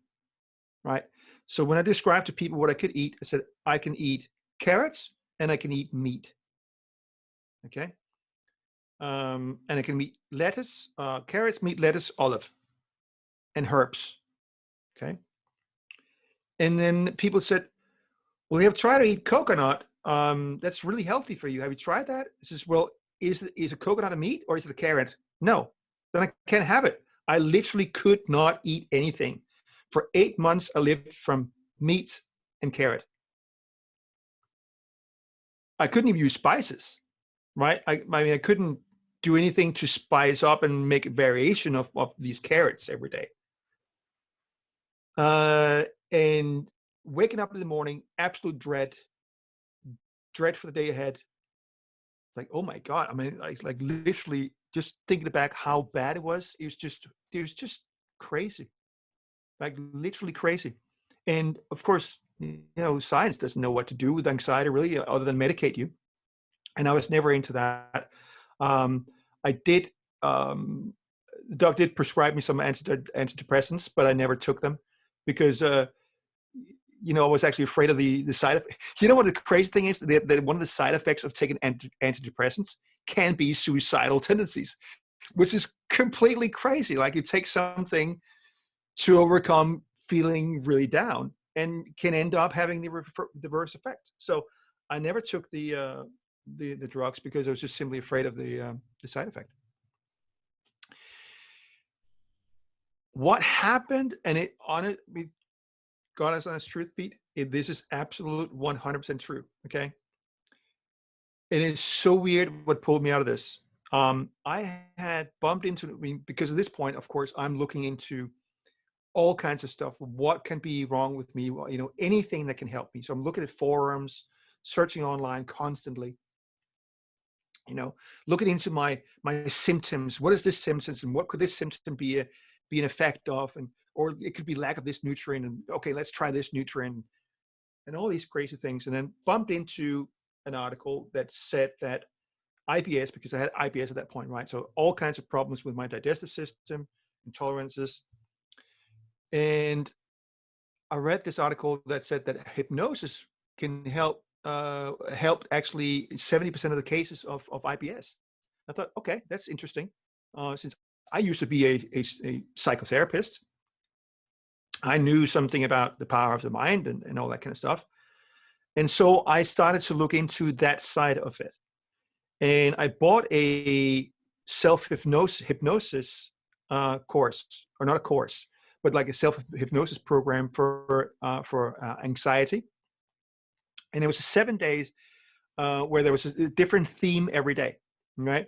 [SPEAKER 2] right? So when I described to people what I could eat, I said, I can eat carrots and I can eat meat, okay? And I can eat lettuce, carrots, meat, lettuce, olive, and herbs, okay? And then people said, well, you have tried to eat coconut. That's really healthy for you. Have you tried that? I says, well, is a coconut a meat or is it a carrot? No, then I can't have it. I literally could not eat anything. For 8 months, I lived from meat and carrot. I couldn't even use spices, right? I mean, I couldn't do anything to spice up and make a variation of these carrots every day. And waking up in the morning, absolute dread for the day ahead. It's like, oh my God. I mean, it's like literally just thinking back how bad it was just crazy, like literally crazy. And of course, science doesn't know what to do with anxiety really, other than medicate you. And I was never into that. I did, the doc did prescribe me some antidepressants, but I never took them because, I was actually afraid of the side effect. You know what the crazy thing is? That one of the side effects of taking antidepressants can be suicidal tendencies, which is completely crazy. Like you take something to overcome feeling really down and can end up having the reverse effect. So I never took the drugs because I was just simply afraid of the side effect. What happened, and God is honest truth, Pete, this is absolute 100% true, okay? It is so weird what pulled me out of this. I had bumped into, because at this point, of course, I'm looking into all kinds of stuff. What can be wrong with me? Anything that can help me. So I'm looking at forums, searching online constantly, looking into my symptoms. What is this symptoms, and what could this symptom be an effect of? Or it could be lack of this nutrient, and okay, let's try this nutrient, and all these crazy things. And then bumped into an article that said that IBS, because I had IBS at that point, right? So all kinds of problems with my digestive system, intolerances. And I read this article that said that hypnosis can helped actually 70% of the cases of IBS. I thought, okay, that's interesting. Since I used to be a psychotherapist, I knew something about the power of the mind and all that kind of stuff. And so I started to look into that side of it. And I bought a self-hypnosis course, or not a course, but like a self-hypnosis program for anxiety. And it was 7 days where there was a different theme every day, right?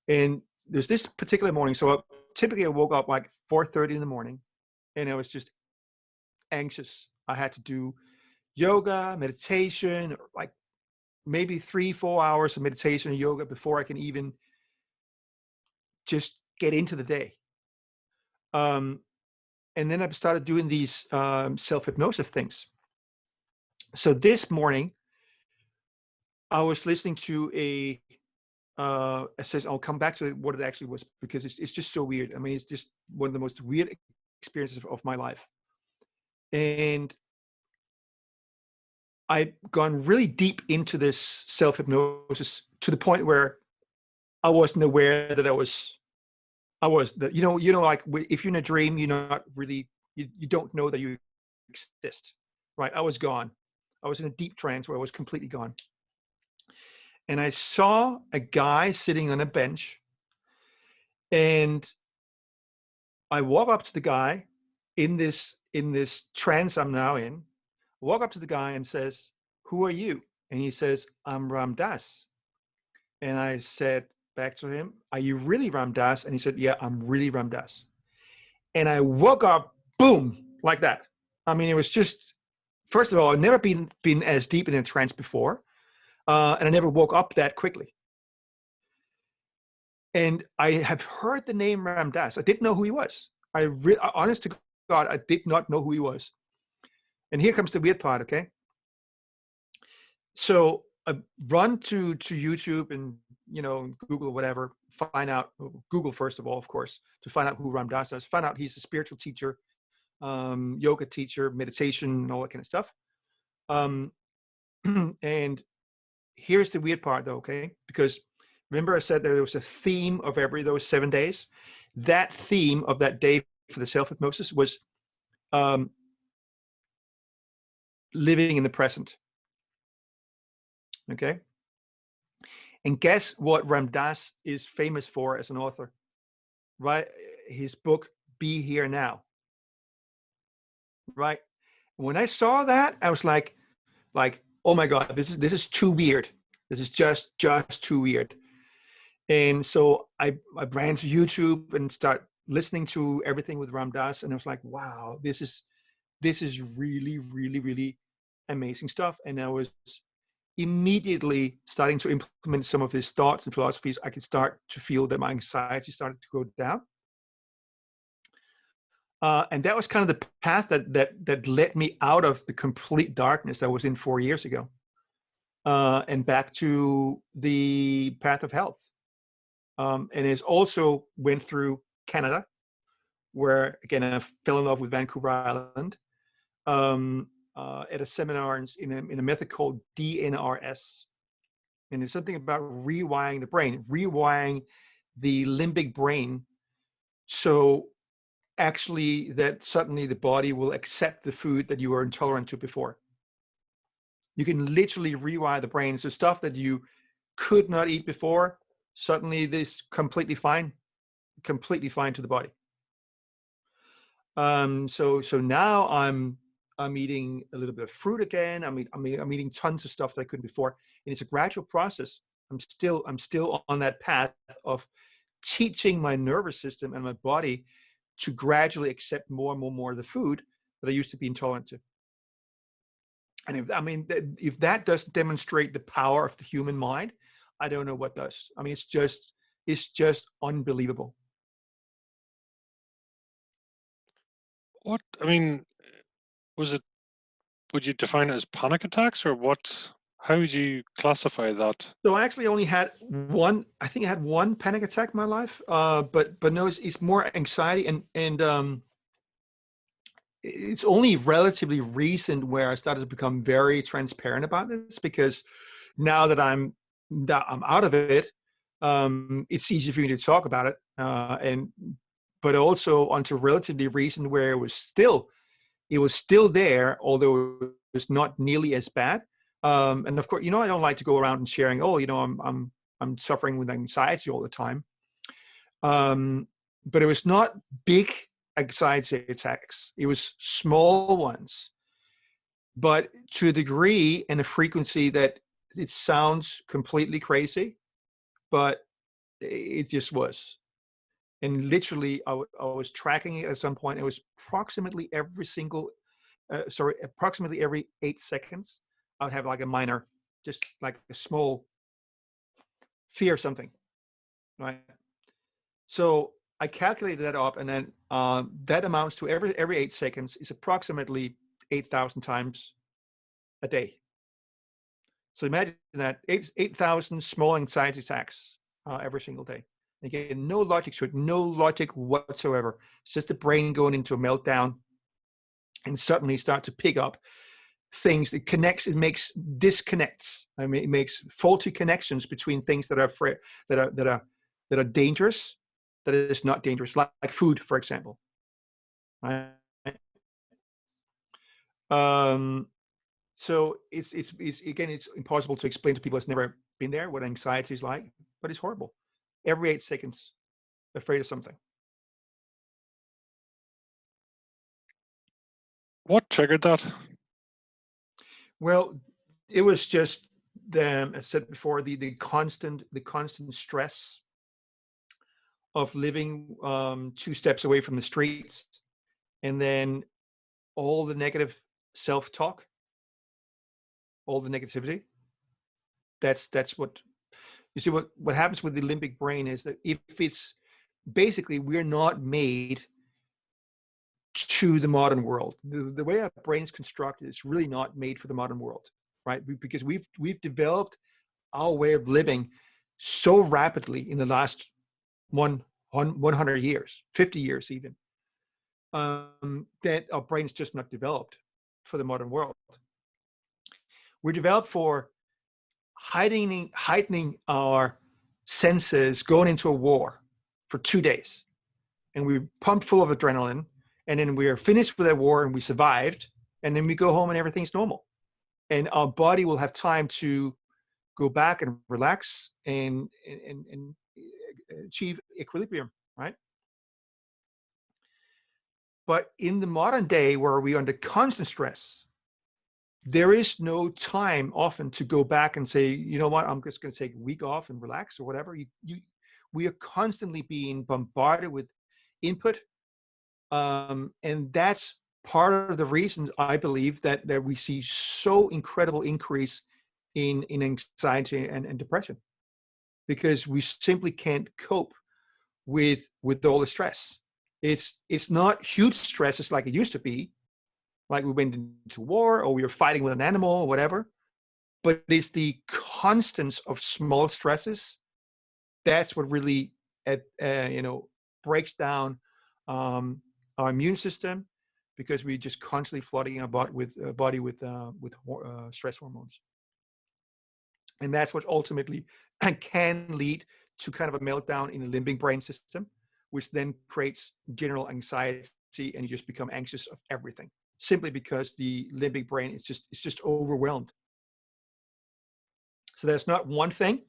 [SPEAKER 2] And there's this particular morning. So typically I woke up like 4:30 in the morning, and I was just anxious. I had to do yoga, meditation, like maybe 3-4 hours of meditation and yoga before I can even just get into the day. And then I started doing these self-hypnosis things. So this morning, I was listening to it says, I'll come back to what it actually was, because it's just so weird. I mean, it's just one of the most weird experiences of my life. And I've gone really deep into this self-hypnosis to the point where I wasn't aware that I was that, like if you're in a dream, you're not really, you don't know that you exist, right? I was gone. I was in a deep trance where I was completely gone. And I saw a guy sitting on a bench, and I walk up to the guy in this trance I'm now in. I walk up to the guy and says, "Who are you?" And he says, "I'm Ram Dass." And I said back to him, "Are you really Ram Dass?" And he said, "Yeah, I'm really Ram Dass." And I woke up, boom, like that. I mean, it was just, first of all, I've never been as deep in a trance before, and I never woke up that quickly. And I have heard the name Ram Dass. I didn't know who he was. Honest to God, I did not know who he was. And here comes the weird part, okay? So I run to YouTube and, Google or whatever, find out, Google first of all, of course, to find out who Ram Dass is. Find out he's a spiritual teacher, yoga teacher, meditation, and all that kind of stuff. And here's the weird part though, okay? Because remember I said there was a theme of those 7 days? That theme of that day for the self-hypnosis was living in the present. Okay? And guess what Ram Dass is famous for as an author? Right? His book, Be Here Now. Right? When I saw that, I was like, oh my God, this is too weird. This is just too weird. And so I ran to YouTube and start listening to everything with Ram Dass, and I was like, wow, this is really, really, really amazing stuff. And I was immediately starting to implement some of his thoughts and philosophies. I could start to feel that my anxiety started to go down. And that was kind of the path that led me out of the complete darkness I was in 4 years ago, and back to the path of health. And it also went through Canada, where again I fell in love with Vancouver Island, at a seminar in a method called DNRS, and it's something about rewiring the brain, rewiring the limbic brain, so actually that suddenly the body will accept the food that you were intolerant to before. You can literally rewire the brain. So stuff that you could not eat before, suddenly this completely fine to the body. So now I'm eating a little bit of fruit again. I'm eating tons of stuff that I couldn't before, and it's a gradual process. I'm still on that path of teaching my nervous system and my body to gradually accept more and more of the food that I used to be intolerant to. And if that doesn't demonstrate the power of the human mind, I don't know what does. I mean, it's just unbelievable.
[SPEAKER 1] What, I mean, would you define it as panic attacks, or what? How would you classify that?
[SPEAKER 2] So I actually only had one. I think I had one panic attack in my life. But no, it's more anxiety, and it's only relatively recent where I started to become very transparent about this, because now that I'm out of it, it's easy for me to talk about it. But also until relatively recent, where it was still there, although it was not nearly as bad. And of course, I don't like to go around and sharing, oh, I'm suffering with anxiety all the time. But it was not big anxiety attacks. It was small ones, but to a degree and a frequency that it sounds completely crazy, but it just was. And literally, I was tracking it at some point. It was approximately approximately every 8 seconds, I would have like a minor, just like a small fear of something, right? So I calculated that up, and then that amounts to every 8 seconds is approximately 8,000 times a day. So imagine that 8,000 small anxiety attacks every single day. Again, no logic to it, no logic whatsoever. It's just the brain going into a meltdown and suddenly start to pick up things. It makes disconnects. I mean, it makes faulty connections between things that are dangerous, that is not dangerous, like food, for example. Right? So it's again, it's impossible to explain to people that's never been there what anxiety is like, but it's horrible. Every 8 seconds, afraid of something.
[SPEAKER 1] What triggered that?
[SPEAKER 2] Well, it was just as I said before, the constant stress of living 2 steps away from the streets, and then all the negative self-talk, all the negativity. That's what you see. What happens with the limbic brain is that if it's basically, we're not made to the modern world. The way our brain is constructed is really not made for the modern world, right? Because we've developed our way of living so rapidly in the last 100 years, 50 years even, that our brain's just not developed for the modern world. We're developed for heightening our senses, going into a war for 2 days, and we're pumped full of adrenaline, and then we are finished with that war and we survived, and then we go home and everything's normal, and our body will have time to go back and relax and achieve equilibrium, right? But in the modern day, where we're under constant stress, there is no time often to go back and say, you know what, I'm just going to take a week off and relax or whatever. We are constantly being bombarded with input, and that's part of the reason I believe that we see so incredible increase in anxiety and depression, because we simply can't cope with all the stress. It's not huge stresses like it used to be, like we went into war or we were fighting with an animal or whatever, but it's the constants of small stresses that's what really breaks down our immune system, because we just constantly flooding our body with stress hormones, and that's what ultimately can lead to kind of a meltdown in the limbic brain system, which then creates general anxiety, and you just become anxious of everything, simply because the limbic brain is just overwhelmed. So that's not one thing;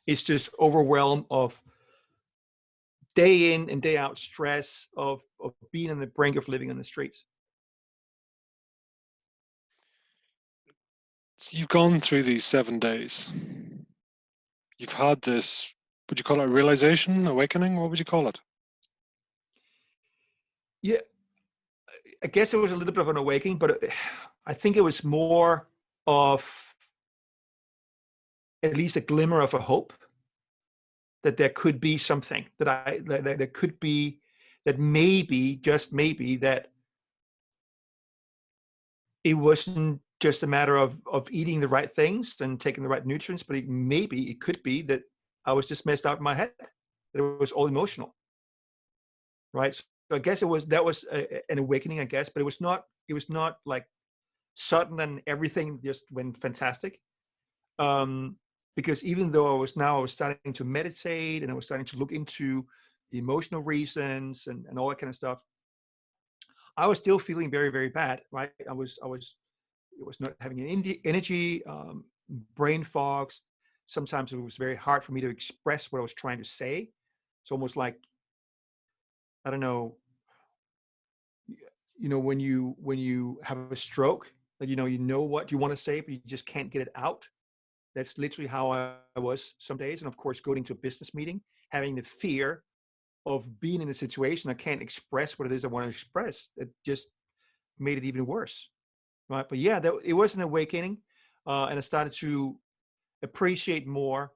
[SPEAKER 2] it's just overwhelm of day in and day out stress of being on the brink of living on the streets.
[SPEAKER 1] You've gone through these 7 days. You've had this, would you call it a realization, awakening? What would you call it?
[SPEAKER 2] Yeah, I guess it was a little bit of an awakening, but I think it was more of at least a glimmer of a hope that there could be something that there could be, that maybe, just maybe, that it wasn't just a matter of eating the right things and taking the right nutrients, but maybe it could be that I was just messed up in my head, that it was all emotional, right? I guess that was an awakening, I guess, but it was not like sudden and everything just went fantastic. Because even though I was starting to meditate and I was starting to look into the emotional reasons and all that kind of stuff, I was still feeling very, very bad, right? It was not having any energy, brain fogs. Sometimes it was very hard for me to express what I was trying to say. It's almost like, I don't know, when you have a stroke, that you know what you want to say, but you just can't get it out. That's literally how I was some days. And of course, going to a business meeting, having the fear of being in a situation I can't express what it is I want to express, it just made it even worse, right? But yeah, it was an awakening, and I started to appreciate more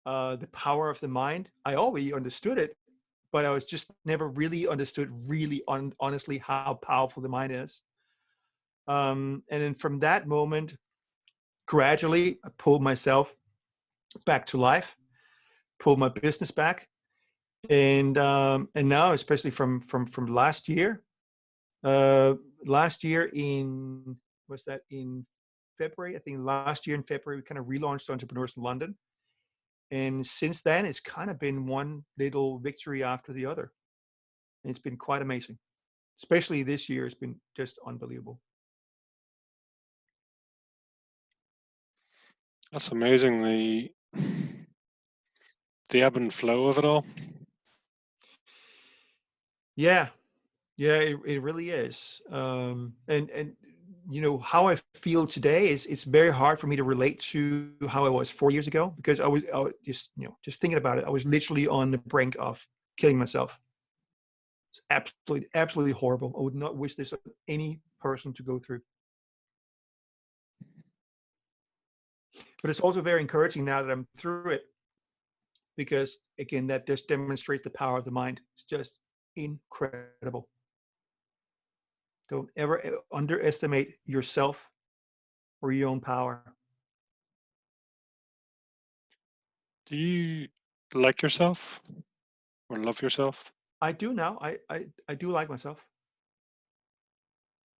[SPEAKER 2] the power of the mind. I always understood it, but I was just never really understood honestly how powerful the mind is. And then from that moment, gradually, I pulled myself back to life, pulled my business back, and now, especially from last year, last year in was that in February? I think last year in February, we kind of relaunched Entrepreneurs in London, and since then, it's kind of been one little victory after the other. And it's been quite amazing. Especially this year, it's been just unbelievable.
[SPEAKER 1] That's amazing. The ebb and flow of it all.
[SPEAKER 2] Yeah, yeah, it really is. And how I feel today is it's very hard for me to relate to how I was 4 years ago, because I was just thinking about it. I was literally on the brink of killing myself. It's absolutely horrible. I would not wish this on any person to go through. But it's also very encouraging now that I'm through it, because again, that just demonstrates the power of the mind. It's just incredible. Don't ever underestimate yourself or your own power.
[SPEAKER 1] Do you like yourself or love yourself?
[SPEAKER 2] I do now. I do like myself,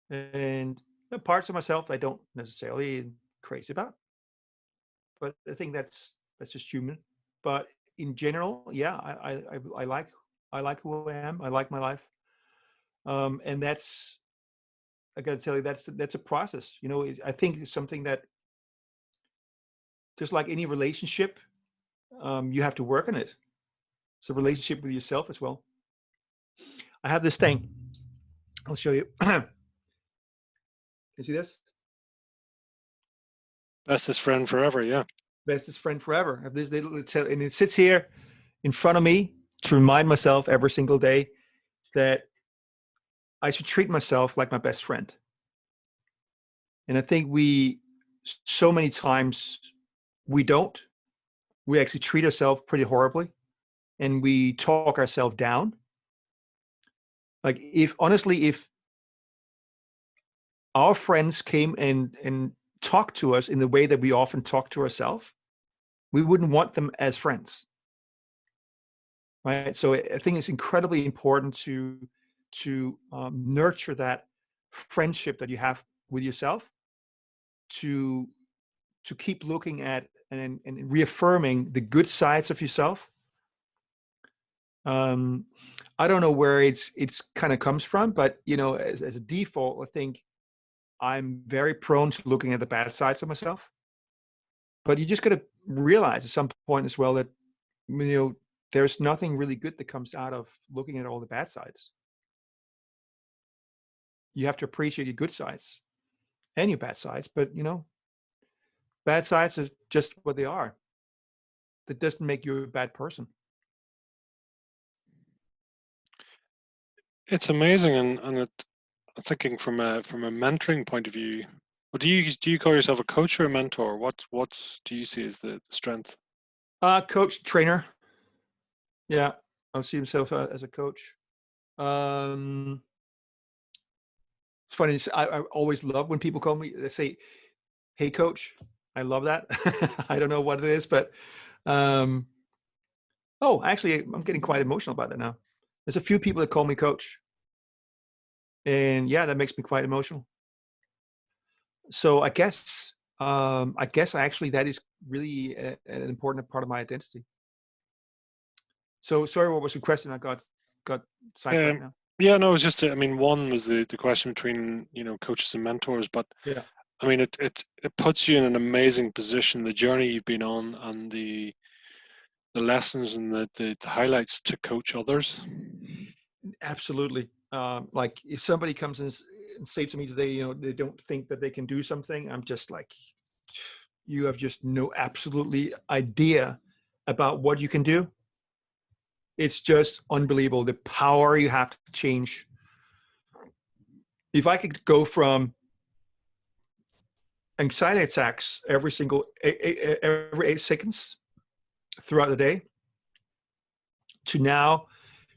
[SPEAKER 2] and the parts of myself I don't necessarily crazy about, but I think that's just human. But in general, yeah, I like who I am. I like my life, and that's, I got to tell you, that's a process. I think it's something that, just like any relationship, you have to work on it. It's a relationship with yourself as well. I have this thing. I'll show you. Can you see this?
[SPEAKER 1] Bestest friend forever, yeah.
[SPEAKER 2] Bestest friend forever. I have this little, and it sits here in front of me to remind myself every single day that I should treat myself like my best friend. And I think so many times we don't. We actually treat ourselves pretty horribly, and we talk ourselves down. Like, if our friends came and talked to us in the way that we often talk to ourselves, we wouldn't want them as friends, right? So I think it's incredibly important to nurture that friendship that you have with yourself, to keep looking at and reaffirming the good sides of yourself. I don't know where it's kind of comes from, but as a default, I think I'm very prone to looking at the bad sides of myself. But you just got to realize at some point as well that there's nothing really good that comes out of looking at all the bad sides. You have to appreciate your good sides and your bad sides, but bad sides is just what they are. That doesn't make you a bad person.
[SPEAKER 1] It's amazing, and I'm thinking from a mentoring point of view. Well, do you call yourself a coach or a mentor? What do you see as the strength?
[SPEAKER 2] Coach, trainer. Yeah, I'll see himself as a coach. It's funny. I always love when people call me. They say, "Hey, coach." I love that. I don't know what it is, but actually, I'm getting quite emotional about that now. There's a few people that call me coach, And yeah, that makes me quite emotional. So I guess actually that is really an important part of my identity. So sorry, what was your question? I got sidetracked
[SPEAKER 1] Um,
[SPEAKER 2] now.
[SPEAKER 1] yeah, no, it was just, I mean, one was the question between, coaches and mentors, but
[SPEAKER 2] Yeah,
[SPEAKER 1] I mean, it puts you in an amazing position, the journey you've been on and the lessons and the highlights to coach others.
[SPEAKER 2] absolutely. Like if somebody comes and say to me today, they don't think that they can do something, I'm just like, you have just no absolutely idea about what you can do. It's just unbelievable the power you have to change. If I could go from anxiety attacks every 8 seconds throughout the day to now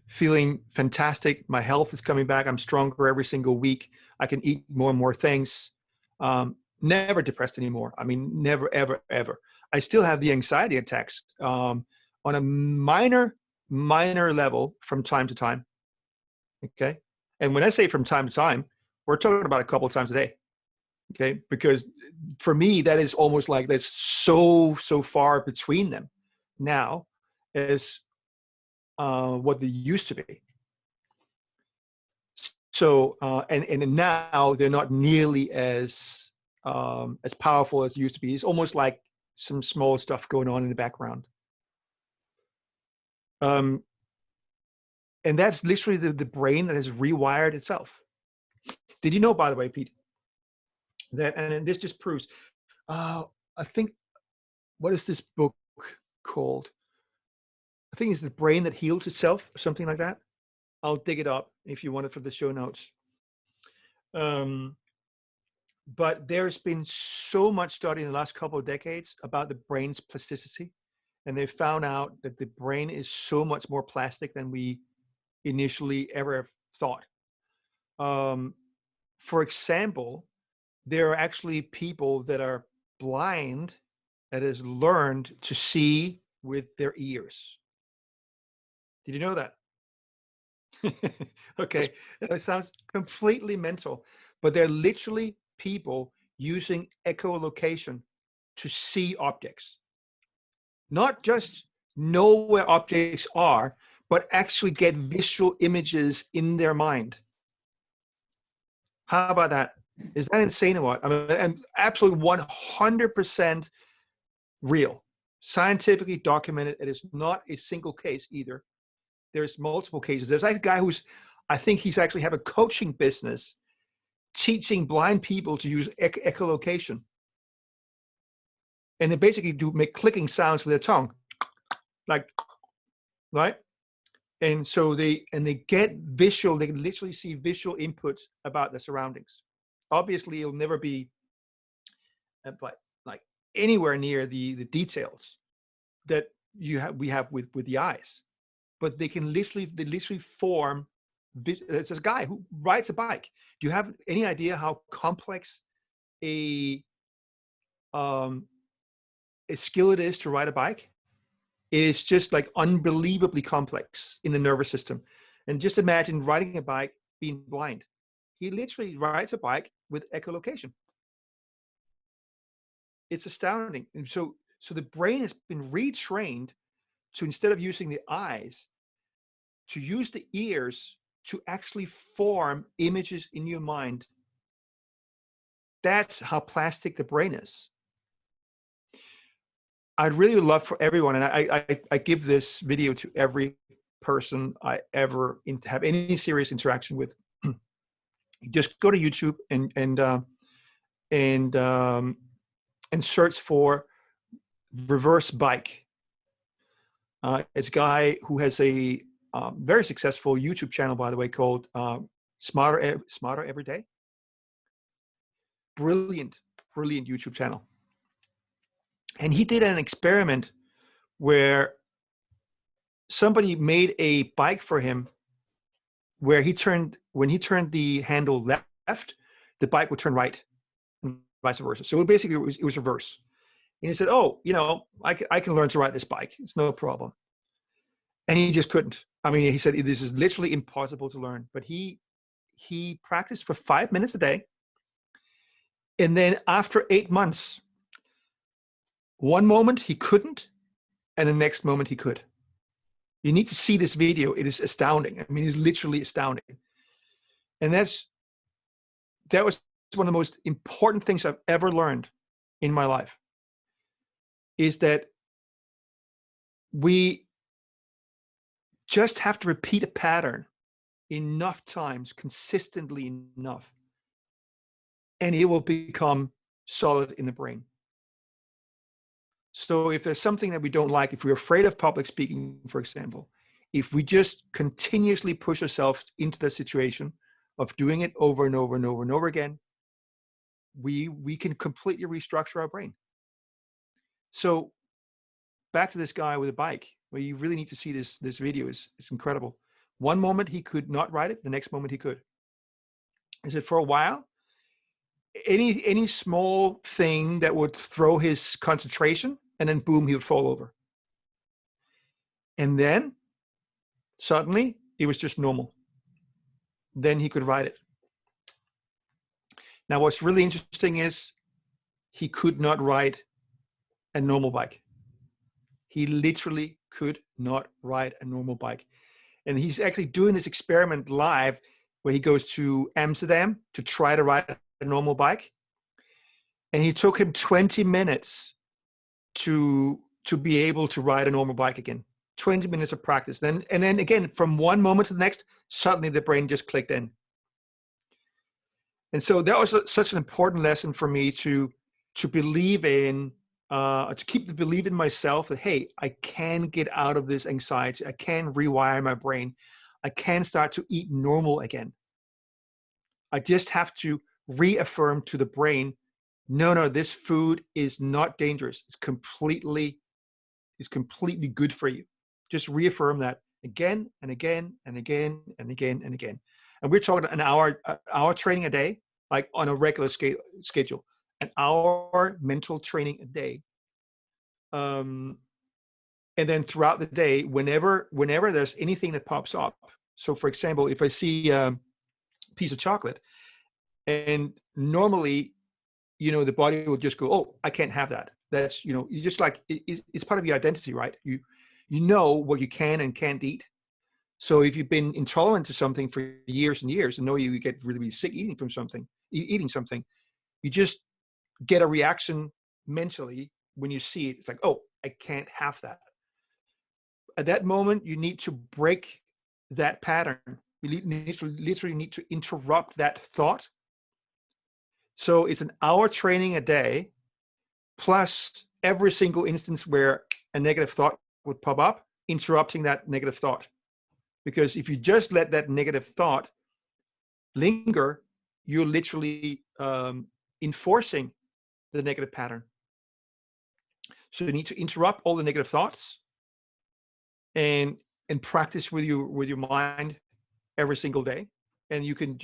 [SPEAKER 2] feeling fantastic, my health is coming back, I'm stronger every single week, I can eat more and more things, never depressed anymore. I mean, never, ever, ever. I still have the anxiety attacks on a minor level from time to time. Okay. And when I say from time to time, we're talking about a couple of times a day. Okay. Because for me, that is almost like there's so far between them now as what they used to be. So, and now they're not nearly as powerful as it used to be. It's almost like some small stuff going on in the background. And that's literally the brain that has rewired itself. Did you know, by the way, Pete, that, and this just proves, I think, what is this book called? I think it's The Brain That Heals Itself, or something like that. I'll dig it up if you want it for the show notes. But there's been so much study in the last couple of decades about the brain's plasticity. And they found out that the brain is so much more plastic than we initially ever thought. For example, there are actually people that are blind that has learned to see with their ears. Did you know that? Okay, that sounds completely mental, but they're literally people using echolocation to see objects. Not just know where objects are, but actually get visual images in their mind. How about that? Is that insane or what? I mean, and absolutely 100% real, scientifically documented. It is not a single case either. There's multiple cases. There's like a guy I think he's actually have a coaching business teaching blind people to use echolocation. And they basically make clicking sounds with their tongue, like, right? And so they get visual, they can literally see visual inputs about their surroundings. Obviously, it'll never be but like anywhere near the details that we have with the eyes. But they literally form. There's this guy who rides a bike. Do you have any idea how complex a skill it is to ride a bike? It is just like unbelievably complex in the nervous system. And just imagine riding a bike being blind. He literally rides a bike with echolocation. It's astounding. And so the brain has been retrained to, instead of using the eyes, to use the ears to actually form images in your mind. That's how plastic the brain is. I'd really love for everyone, and I give this video to every person I ever have any serious interaction with. Just go to YouTube and search for reverse bike. It's a guy who has a very successful YouTube channel, by the way, called Smarter Every Day. Brilliant YouTube channel. And he did an experiment where somebody made a bike for him where when he turned the handle left, the bike would turn right and vice versa. So basically it was reverse. And he said, oh, I can learn to ride this bike. It's no problem. And he just couldn't. I mean, he said, this is literally impossible to learn. But he he practiced for 5 minutes a day. And then after 8 months, one moment he couldn't, and the next moment he could. You need to see this video. It is astounding. I mean, it's literally astounding. And that was one of the most important things I've ever learned in my life, is that we just have to repeat a pattern enough times, consistently enough, and it will become solid in the brain. So if there's something that we don't like, if we're afraid of public speaking, for example, if we just continuously push ourselves into the situation of doing it over and over and over and over again, we can completely restructure our brain. So back to this guy with a bike, where you really need to see this video. It's incredible. One moment he could not ride it, the next moment he could. He said for a while, any small thing that would throw his concentration, and then boom, he would fall over. And then suddenly it was just normal. Then he could ride it. Now, what's really interesting is he could not ride a normal bike. He literally could not ride a normal bike. And he's actually doing this experiment live, where he goes to Amsterdam to try to ride a normal bike. And he took him 20 minutes to be able to ride a normal bike again. 20 minutes of practice. And then again, from one moment to the next, suddenly the brain just clicked in. And so that was such an important lesson for me to believe in, to keep the belief in myself that, hey, I can get out of this anxiety. I can rewire my brain. I can start to eat normal again. I just have to reaffirm to the brain, no, this food is not dangerous. It's completely good for you. Just reaffirm that again and again and again and again and again. And we're talking an hour training a day, like on a regular schedule, an hour mental training a day. And then throughout the day, whenever there's anything that pops up. So for example, if I see a piece of chocolate, and normally, the body will just go, oh, I can't have that. That's, you just like, it's part of your identity, right? You know what you can and can't eat. So if you've been intolerant to something for years and years, and know you get really, really sick eating something, you just get a reaction mentally when you see it. It's like, oh, I can't have that. At that moment, you need to break that pattern. You literally need to interrupt that thought. So it's an hour training a day, plus every single instance where a negative thought would pop up, interrupting that negative thought. Because if you just let that negative thought linger, you're literally enforcing the negative pattern. So you need to interrupt all the negative thoughts and practice with your mind every single day. And you can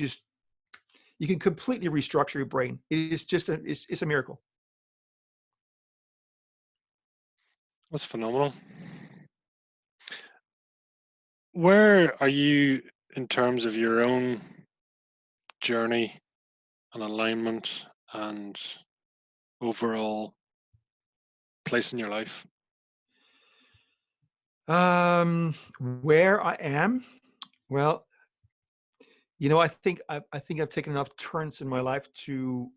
[SPEAKER 2] completely restructure your brain. It's a miracle.
[SPEAKER 1] That's phenomenal. Where are you in terms of your own journey and alignment and overall place in your life?
[SPEAKER 2] Where I am, well, I think I've taken enough turns in my life to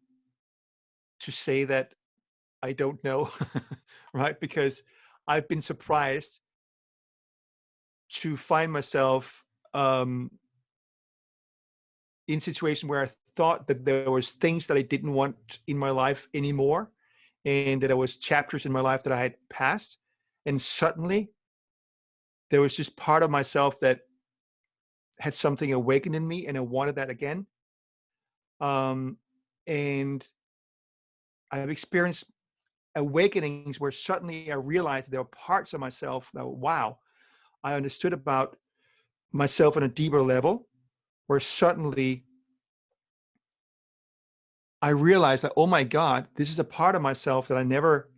[SPEAKER 2] say that I don't know, right? Because I've been surprised to find myself in situations where I thought that there was things that I didn't want in my life anymore, and that there was chapters in my life that I had passed, and suddenly there was just part of myself that had something awakened in me, and I wanted that again. And I've experienced awakenings where suddenly I realized there were parts of myself that, wow, I understood about myself on a deeper level, where suddenly I realized that, oh my God, this is a part of myself that I never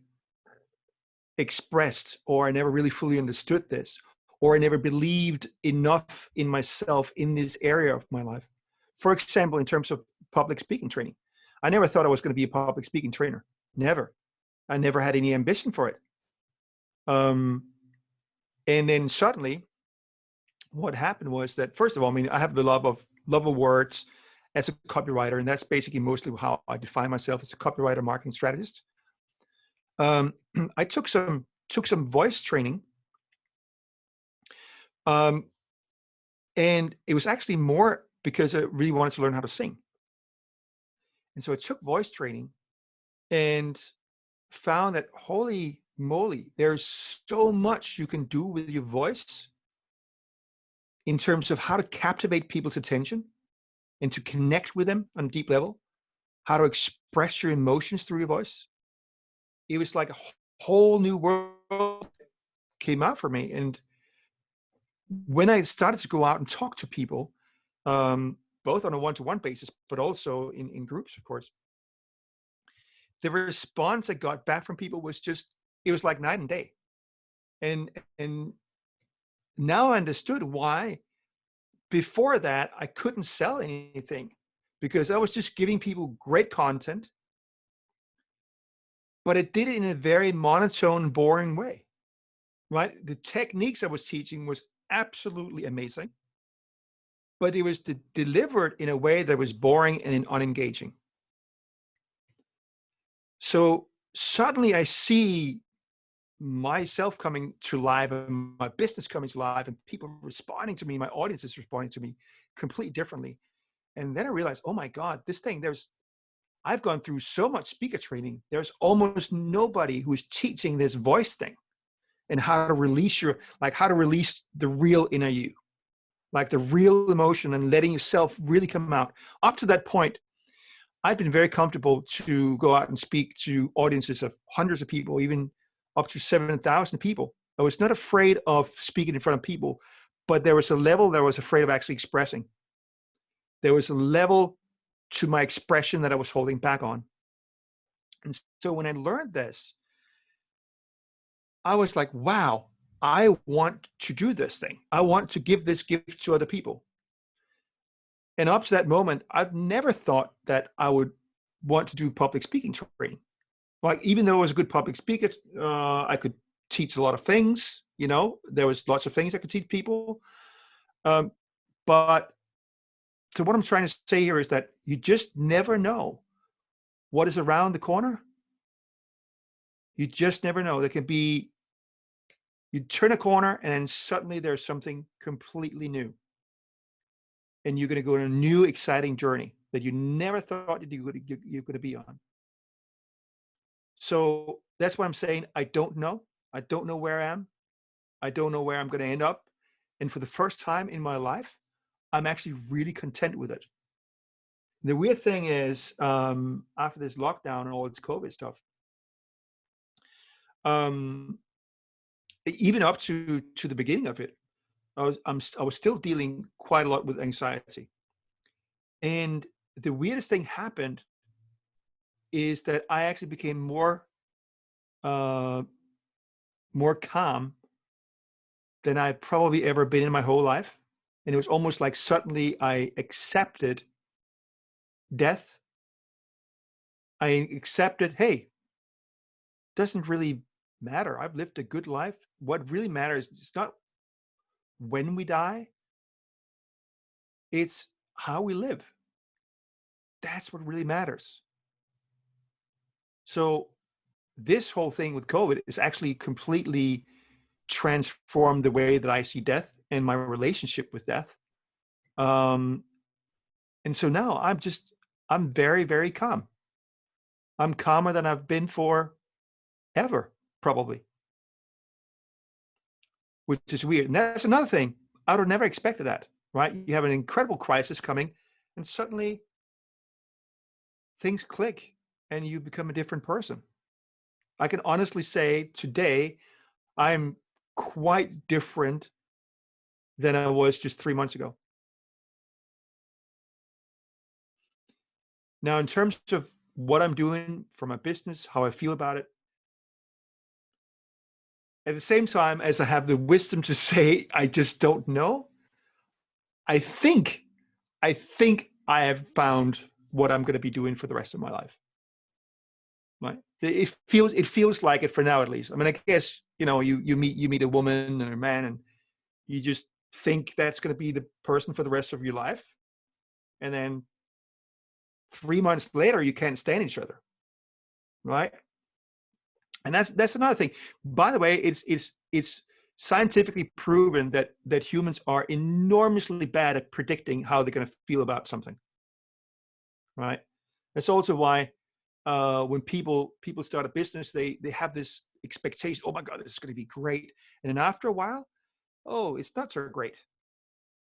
[SPEAKER 2] expressed, or I never really fully understood this, or I never believed enough in myself in this area of my life. For example, in terms of public speaking training, I never thought I was going to be a public speaking trainer. Never. I never had any ambition for it. And then suddenly, what happened was that, first of all, I mean, I have the love of words as a copywriter, and that's basically mostly how I define myself as a copywriter, marketing strategist. I took some voice training, and it was actually more because I really wanted to learn how to sing. And so I took voice training and found that, holy moly, there's so much you can do with your voice in terms of how to captivate people's attention and to connect with them on a deep level, how to express your emotions through your voice. It was like a whole new world came out for me. And when I started to go out and talk to people, both on a one-to-one basis, but also in groups, of course, the response I got back from people was just, it was like night and day. And now I understood why before that I couldn't sell anything, because I was just giving people great content, but it did it in a very monotone, boring way, right? The techniques I was teaching was absolutely amazing, but it was delivered in a way that was boring and unengaging. So suddenly I see myself coming to life and my business coming to life and people responding to me, my audience is responding to me completely differently. And then I realized, oh my God, this thing, I've gone through so much speaker training. There's almost nobody who's teaching this voice thing and how to release how to release the real inner you, like the real emotion and letting yourself really come out. Up to that point, I've been very comfortable to go out and speak to audiences of hundreds of people, even up to 7,000 people. I was not afraid of speaking in front of people, but there was a level that I was afraid of actually expressing. There was a level to my expression that I was holding back on. And so when I learned this, I was like, wow, I want to do this thing. I want to give this gift to other people. And up to that moment, I've never thought that I would want to do public speaking training. Like, even though I was a good public speaker, I could teach a lot of things, there was lots of things I could teach people. But so what I'm trying to say here is that you just never know what is around the corner. You just never know. There can be, you turn a corner and then suddenly there's something completely new. And you're going to go on a new, exciting journey that you never thought you're going to be on. So that's why I'm saying I don't know. I don't know where I am. I don't know where I'm going to end up. And for the first time in my life, I'm actually really content with it. The weird thing is, after this lockdown and all this COVID stuff, even up to the beginning of it, I was still dealing quite a lot with anxiety. And the weirdest thing happened is that I actually became more calm than I've probably ever been in my whole life. And it was almost like suddenly I accepted death. I accepted, hey, doesn't really matter. I've lived a good life. What really matters is not when we die, it's how we live. That's what really matters. So this whole thing with COVID is actually completely transformed the way that I see death and my relationship with death. And so now I'm very, very calm. I'm calmer than I've been for ever, probably, which is weird. And that's another thing. I would have never expected that, right? You have an incredible crisis coming and suddenly things click and you become a different person. I can honestly say today, I'm quite different than I was just 3 months ago. Now, in terms of what I'm doing for my business, how I feel about it, at the same time as I have the wisdom to say, I just don't know, I think I have found what I'm going to be doing for the rest of my life. Right? It feels like it for now, at least. I mean, I guess, you meet a woman and a man, and you just think that's going to be the person for the rest of your life, and then 3 months later you can't stand each other, right? And that's another thing. By the way, it's scientifically proven that humans are enormously bad at predicting how they're going to feel about something, right? That's also why when people start a business, they have this expectation. Oh my God, this is going to be great, and then after a while, oh, it's not so great,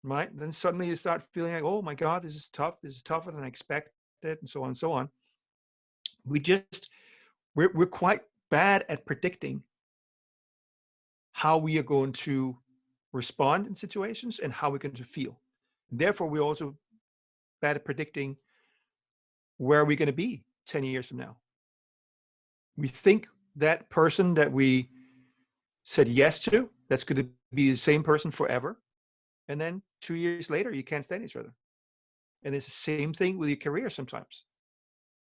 [SPEAKER 2] right? Then suddenly you start feeling like, oh my God, this is tough. This is tougher than I expected, and so on and so on. We're quite bad at predicting how we are going to respond in situations and how we're going to feel. Therefore, we're also bad at predicting where we're going to be 10 years from now. We think that person that we said yes to, that's going to be the same person forever. And then 2 years later, you can't stand each other. And it's the same thing with your career sometimes.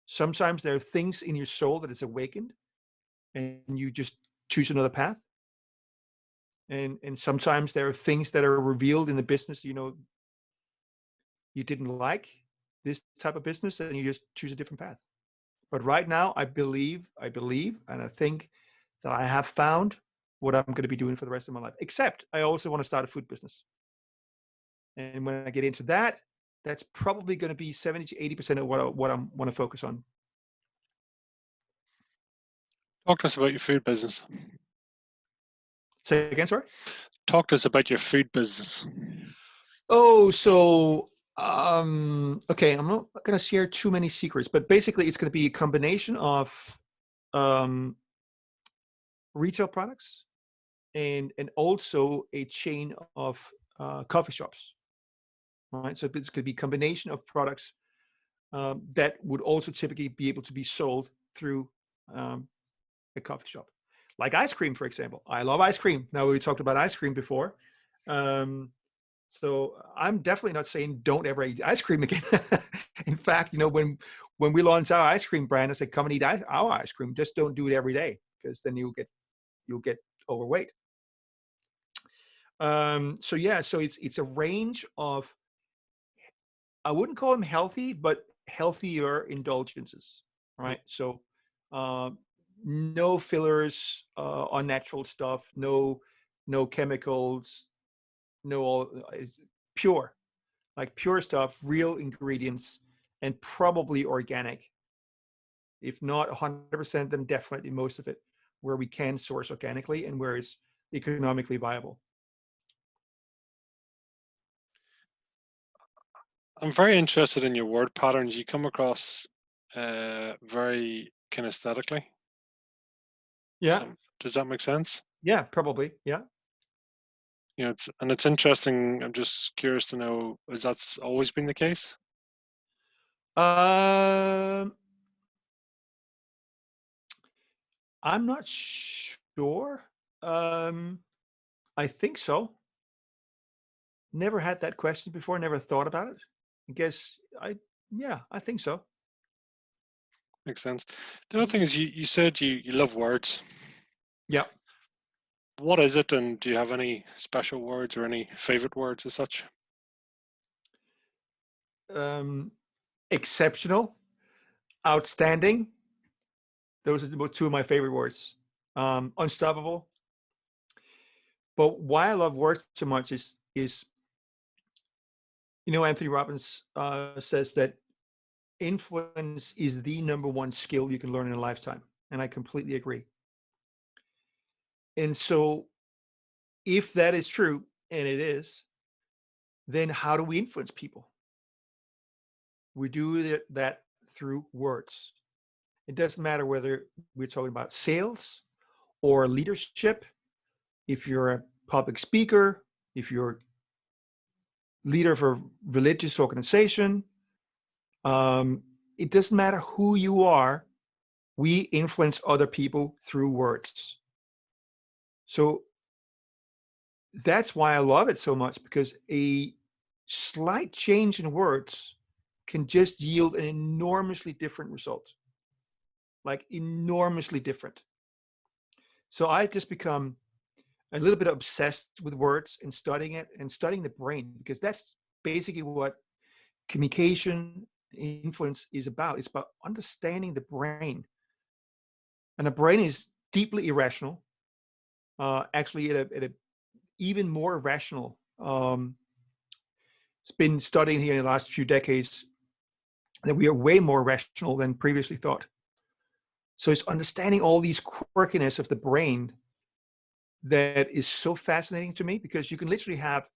[SPEAKER 2] Sometimes there are things in your soul that is awakened and you just choose another path. And sometimes there are things that are revealed in the business, you didn't like this type of business and you just choose a different path. But right now, I believe, and I think that I have found what I'm going to be doing for the rest of my life. Except I also want to start a food business. And when I get into that, that's probably going to be 70 to 80% of what I want to focus on.
[SPEAKER 1] Talk to us about your food business.
[SPEAKER 2] Say again, sorry?
[SPEAKER 1] Talk to us about your food business.
[SPEAKER 2] Oh, so okay, I'm not going to share too many secrets, but basically it's going to be a combination of retail products and also a chain of coffee shops. All right, so it's going to be a combination of products that would also typically be able to be sold through a coffee shop, like ice cream, for example. I love ice cream. Now, we talked about ice cream before. So I'm definitely not saying don't ever eat ice cream again. In fact, when we launch our ice cream brand, I say, come and eat our ice cream. Just don't do it every day, because then you'll get overweight. So it's a range of, I wouldn't call them healthy, but healthier indulgences, right? So no fillers, unnatural stuff, no chemicals, it's pure, like pure stuff, real ingredients, and probably organic. If not 100%, then definitely most of it, where we can source organically and where it's economically viable.
[SPEAKER 1] I'm very interested in your word patterns. You come across very kinesthetically.
[SPEAKER 2] Yeah.
[SPEAKER 1] Does that make sense?
[SPEAKER 2] Yeah, probably. Yeah.
[SPEAKER 1] It's interesting. I'm just curious to know, has that always been the case?
[SPEAKER 2] I'm not sure. I think so. Never had that question before. Never thought about it. I guess I think so.
[SPEAKER 1] Makes sense. The other thing is, you said you love words.
[SPEAKER 2] Yeah.
[SPEAKER 1] What is it, and do you have any special words or any favorite words as such?
[SPEAKER 2] Exceptional, outstanding. Those are two of my favorite words. Unstoppable. But why I love words so much is Anthony Robbins says that influence is the number one skill you can learn in a lifetime, and I completely agree. And so, if that is true, and it is, then how do we influence people? We do that through words. It doesn't matter whether we're talking about sales or leadership. If you're a public speaker, if you're leader of a religious organization, it doesn't matter who you are. We influence other people through words. So that's why I love it so much, because a slight change in words can just yield an enormously different result, like enormously different. So I just become a little bit obsessed with words and studying it and studying the brain, because that's basically what communication influence is about. It's about understanding the brain. And the brain is deeply irrational, actually at a even more irrational. It's been studying here in the last few decades that we are way more rational than previously thought. So it's understanding all these quirkiness of the brain that is so fascinating to me, because you can literally have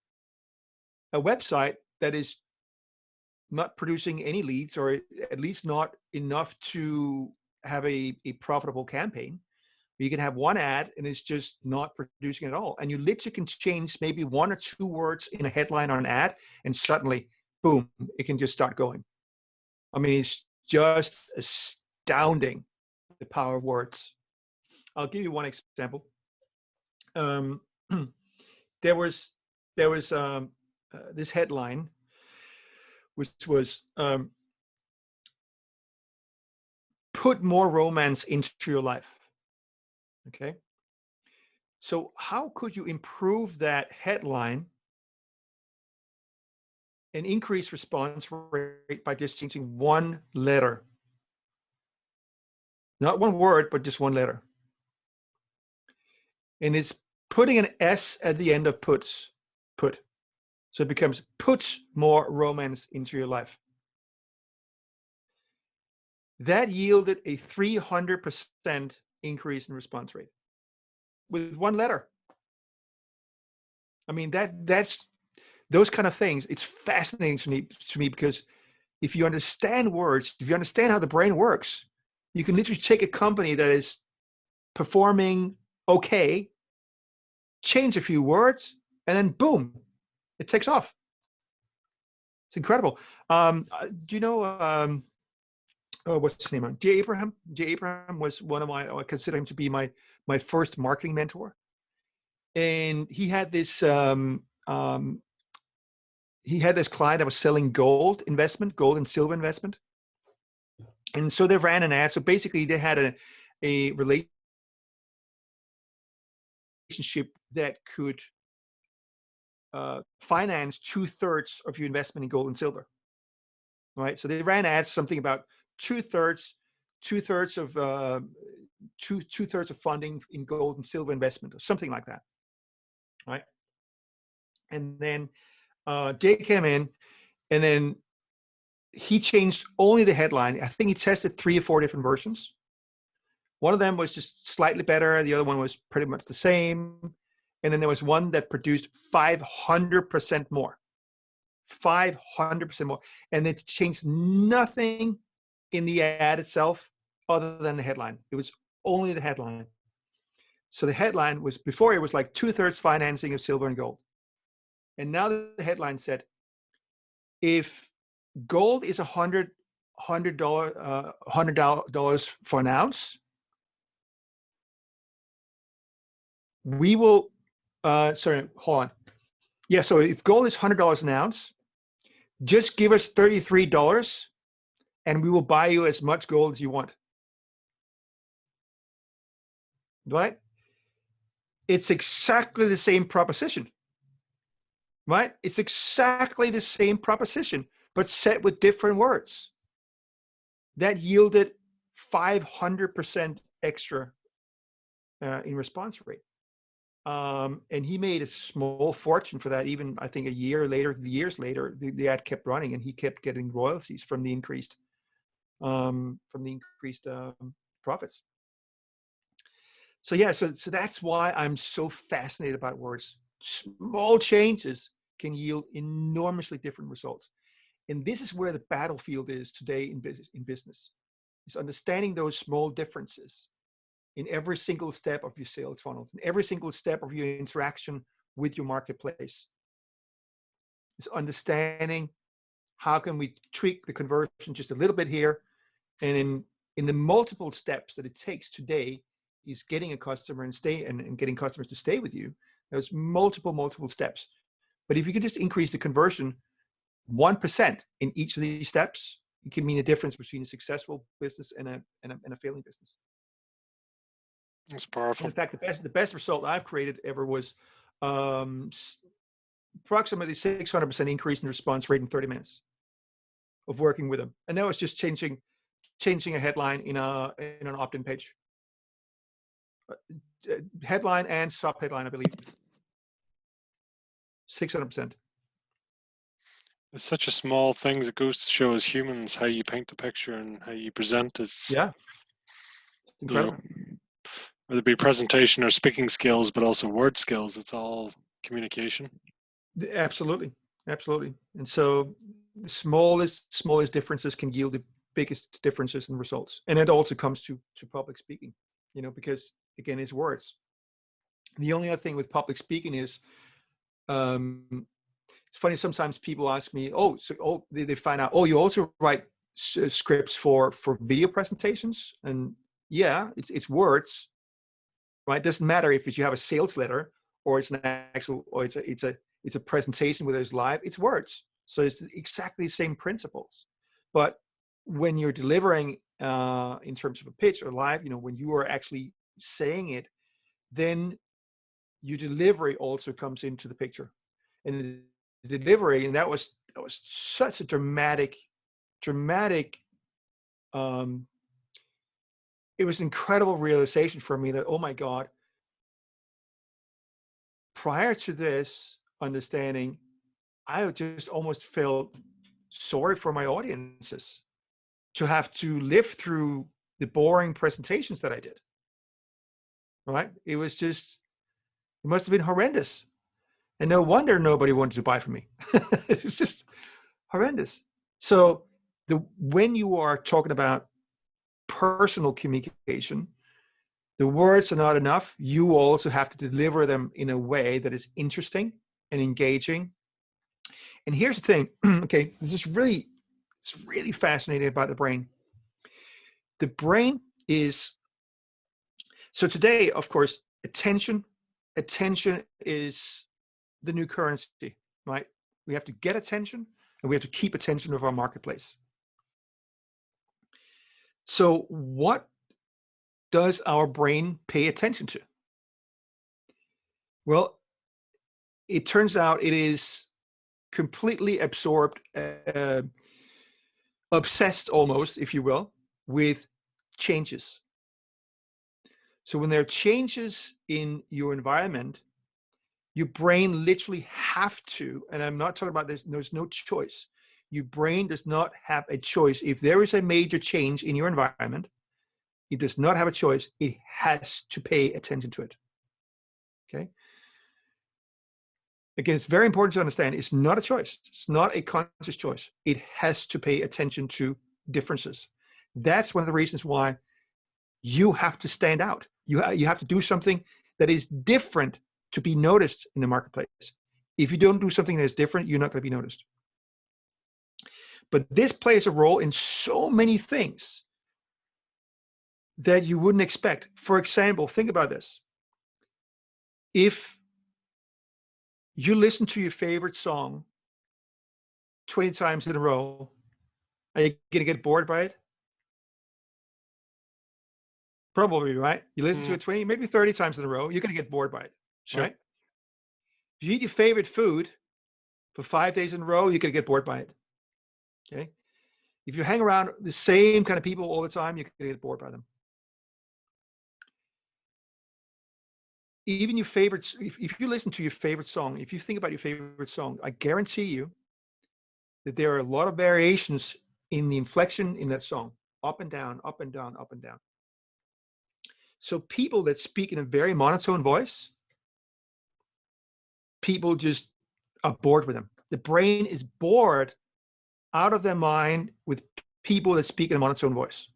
[SPEAKER 2] a website that is not producing any leads, or at least not enough to have a profitable campaign. You can have one ad and it's just not producing at all. And you literally can change maybe 1 or 2 words in a headline on an ad, and suddenly, boom, it can just start going. I mean, it's just astounding, the power of words. I'll give you one example. There was this headline, which was put more romance into your life. Okay. So how could you improve that headline and increase response rate by just changing one letter? Not one word, but just one letter. And it's putting an S at the end of put. So it becomes puts more romance into your life. That yielded a 300% increase in response rate with one letter. I mean, that's those kind of things. It's fascinating to me because if you understand words, if you understand how the brain works, you can literally take a company that is performing okay, change a few words, and then boom, it takes off. It's incredible. Do you know, what's his name? Jay Abraham? Jay Abraham was one of I consider him to be my first marketing mentor. And he had this client that was selling gold and silver investment. And so they ran an ad. So basically they had a relationship that could finance 2/3 of your investment in gold and silver. Right. So they ran ads, something about 2/3 of funding in gold and silver investment, or something like that. Right. And then Jay came in, and then he changed only the headline. I think he tested 3 or 4 different versions. One of them was just slightly better. The other one was pretty much the same. And then there was one that produced 500% more. 500% more. And it changed nothing in the ad itself other than the headline. It was only the headline. So the headline was, before it was like 2/3 financing of silver and gold. And now the headline said, if gold is $100 for an ounce, we will, sorry, hold on. Yeah, so if gold is $100 an ounce, just give us $33 and we will buy you as much gold as you want. Right? It's exactly the same proposition. Right? It's exactly the same proposition, but set with different words. That yielded 500% extra in response rate. And he made a small fortune for that. Even I think years later, the ad kept running, and he kept getting royalties from the increased profits. So yeah, so that's why I'm so fascinated about words. Small changes can yield enormously different results, and this is where the battlefield is today in business. Is understanding those small differences in every single step of your sales funnels, in every single step of your interaction with your marketplace. Is understanding how can we tweak the conversion just a little bit here, and in the multiple steps that it takes today is getting a customer and getting customers to stay with you. There's multiple steps. But if you can just increase the conversion 1% in each of these steps, it can mean a difference between a successful business and a failing business.
[SPEAKER 1] That's powerful.
[SPEAKER 2] In fact, the best result I've created ever was approximately 600% increase in response rate in 30 minutes of working with them. And that was just changing a headline in an opt-in page. Headline and sub-headline, I believe. 600%.
[SPEAKER 1] It's such a small thing that goes to show as humans how you paint the picture and how you present is,
[SPEAKER 2] Yeah. Incredible.
[SPEAKER 1] Whether it be presentation or speaking skills, but also word skills, it's all communication.
[SPEAKER 2] Absolutely. And so the smallest differences can yield the biggest differences in results. And it also comes to public speaking, because again, it's words. The only other thing with public speaking is, it's funny, sometimes people ask me, they find out, you also write scripts for video presentations. And yeah, it's words, right? It doesn't matter if you have a sales letter or it's an actual, or it's a presentation where it's live, it's words. So it's exactly the same principles. But when you're delivering in terms of a pitch or live, when you are actually saying it, then your delivery also comes into the picture. And the delivery, and that was such a dramatic, it was an incredible realization for me that, oh my God, prior to this understanding, I just almost felt sorry for my audiences to have to live through the boring presentations that I did. Right? It must have been horrendous. And no wonder nobody wanted to buy from me. It's just horrendous. So when you are talking about personal communication, the words are not enough. You also have to deliver them in a way that is interesting and engaging. And here's the thing, okay, it's really fascinating about the brain. The brain is, so today, of course, attention is the new currency, right? We have to get attention and we have to keep attention of our marketplace. So what does our brain pay attention to? Well, it turns out it is completely absorbed, obsessed almost, if you will, with changes. So when there are changes in your environment, your brain literally have to, and I'm not talking about this, there's no choice. Your brain does not have a choice. If there is a major change in your environment, it does not have a choice. It has to pay attention to it. Okay. Again, it's very important to understand it's not a choice. It's not a conscious choice. It has to pay attention to differences. That's one of the reasons why you have to stand out. You have to do something that is different to be noticed in the marketplace. If you don't do something that is different, you're not going to be noticed. But this plays a role in so many things that you wouldn't expect. For example, think about this. If you listen to your favorite song 20 times in a row, are you going to get bored by it? Probably, right? You listen to it 20, maybe 30 times in a row, you're going to get bored by it,
[SPEAKER 1] sure.
[SPEAKER 2] Right? If you eat your favorite food for 5 days in a row, you're going to get bored by it. Okay? If you hang around the same kind of people all the time, you're going to get bored by them. Even your favorites, if you listen to your favorite song, if you think about your favorite song, I guarantee you that there are a lot of variations in the inflection in that song, up and down, up and down, up and down. So people that speak in a very monotone voice, people just are bored with them. The brain is bored out of their mind with people that speak in a monotone voice.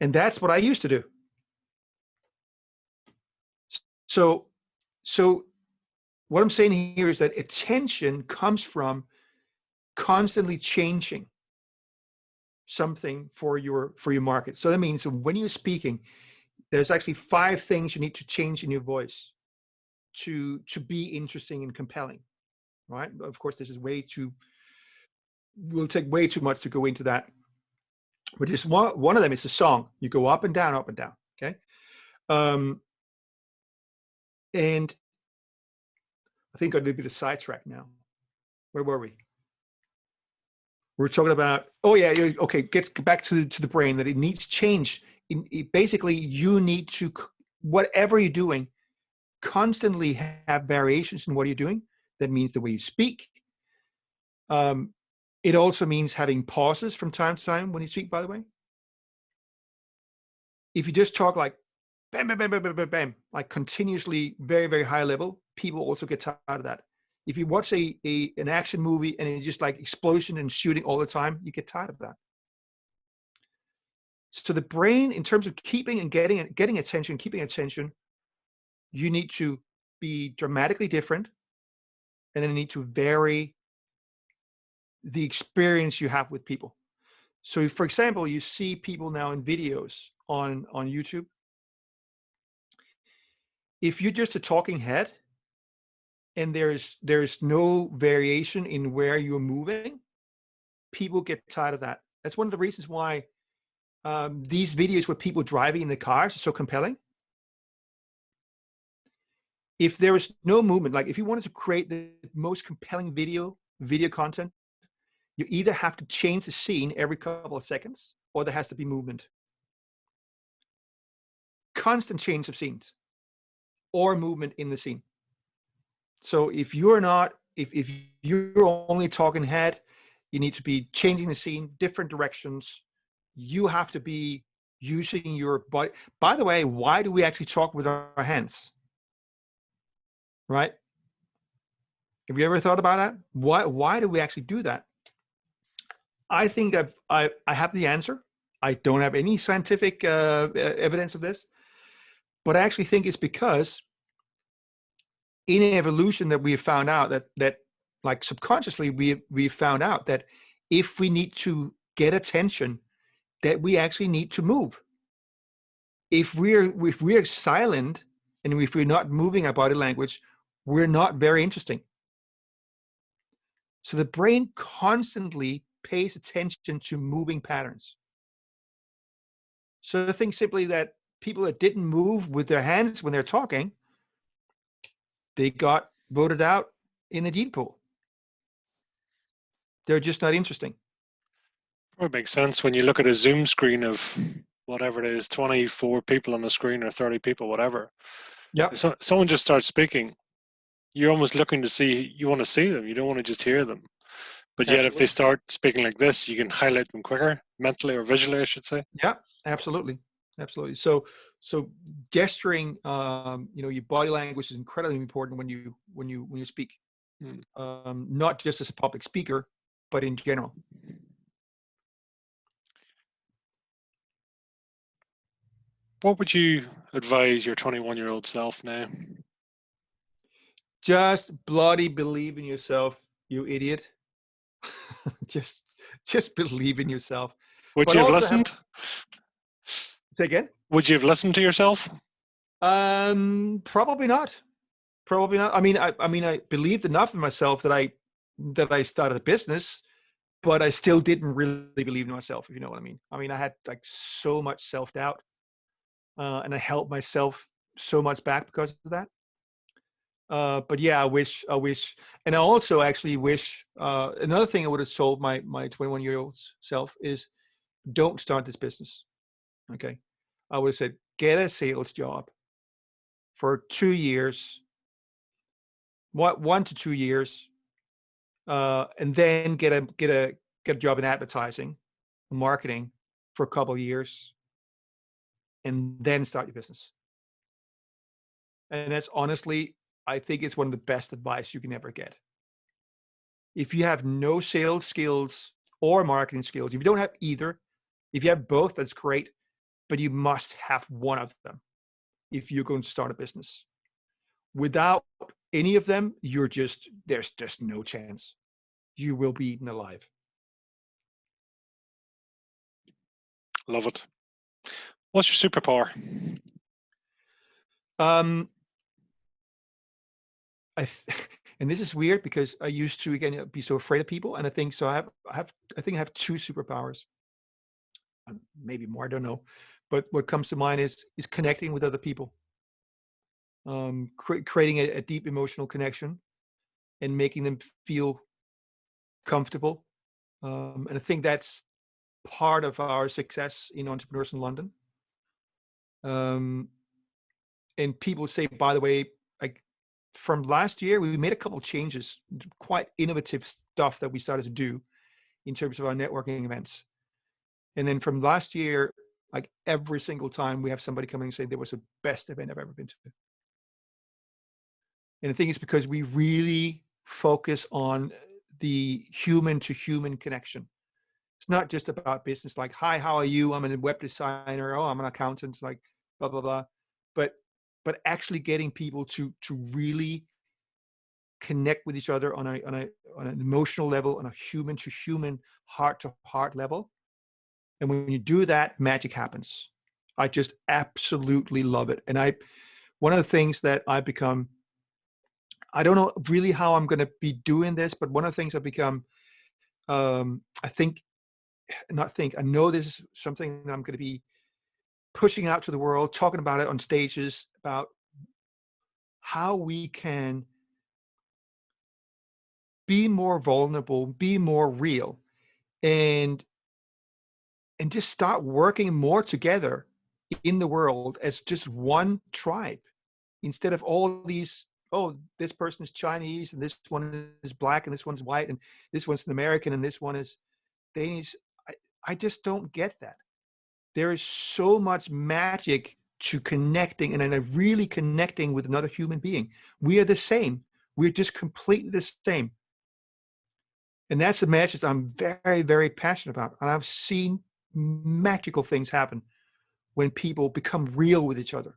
[SPEAKER 2] And that's what I used to do. So what I'm saying here is that attention comes from constantly changing something for your market. So that means when you're speaking, there's actually 5 things you need to change in your voice to be interesting and compelling. right? Of course, this is will take way too much to go into that. But just one of them is a song. You go up and down, okay? And I think I did a bit of sidetrack now. Where were we? We're talking about, oh yeah, okay, get back to the brain, that it needs change. Basically, you need to, whatever you're doing, constantly have variations in what you're doing. That means the way you speak. It also means having pauses from time to time when you speak, by the way. If you just talk like bam, bam, bam, bam, bam, bam, bam, like continuously, very, very high level, people also get tired of that. If you watch an action movie and it's just like explosion and shooting all the time, you get tired of that. So the brain, in terms of keeping and getting attention, keeping attention, you need to be dramatically different, and then you need to vary the experience you have with people. So, for example, you see people now in videos on YouTube. If you're just a talking head and there's no variation in where you're moving, people get tired of that. That's one of the reasons why these videos with people driving in the cars are so compelling. If there is no movement, like if you wanted to create the most compelling video content, you either have to change the scene every couple of seconds, or there has to be movement. Constant change of scenes or movement in the scene. So if you're not, if you're only talking head, you need to be changing the scene, different directions. You have to be using your body. By the way, why do we actually talk with our hands? Right? Have you ever thought about that? Why do we actually do that? I think I have the answer. I don't have any scientific evidence of this, but I actually think it's because in evolution that we have found out that like subconsciously we found out that if we need to get attention, that we actually need to move. If we're silent and if we're not moving our body language, we're not very interesting. So the brain constantly pays attention to moving patterns. So I think simply that people that didn't move with their hands when they're talking, they got voted out in the gene pool. They're just not interesting.
[SPEAKER 1] It makes sense when you look at a Zoom screen of whatever it is, 24 people on the screen or 30 people, whatever.
[SPEAKER 2] Yeah.
[SPEAKER 1] If someone just starts speaking, you're almost looking to see, you want to see them. You don't want to just hear them. But yet, if they start speaking like this, you can highlight them quicker, mentally or visually, I should say.
[SPEAKER 2] Yeah, absolutely. Absolutely. So gesturing, your body language is incredibly important when you speak, not just as a public speaker, but in general.
[SPEAKER 1] What would you advise your 21-year-old self now?
[SPEAKER 2] Just bloody believe in yourself, you idiot. just believe in yourself.
[SPEAKER 1] Would you have listened?
[SPEAKER 2] Say again?
[SPEAKER 1] Would you have listened to yourself?
[SPEAKER 2] Probably not. Probably not. I mean, I believed enough in myself that I started a business, but I still didn't really believe in myself, if you know what I mean. I mean, I had like so much self-doubt, and I held myself so much back because of that. But yeah, I wish, and I also actually wish, another thing I would have told my 21-year-old self is, don't start this business. Okay. I would have said, get a sales job for 2 years, 1 to 2 years, and then get a job in advertising, marketing for a couple of years, and then start your business. And that's honestly, I think it's one of the best advice you can ever get. If you have no sales skills or marketing skills, if you don't have either, if you have both, that's great, but you must have one of them if you're going to start a business. Without any of them, there's just no chance. You will be eaten alive.
[SPEAKER 1] Love it. What's your superpower?
[SPEAKER 2] Um, And this is weird because I used to, again, be so afraid of people. And I think so. I think I have two superpowers, maybe more. I don't know. But what comes to mind is connecting with other people, creating a deep emotional connection and making them feel comfortable. And I think that's part of our success in Entrepreneurs in London. And people say, by the way, like from last year, we made a couple of changes, quite innovative stuff that we started to do in terms of our networking events. And then from last year, like every single time we have somebody coming and say there was the best event I've ever been to. And the thing is because we really focus on the human to human connection. It's not just about business, like, hi, how are you? I'm a web designer. Oh, I'm an accountant, like blah, blah, blah. But actually getting people to really connect with each other on an emotional level, on a human to human, heart to heart level. And when you do that, magic happens. I just absolutely love it. And one of the things that I've become, I don't know really how I'm going to be doing this, but one of the things I've become, I know this is something that I'm going to be pushing out to the world, talking about it on stages, about how we can be more vulnerable, be more real, and just start working more together in the world as just one tribe, instead of all these, oh, this person is Chinese and this one is black and this one's white and this one's an American and this one is Danish. I just don't get that. There is so much magic to connecting and really connecting with another human being. We are the same. We're just completely the same. And that's the message I'm very, very passionate about. And I've seen magical things happen when people become real with each other.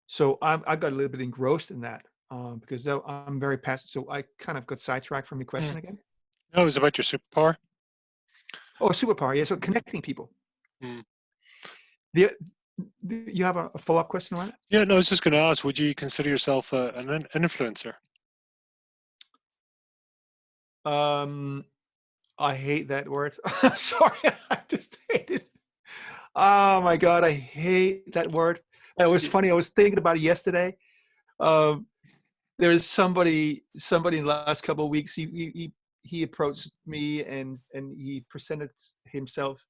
[SPEAKER 2] So I got a little bit engrossed in that because I'm very passionate. So I kind of got sidetracked from your question again.
[SPEAKER 1] No, it was about your superpower.
[SPEAKER 2] Oh, superpower. Yeah. So connecting people.
[SPEAKER 1] Mm.
[SPEAKER 2] You have a follow-up question on it?
[SPEAKER 1] Yeah, no, I was just going to ask, would you consider yourself an influencer?
[SPEAKER 2] I hate that word. Sorry, I just hate it. Oh my God, I hate that word. It was funny. I was thinking about it yesterday. There's somebody in the last couple of weeks. He approached me and he presented himself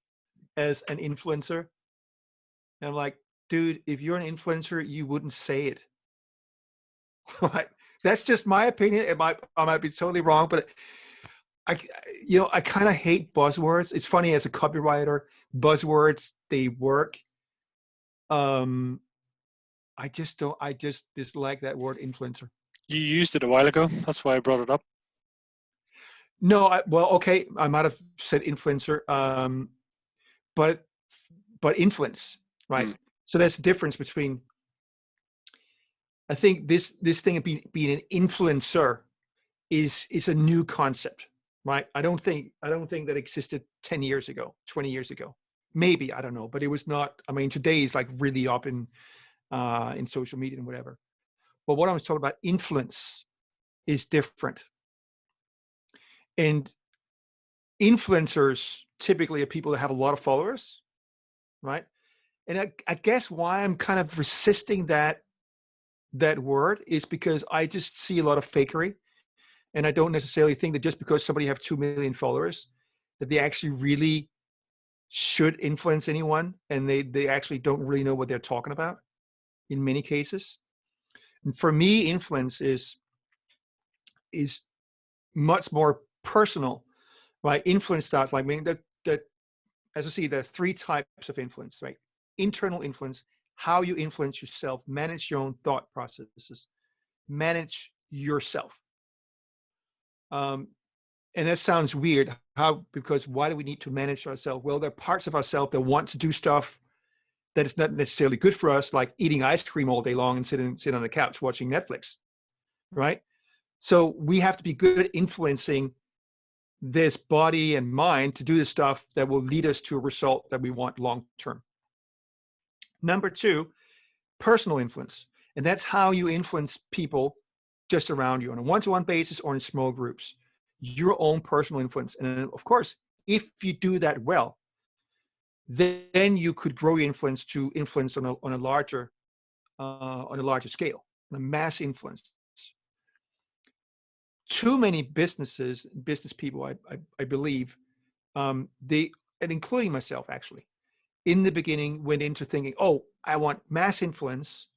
[SPEAKER 2] as an influencer. And I'm like, dude, if you're an influencer, you wouldn't say it. That's just my opinion. I might be totally wrong, but I kind of hate buzzwords. It's funny, as a copywriter, buzzwords, they work. I just dislike that word influencer.
[SPEAKER 1] You used it a while ago. That's why I brought it up.
[SPEAKER 2] No, okay, I might have said influencer, but influence, right? So there's a difference between, I think this thing of being an influencer is a new concept, right? I don't think that existed 10 years ago, 20 years ago. Maybe, I don't know, but it was not. I mean, today is like really up in social media and whatever. But what I was talking about, influence, is different. And influencers typically are people that have a lot of followers, right? And I guess why I'm kind of resisting that word is because I just see a lot of fakery. And I don't necessarily think that just because somebody have 2 million followers, that they actually really should influence anyone. And they actually don't really know what they're talking about in many cases. And for me, influence is much more personal, right? Influence starts, like, I mean, that as I see, there are 3 types of influence, right? Internal influence, how you influence yourself, manage your own thought processes, manage yourself. And that sounds weird. Because why do we need to manage ourselves? Well, there are parts of ourselves that want to do stuff that is not necessarily good for us, like eating ice cream all day long and sit on the couch watching Netflix, right? So we have to be good at influencing this body and mind to do the stuff that will lead us to a result that we want long term. Number 2, personal influence. And that's how you influence people just around you on a one-to-one basis or in small groups, your own personal influence. And of course, if you do that well, then you could grow your influence to influence on a larger scale, on a mass influence. Too many business people, I believe, they, and including myself actually, in the beginning went into thinking, oh, I want mass influence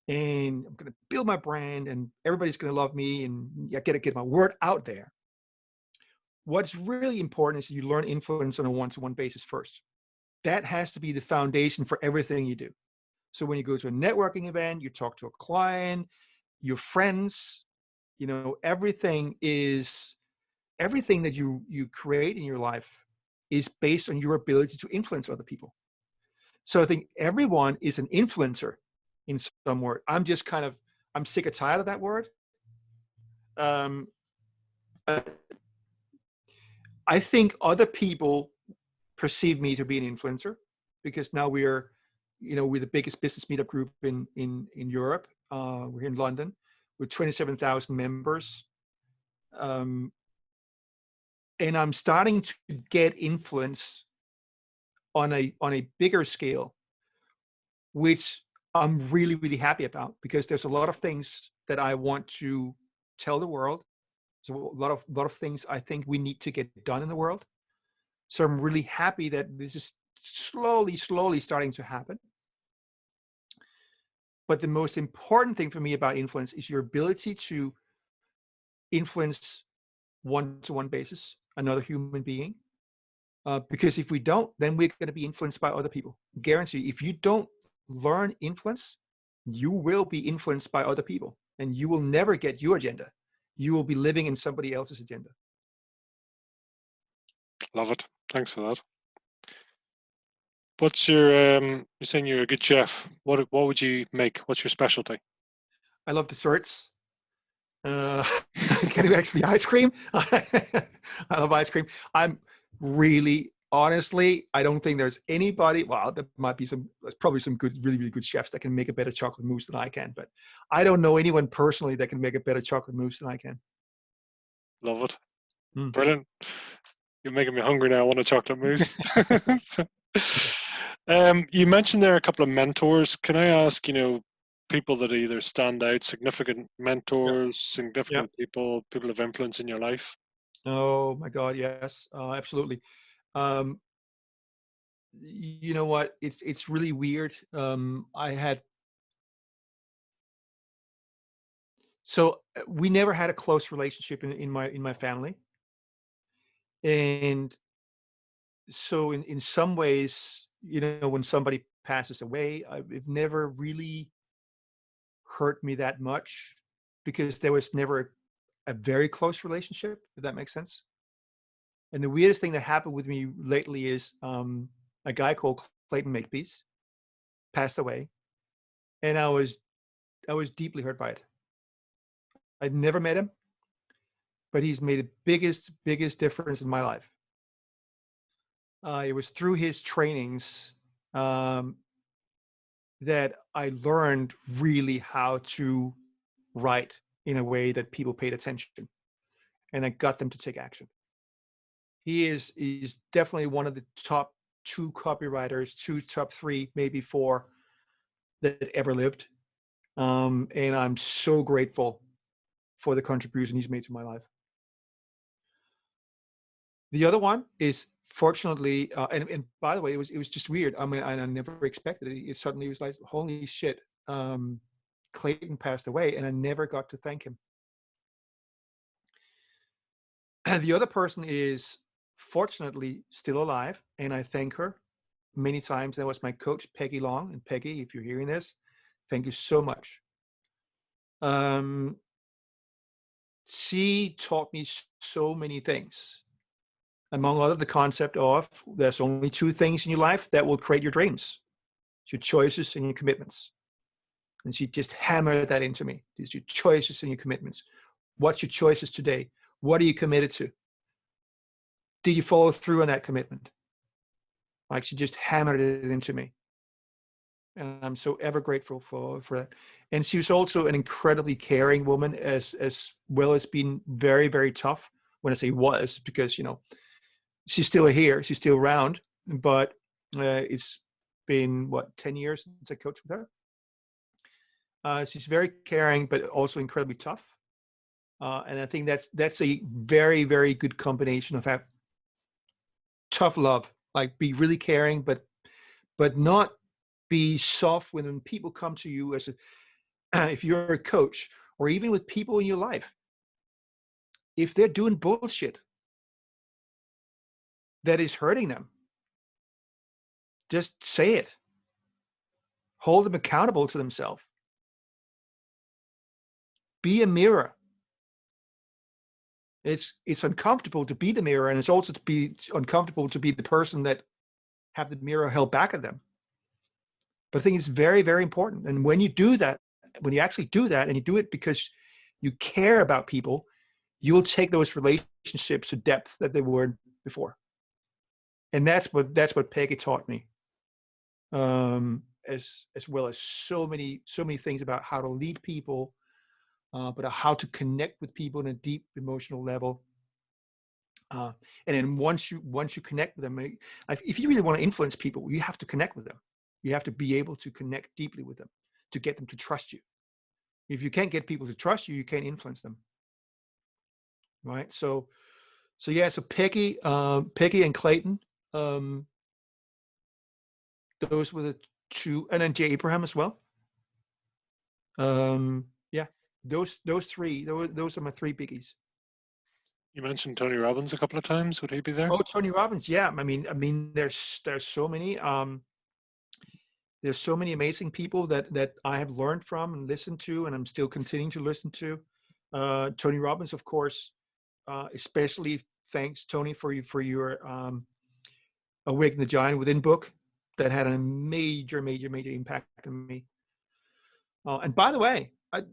[SPEAKER 2] and I'm going to build my brand and everybody's going to love me and I got to get my word out there. What's really important is you learn influence on a one-to-one basis first. That has to be the foundation for everything you do. So when you go to a networking event, you talk to a client, your friends, you know, everything that you create in your life is based on your ability to influence other people. So I think everyone is an influencer in some word. I'm sick and tired of that word. Um, I think other people perceive me to be an influencer because now we're the biggest business meetup group in Europe. We're in London with 27,000 members. And I'm starting to get influence on a bigger scale, which I'm really, really happy about because there's a lot of things that I want to tell the world. So a lot of things I think we need to get done in the world. So I'm really happy that this is slowly starting to happen. But the most important thing for me about influence is your ability to influence one-to-one basis, another human being. Because if we don't, then we're going to be influenced by other people. Guarantee you, if you don't learn influence, you will be influenced by other people and you will never get your agenda. You will be living in somebody else's agenda.
[SPEAKER 1] Love it. Thanks for that. What's your, you're saying you're a good chef. What would you make? What's your specialty?
[SPEAKER 2] I love desserts. Can you actually ice cream? I love ice cream. I'm really, honestly, I don't think there's anybody, well, there's probably some good, really, really good chefs that can make a better chocolate mousse than I can, but I don't know anyone personally that can make a better chocolate mousse than I can.
[SPEAKER 1] Love it.
[SPEAKER 2] Mm.
[SPEAKER 1] Brilliant. You're making me hungry now. I want a chocolate mousse. You mentioned there a couple of mentors. Can I ask, people that either stand out, significant mentors,
[SPEAKER 2] Yeah.
[SPEAKER 1] significant people of influence in your life?
[SPEAKER 2] Oh my God, yes, absolutely. You know what? It's really weird. We never had a close relationship in my family, and so in some ways, when somebody passes away, it never really hurt me that much because there was never a very close relationship, if that makes sense. And the weirdest thing that happened with me lately is a guy called Clayton Makepeace passed away, and I was deeply hurt by it. I'd never met him, but he's made the biggest difference in my life. It was through his trainings that I learned really how to write in a way that people paid attention, and I got them to take action. He's definitely one of the top 2 copywriters, top 3, maybe 4 that ever lived. And I'm so grateful for the contribution he's made to my life. The other one is fortunately, and by the way, it was just weird. I mean, I never expected it. It suddenly was like, holy shit, Clayton passed away, and I never got to thank him. The other person is fortunately still alive, and I thank her many times. That was my coach, Peggy Long. And Peggy, if you're hearing this, thank you so much. She taught me so many things. Among other, the concept of there's only 2 things in your life that will create your dreams. It's your choices and your commitments. And she just hammered that into me. It's your choices and your commitments. What's your choices today? What are you committed to? Did you follow through on that commitment? Like, she just hammered it into me. And I'm so ever grateful for that. And she was also an incredibly caring woman, as well as being very, very tough. When I say was, because she's still here, she's still around, but it's been what 10 years since I coached with her. She's very caring, but also incredibly tough. And I think that's a very, very good combination of have tough love, like be really caring, but not be soft when people come to you as if you're a coach, or even with people in your life. If they're doing bullshit that is hurting them, just say it. Hold them accountable to themselves. Be a mirror. It's uncomfortable to be the mirror, and it's also to be uncomfortable to be the person that have the mirror held back at them. But I think it's very, very important. And when you do that, when you actually do that, and you do it because you care about people, you will take those relationships to depth that they weren't before. And that's what Peggy taught me, as well as so many things about how to lead people, but how to connect with people on a deep emotional level. And then once you connect with them, if you really want to influence people, you have to connect with them. You have to be able to connect deeply with them to get them to trust you. If you can't get people to trust you, you can't influence them. Right? So Peggy and Clayton, those were the two, and then Jay Abraham as well. Yeah, those three, those are my three biggies.
[SPEAKER 1] You mentioned Tony Robbins a couple of times. Would he be there?
[SPEAKER 2] Oh, Tony Robbins, yeah. I mean, there's so many. There's so many amazing people that I have learned from and listened to, and I'm still continuing to listen to. Tony Robbins, of course, especially thanks, Tony, for your Awaken the Giant Within book that had a major impact on me. And by the way, I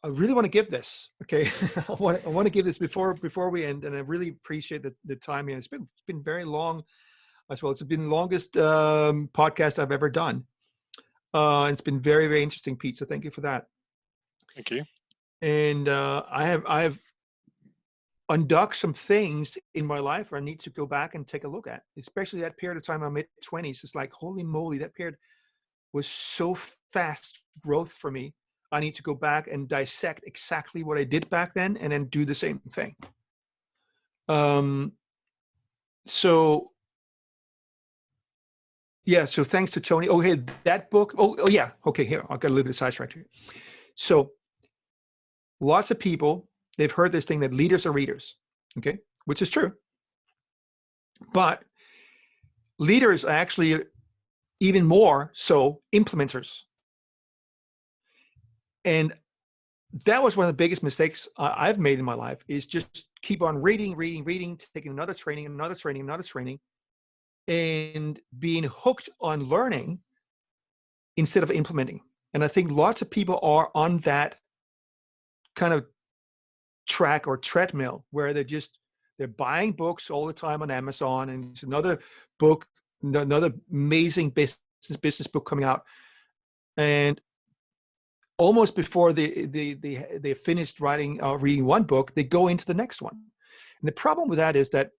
[SPEAKER 2] really want to give this. Okay, I want to give this before we end, and I really appreciate the time here. It's been very long as well. It's been the longest podcast I've ever done. It's been very, very interesting, Pete. So thank you for that.
[SPEAKER 1] Thank you.
[SPEAKER 2] And I have undocked some things in my life where I need to go back and take a look at, especially that period of time, my mid-20s. It's like, holy moly, that period was so fast growth for me. I need to go back and dissect exactly what I did back then and then do the same thing. So yeah, so thanks to Tony. Oh, hey, that book. Oh yeah. Okay, here, I'll get a little bit sidetracked here. So lots of people, they've heard this thing that leaders are readers, okay, which is true. But leaders are actually even more so implementers. And that was one of the biggest mistakes I've made in my life, is just keep on reading, taking another training, and being hooked on learning instead of implementing. And I think lots of people are on that kind of track or treadmill where they're buying books all the time on Amazon, and it's another book, another amazing business book coming out, and almost before they finished reading one book, they go into the next one. And the problem with that is that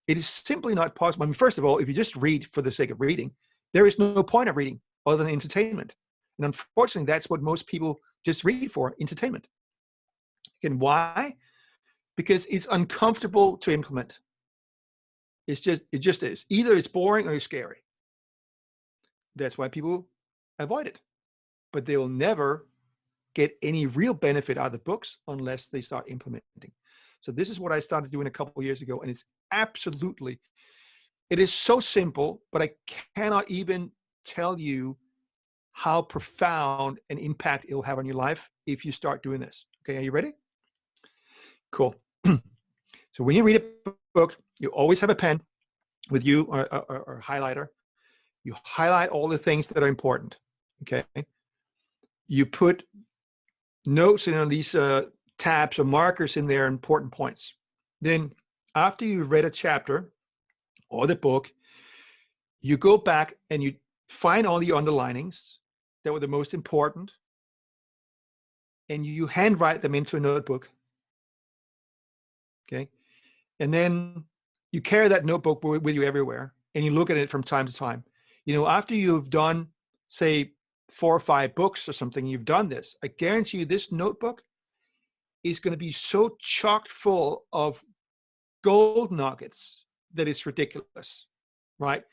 [SPEAKER 2] it is simply not possible. I mean, first of all, if you just read for the sake of reading, there is no point of reading other than entertainment. And unfortunately, that's what most people just read for, entertainment. And why? Because it's uncomfortable to implement. It just is. Either it's boring or it's scary. That's why people avoid it. But they will never get any real benefit out of the books unless they start implementing. So this is what I started doing a couple of years ago, and it is so simple, but I cannot even tell you how profound an impact it'll have on your life if you start doing this. Okay, are you ready? Cool. So when you read a book, you always have a pen with you or highlighter. You highlight all the things that are important. Okay. You put notes in these tabs or markers in there, important points. Then after you've read a chapter or the book, you go back and you find all the underlinings that were the most important, and you handwrite them into a notebook. Okay. And then you carry that notebook with you everywhere, and you look at it from time to time. After you've done, say, 4 or 5 books or something, you've done this, I guarantee you this notebook is going to be so chock full of gold nuggets that it's ridiculous, right?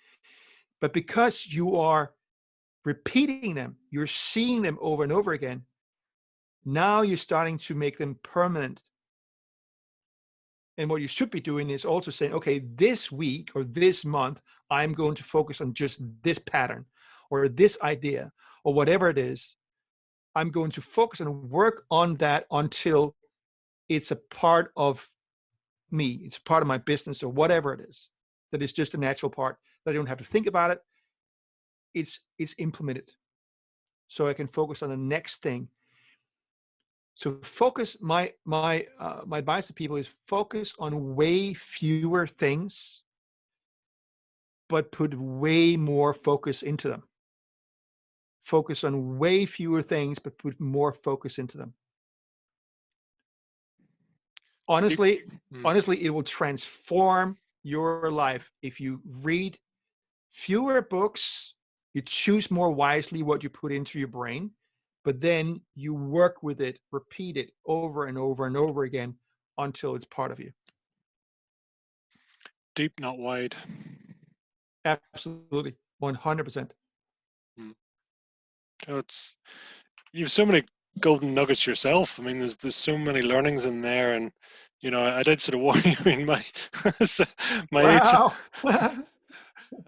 [SPEAKER 2] But because you are repeating them, you're seeing them over and over again, now you're starting to make them permanent. And what you should be doing is also saying, okay, this week or this month, I'm going to focus on just this pattern or this idea or whatever it is. I'm going to focus and work on that until it's a part of me. It's a part of my business or whatever it is. That is just a natural part that I don't have to think about it. It's implemented. So I can focus on the next thing. So focus, my advice to people is focus on way fewer things, but put way more focus into them. Focus on way fewer things, but put more focus into them. Honestly, it will transform your life if you read fewer books, you choose more wisely what you put into your brain, but then you work with it, repeat it over and over and over again until it's part of you.
[SPEAKER 1] Deep, not wide.
[SPEAKER 2] Absolutely, 100%.
[SPEAKER 1] You have so many golden nuggets yourself. I mean, there's so many learnings in there, and I did sort of warn you in my age.
[SPEAKER 2] Wow.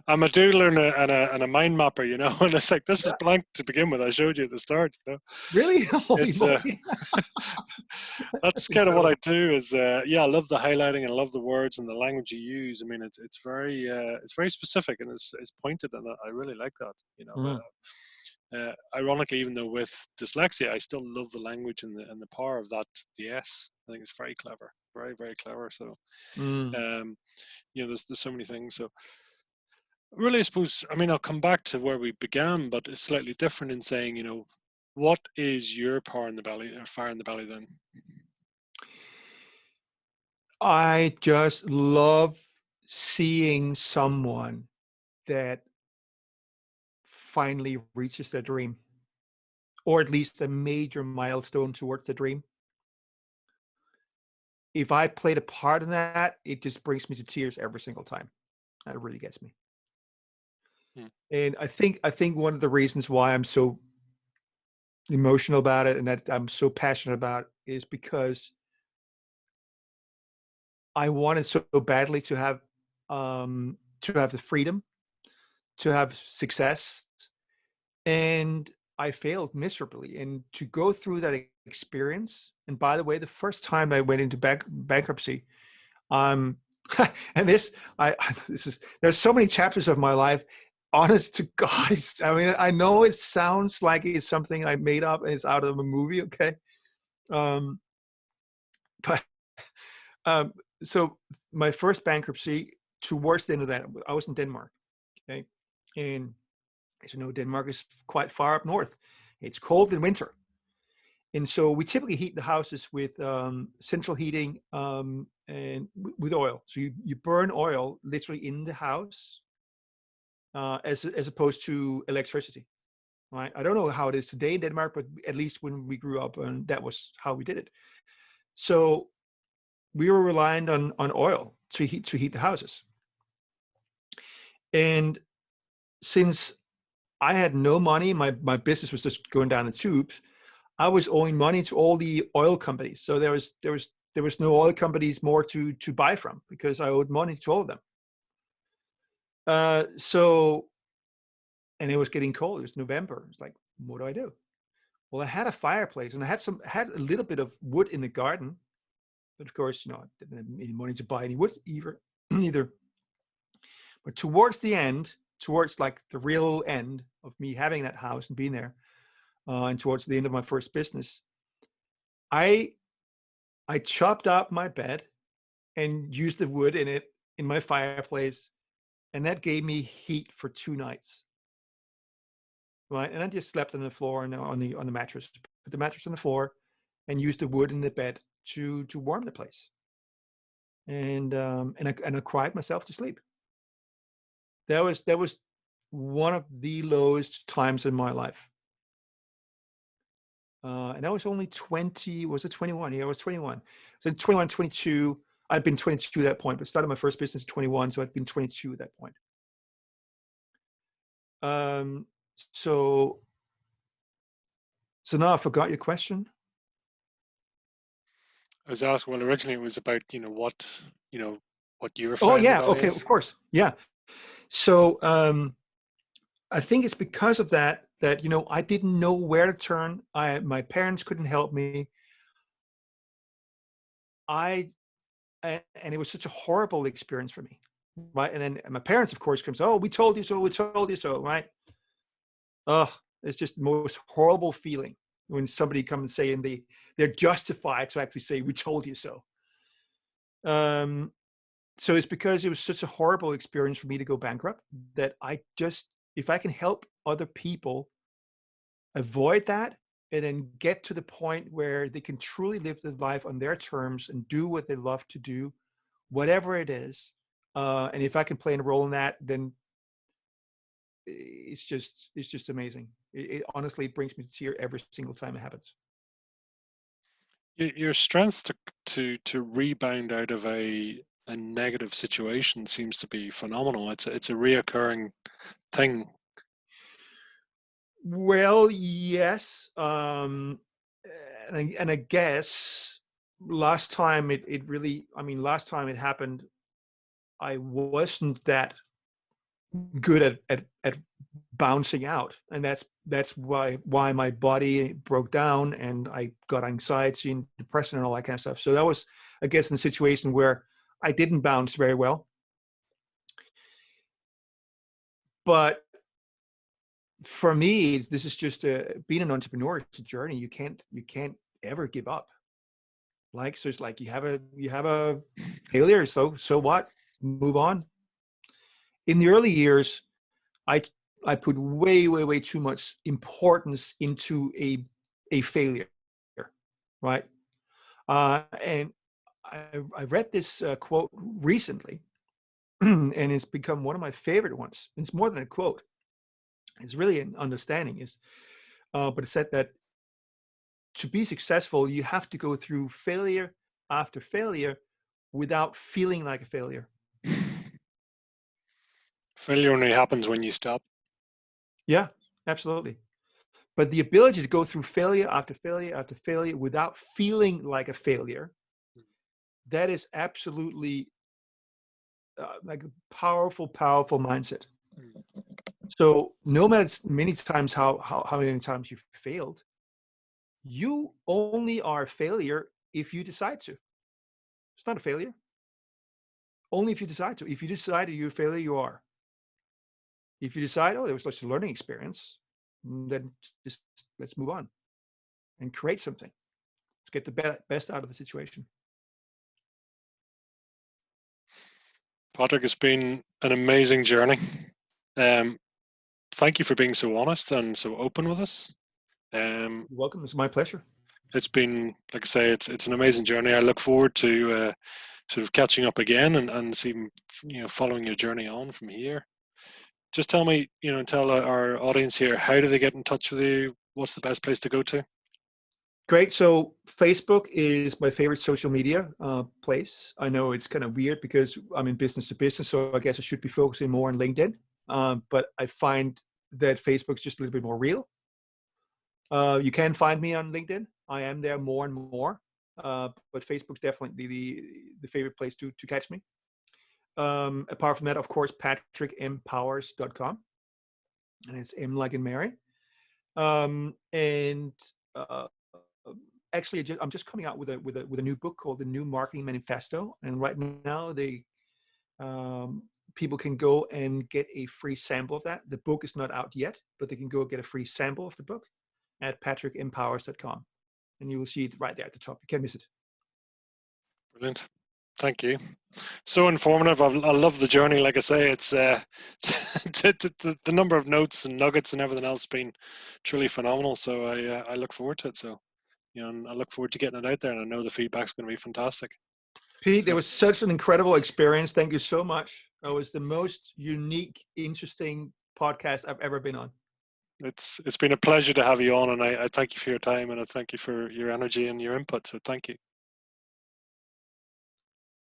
[SPEAKER 1] I'm a doodler and a mind mapper, and it's like this was blank to begin with. I showed you at the start.
[SPEAKER 2] Really? Holy moly.
[SPEAKER 1] That's kind of what I do. Is I love the highlighting and I love the words and the language you use. I mean, it's very specific and it's pointed, and I really like that. Ironically, even though with dyslexia, I still love the language and the power of that. The S, I think, it's very clever, very very clever. So, there's so many things. So, really, I suppose, I mean, I'll come back to where we began, but it's slightly different in saying, what is your power in the belly or fire in the belly then?
[SPEAKER 2] I just love seeing someone that finally reaches their dream, or at least a major milestone towards the dream. If I played a part in that, it just brings me to tears every single time. That really gets me. And I think one of the reasons why I'm so emotional about it and that I'm so passionate about it is because I wanted so badly to have the freedom, to have success, and I failed miserably. And to go through that experience, and by the way, the first time I went into bankruptcy, and there's so many chapters of my life. Honest to God, I mean, I know it sounds like it's something I made up and it's out of a movie, okay? So my first bankruptcy, towards the end of that, I was in Denmark, okay? And as you know, Denmark is quite far up north. It's cold in winter. And so we typically heat the houses with central heating and with oil. So you burn oil literally in the house as opposed to electricity. Right? I don't know how it is today in Denmark, but at least when we grew up, and that was how we did it. So we were reliant on oil to heat the houses. And since I had no money, my business was just going down the tubes, I was owing money to all the oil companies. So there was no oil companies more to buy from because I owed money to all of them. And it was getting cold. It was November. It's like, what do I do? Well, I had a fireplace and I had a little bit of wood in the garden, but of course, I didn't have any money to buy any wood either. But towards the end, towards like the real end of me having that house and being there, and towards the end of my first business, I chopped up my bed and used the wood in my fireplace, and that gave me heat for 2 nights. right? And I just slept on the floor and on the mattress, put the mattress on the floor, and used the wood in the bed to warm the place. And I cried myself to sleep. That was one of the lowest times in my life. And I was only 20, was it 21? Yeah, I was 21. So 21, 22. I'd been 22 at that point, but started my first business at 21, so I'd been 22 at that point. Um, so so now I forgot your question.
[SPEAKER 1] I was asked, well, originally it was about, what your
[SPEAKER 2] Oh
[SPEAKER 1] found
[SPEAKER 2] yeah, okay,
[SPEAKER 1] rebellious.
[SPEAKER 2] of course, yeah. So I think it's because of that I didn't know where to turn. My parents couldn't help me. I and it was such a horrible experience for me, right? And my parents, of course, comes, "Oh, we told you so. We told you so," right? Oh, it's just the most horrible feeling when somebody comes and say, and they're justified to actually say, "We told you so." Um, so it's because it was such a horrible experience for me to go bankrupt that if I can help other people avoid that and then get to the point where they can truly live their life on their terms and do what they love to do, whatever it is. And if I can play a role in that, then it's just amazing. It honestly brings me to tear every single time it happens.
[SPEAKER 1] Your strength to rebound out of a negative situation seems to be phenomenal. It's a reoccurring thing.
[SPEAKER 2] Well, yes. And I guess last time it really, I mean, last time it happened, I wasn't that good at bouncing out, and that's why my body broke down and I got anxiety and depression and all that kind of stuff. So that was, I guess, in a situation where I didn't bounce very well. But for me, this is just being an entrepreneur. It's a journey. You can't ever give up. Like, so it's like you have a failure. So what? Move on. In the early years, I I put way too much importance into a failure, right? And I read this quote recently, and it's become one of my favorite ones. It's more than a quote; it's really an understanding. But it said that to be successful, you have to go through failure after failure without feeling like a failure.
[SPEAKER 1] Failure only happens when you stop.
[SPEAKER 2] Yeah, absolutely. But the ability to go through failure after failure after failure without feeling like a failure, that is absolutely like a powerful mindset. So no matter many times how many times you've failed, you only are a failure if you decide to. It's not a failure. Only if you decide to. If you decide that you're a failure, you are. If you decide, oh, there was just a learning experience, then just let's move on and create something. Let's get the best out of the situation.
[SPEAKER 1] Patrick, it's been an amazing journey. Um, Thank you for being so honest and so open with us. Um,
[SPEAKER 2] You're welcome. It's my pleasure.
[SPEAKER 1] it's been, like I say, it's an amazing journey. I look forward to sort of catching up again and seeing, following your journey on from here. Just tell me, and tell our audience here, how do they get in touch with you? What's the best place to go to?
[SPEAKER 2] Great. So Facebook is my favorite social media place. I know it's kind of weird because I'm in business to business, so I guess I should be focusing more on LinkedIn. But I find that Facebook's just a little bit more real. You can find me on LinkedIn. I am there more and more. But Facebook's definitely the favorite place to catch me. Apart from that, of course, patrickmpowers.com. And it's M like in Mary. And uh, actually, I'm just coming out with a new book called the New Marketing Manifesto. And right now, um, people can go and get a free sample of that. The book is not out yet, but they can go get a free sample of the book at patrickmpowers.com. And you will see it right there at the top. You can't miss it.
[SPEAKER 1] Brilliant. Thank you. So informative. I love the journey. Like I say, it's the number of notes and nuggets and everything else has been truly phenomenal. So I look forward to it. So and I look forward to getting it out there, and I know the feedback's going to be fantastic.
[SPEAKER 2] Pete, it
[SPEAKER 1] So
[SPEAKER 2] was such an incredible experience. Thank you so much. It was the most unique, interesting podcast I've ever been on.
[SPEAKER 1] it's been a pleasure to have you on, and I thank you for your time, and I thank you for your energy and your input. So thank you.